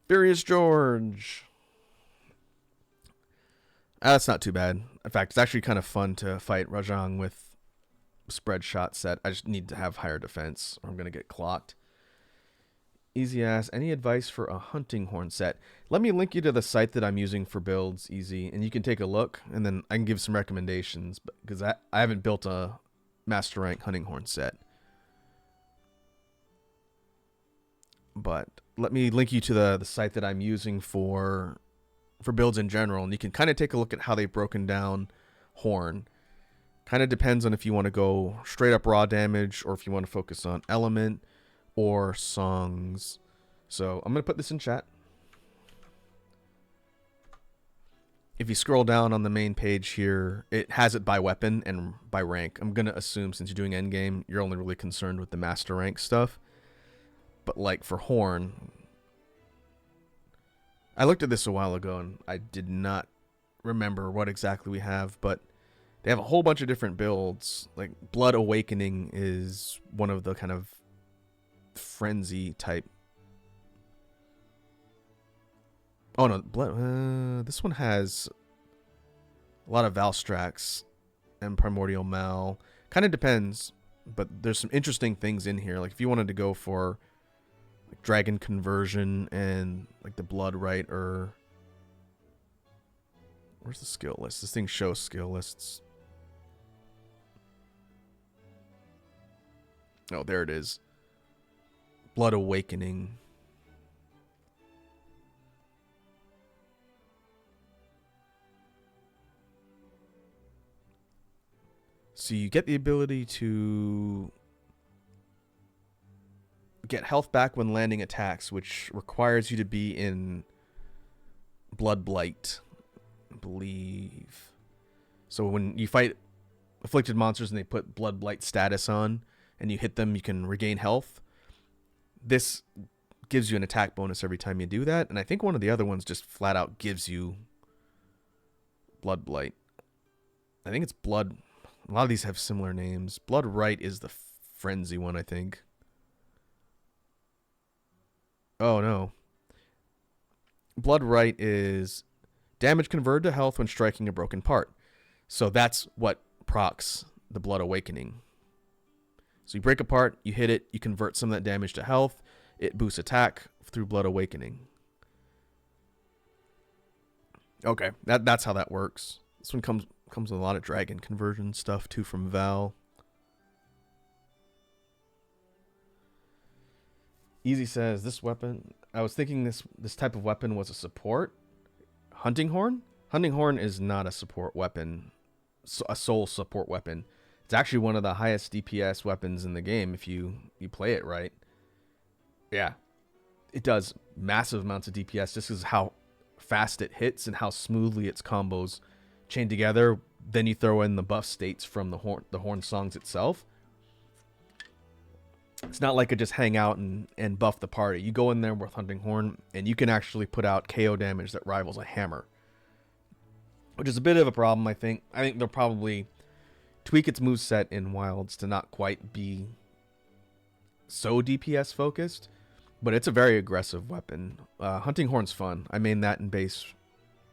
Furious George. That's not too bad. In fact, it's actually kind of fun to fight Rajang with spread shot set. I just need to have higher defense or I'm going to get clocked. Easy ass. Any advice for a hunting horn set? Let me link you to the site that I'm using for builds, Easy, and you can take a look and then I can give some recommendations because I haven't built a master rank hunting horn set. But let me link you to the site that I'm using for builds in general, and you can kind of take a look at how they've broken down horn. Kind of depends on if you want to go straight up raw damage or if you want to focus on element or songs. So I'm going to put this in chat. If you scroll down on the main page here, it has it by weapon and by rank. I'm going to assume since you're doing endgame, you're only really concerned with the master rank stuff. But like for horn, I looked at this a while ago and I did not remember what exactly we have, but they have a whole bunch of different builds. Like Blood Awakening is one of the kind of frenzy type. Oh no, this one has a lot of Valstrax and Primordial Mal. Kind of depends, but there's some interesting things in here. Like if you wanted to go for like dragon conversion and like the blood right, or where's the skill list? This thing shows skill lists. Oh, there it is. Blood Awakening. So you get the ability to get health back when landing attacks, which requires you to be in Blood Blight, I believe. So when you fight afflicted monsters and they put Blood Blight status on and you hit them, you can regain health. This gives you an attack bonus every time you do that, and I think one of the other ones just flat out gives you Blood Blight. I think it's Blood... A lot of these have similar names. Blood Right is the frenzy one, I think. Oh, no. Blood Right is damage converted to health when striking a broken part. So that's what procs the Blood Awakening. So you break a part, you hit it, you convert some of that damage to health. It boosts attack through Blood Awakening. Okay, that's how that works. This one comes with a lot of dragon conversion stuff too from Val. Easy says this weapon. I was thinking this type of weapon was a support. Hunting horn? Hunting horn is not a support weapon. A soul support weapon. It's actually one of the highest DPS weapons in the game if you play it right. Yeah. It does massive amounts of DPS just because how fast it hits and how smoothly its combos chain together then you throw in the buff states from the horn songs itself. It's not like it just hang out and buff the party. You go in there with Hunting Horn, and you can actually put out KO damage that rivals a hammer, which is a bit of a problem, I think. I think they'll probably tweak its moveset in Wilds to not quite be so DPS focused, but it's a very aggressive weapon. Hunting Horn's fun. I main that in base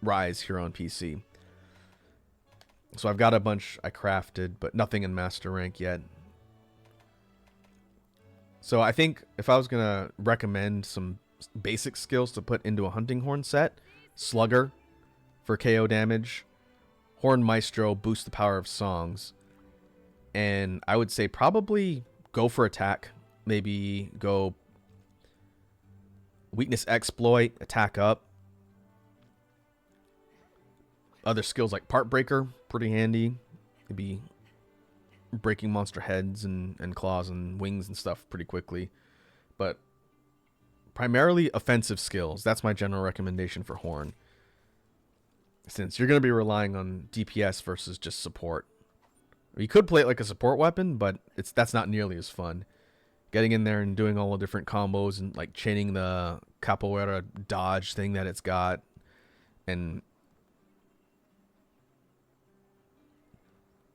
Rise here on PC. So I've got a bunch I crafted, but nothing in Master Rank yet. So I think if I was going to recommend some basic skills to put into a Hunting Horn set, Slugger for KO damage, Horn Maestro boost the power of songs, and I would say probably go for attack. Maybe go Weakness Exploit, attack up. Other skills like Part Breaker, pretty handy. Maybe breaking monster heads and claws and wings and stuff pretty quickly. But primarily offensive skills. That's my general recommendation for Horn, since you're going to be relying on DPS versus just support. You could play it like a support weapon, but that's not nearly as fun. Getting in there and doing all the different combos and like chaining the capoeira dodge thing that it's got, and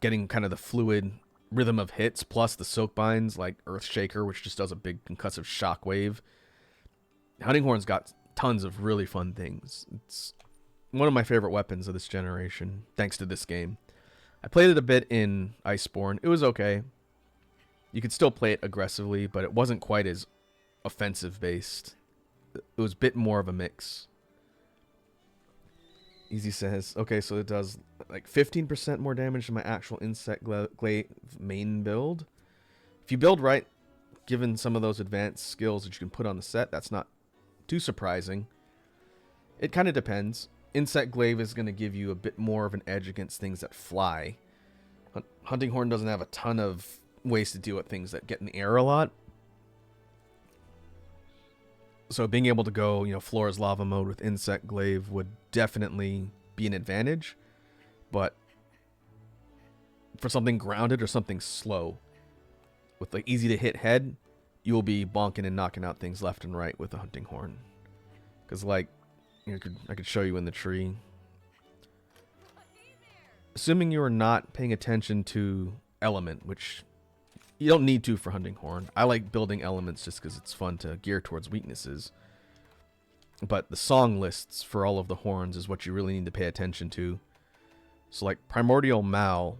getting kind of the fluid rhythm of hits, plus the soak binds like Earthshaker, which just does a big concussive shockwave. Hunting Horn's got tons of really fun things. It's one of my favorite weapons of this generation, thanks to this game. I played it a bit in Iceborne. It was okay. You could still play it aggressively, but it wasn't quite as offensive based. It was a bit more of a mix. Easy says, okay, so it does like 15% more damage than my actual Insect Glaive main build. If you build right, given some of those advanced skills that you can put on the set, that's not too surprising. It kind of depends. Insect Glaive is going to give you a bit more of an edge against things that fly. Hunting Horn doesn't have a ton of ways to deal with things that get in the air a lot. So being able to go, Flora's Lava mode with Insect Glaive would definitely be an advantage. But for something grounded or something slow, with like easy to hit head, you will be bonking and knocking out things left and right with a Hunting Horn. Because like, I could show you in the tree. Assuming you are not paying attention to element, which you don't need to for Hunting Horn. I like building elements just because it's fun to gear towards weaknesses. But the song lists for all of the horns is what you really need to pay attention to. So like Primordial Mal,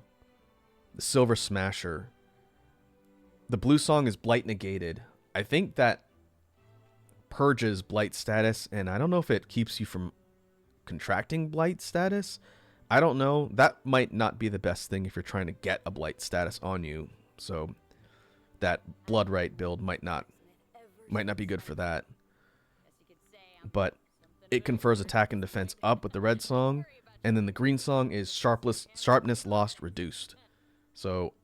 the Silver Smasher, the blue song is Blight Negated. I think that purges Blight status, and I don't know if it keeps you from contracting Blight status. I don't know. That might not be the best thing if you're trying to get a Blight status on you. So that Bloodright build might not be good for that. But it confers attack and defense up with the red song, and then the green song is sharpness lost reduced. So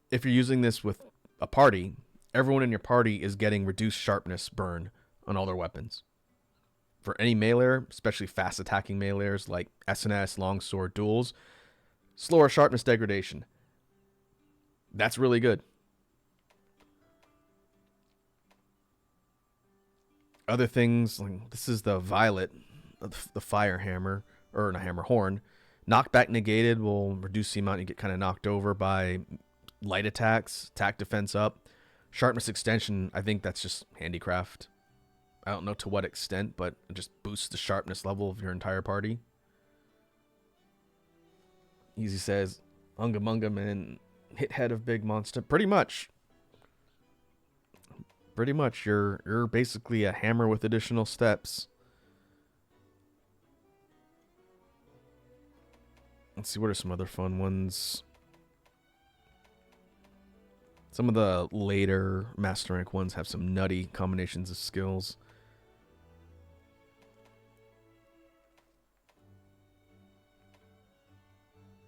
if you're using this with a party, everyone in your party is getting reduced sharpness burn on all their weapons. For any meleeer, especially fast attacking meleeers like SNS, longsword, duels, slower sharpness degradation. That's really good. Other things, like this is the Violet, the Fire Hammer, or not hammer, horn. Knockback negated will reduce the amount you get kind of knocked over by light attacks, attack defense up. Sharpness extension, I think that's just handicraft. I don't know to what extent, but it just boosts the sharpness level of your entire party. Easy says, Unga Munga man, hit head of big monster. Pretty much. You're basically a hammer with additional steps. Let's see, what are some other fun ones? Some of the later Master Rank ones have some nutty combinations of skills.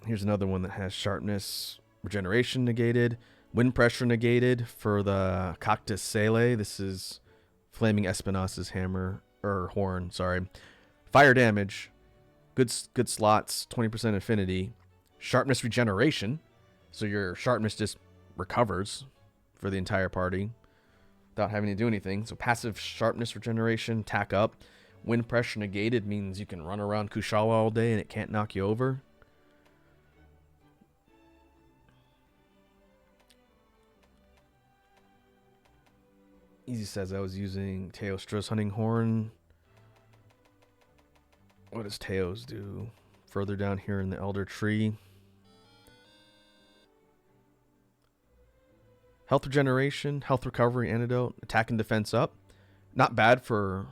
Here's another one that has sharpness, regeneration negated, wind pressure negated for the Cactus Sele. This is Flaming Espinas's hammer, or horn, sorry. Fire damage, good slots, 20% affinity. Sharpness regeneration, so your sharpness just recovers for the entire party without having to do anything. So passive sharpness regeneration, tack up. Wind pressure negated means you can run around Kushala all day and it can't knock you over. Easy says I was using Teostro's hunting horn. What does Teos do? Further down here in the Elder Tree. Health regeneration, health recovery antidote, attack and defense up. Not bad for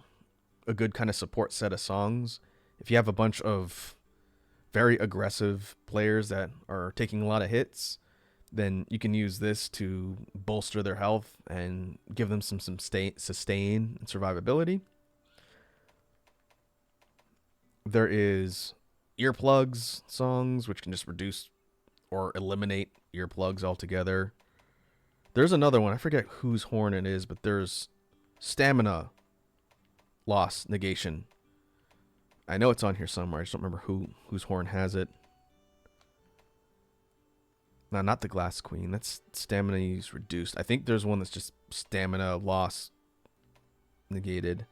a good kind of support set of songs. If you have a bunch of very aggressive players that are taking a lot of hits, then you can use this to bolster their health and give them some sustain and survivability. There is earplugs songs, which can just reduce or eliminate earplugs altogether. There's another one. I forget whose horn it is, but there's stamina loss negation. I know it's on here somewhere. I just don't remember whose horn has it. No, not the Glass Queen. That's stamina use reduced. I think there's one that's just stamina loss negated.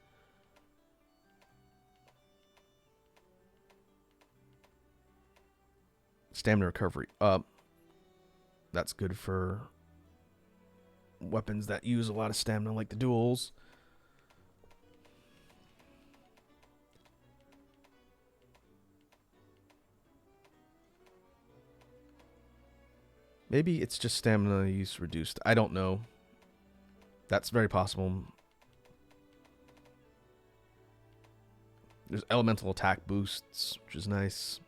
Stamina recovery up. That's good for weapons that use a lot of stamina, like the duels. Maybe it's just stamina use reduced. I don't know. That's very possible. There's elemental attack boosts, which is nice.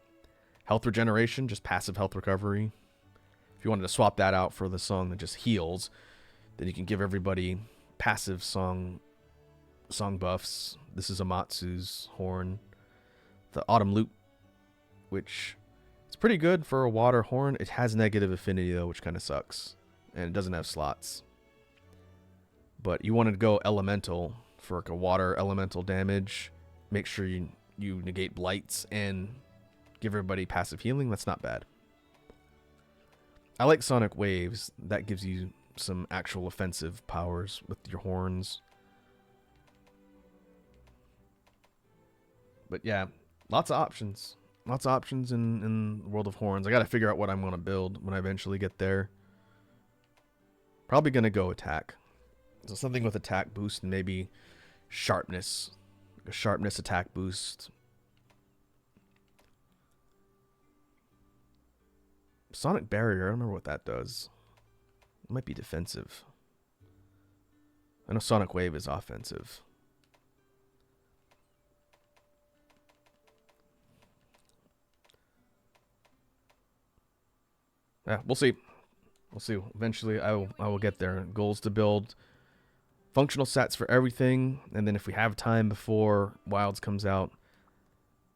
Health regeneration, just passive health recovery. If you wanted to swap that out for the song that just heals, then you can give everybody passive song buffs. This is Amatsu's horn. The Autumn Loop, which is pretty good for a water horn. It has negative affinity though, which kind of sucks. And it doesn't have slots. But you wanted to go elemental for like a water elemental damage. Make sure you negate blights and give everybody passive healing. That's not bad. I like Sonic Waves. That gives you some actual offensive powers with your horns. But yeah, lots of options. Lots of options in World of Horns. I got to figure out what I'm going to build when I eventually get there. Probably going to go attack. So something with attack boost and maybe sharpness. A sharpness attack boost. Sonic Barrier, I don't remember what that does. It might be defensive. I know Sonic Wave is offensive. Yeah, we'll see. We'll see. Eventually, I will get there. Goals to build functional sets for everything, and then if we have time before Wilds comes out,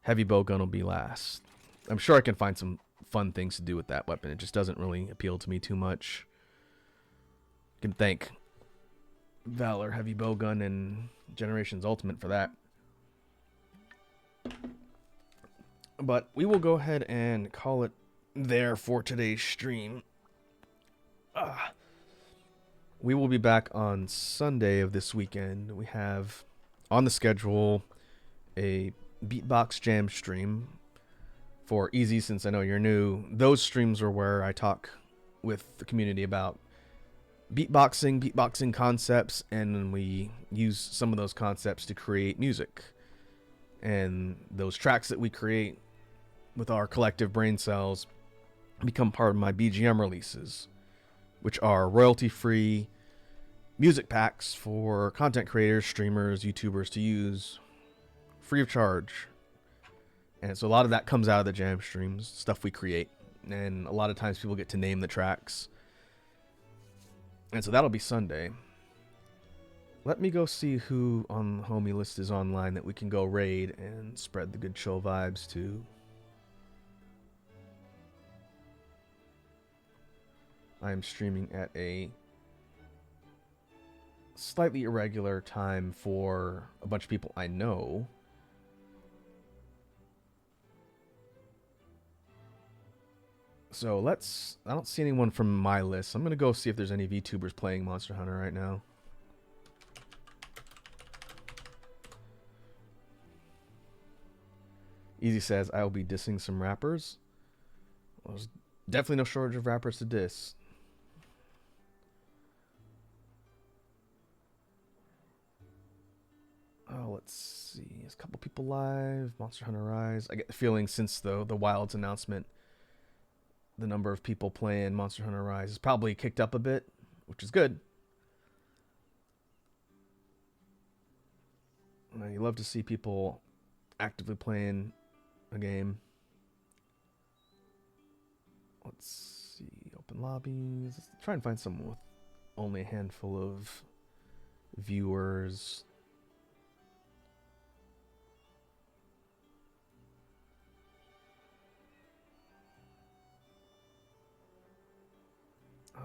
heavy bowgun will be last. I'm sure I can find some fun things to do with that weapon. It just doesn't really appeal to me too much. You can thank Valor Heavy Bowgun and Generations Ultimate for that. But we will go ahead and call it there for today's stream. We will be back on Sunday of this weekend. We have on the schedule a Beatbox Jam stream for Easy, since I know you're new. Those streams are where I talk with the community about beatboxing concepts, and then we use some of those concepts to create music. And those tracks that we create with our collective brain cells become part of my BGM releases, which are royalty-free music packs for content creators, streamers, YouTubers to use free of charge. And so a lot of that comes out of the jam streams, stuff we create. And a lot of times people get to name the tracks. And so that'll be Sunday. Let me go see who on the homie list is online that we can go raid and spread the good chill vibes to. I am streaming at a slightly irregular time for a bunch of people I know. So let's. I don't see anyone from my list. I'm gonna go see if there's any VTubers playing Monster Hunter right now. Easy says I will be dissing some rappers. Well, there's definitely no shortage of rappers to diss. Oh, let's see. There's a couple people live. Monster Hunter Rise. I get the feeling since the Wilds announcement, the number of people playing Monster Hunter Rise has probably kicked up a bit, which is good. You love to see people actively playing a game. Let's see. Open lobbies. Let's try and find someone with only a handful of viewers.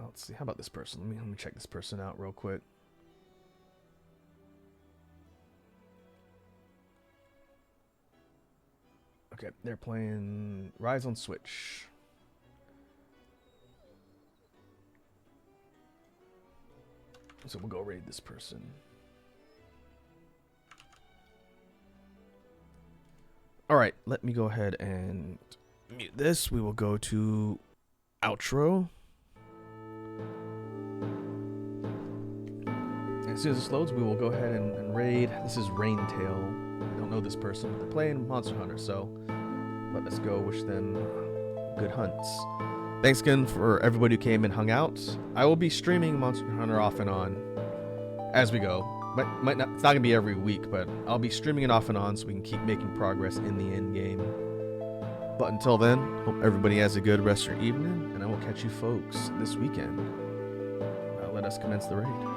Let's see. How about this person? Let me check this person out real quick. Okay, they're playing Rise on Switch. So we'll go raid this person. Alright, let me go ahead and mute this. We will go to outro. As soon as this loads, we will go ahead and raid. This is Raintail. I don't know this person, but they're playing Monster Hunter, so let us go wish them good hunts. Thanks again for everybody who came and hung out. I will be streaming Monster Hunter off and on as we go. Might not, it's not gonna be every week, but I'll be streaming it off and on so we can keep making progress in the end game. But until then, hope everybody has a good rest of your evening, and I will catch you folks this weekend. Let us commence the raid.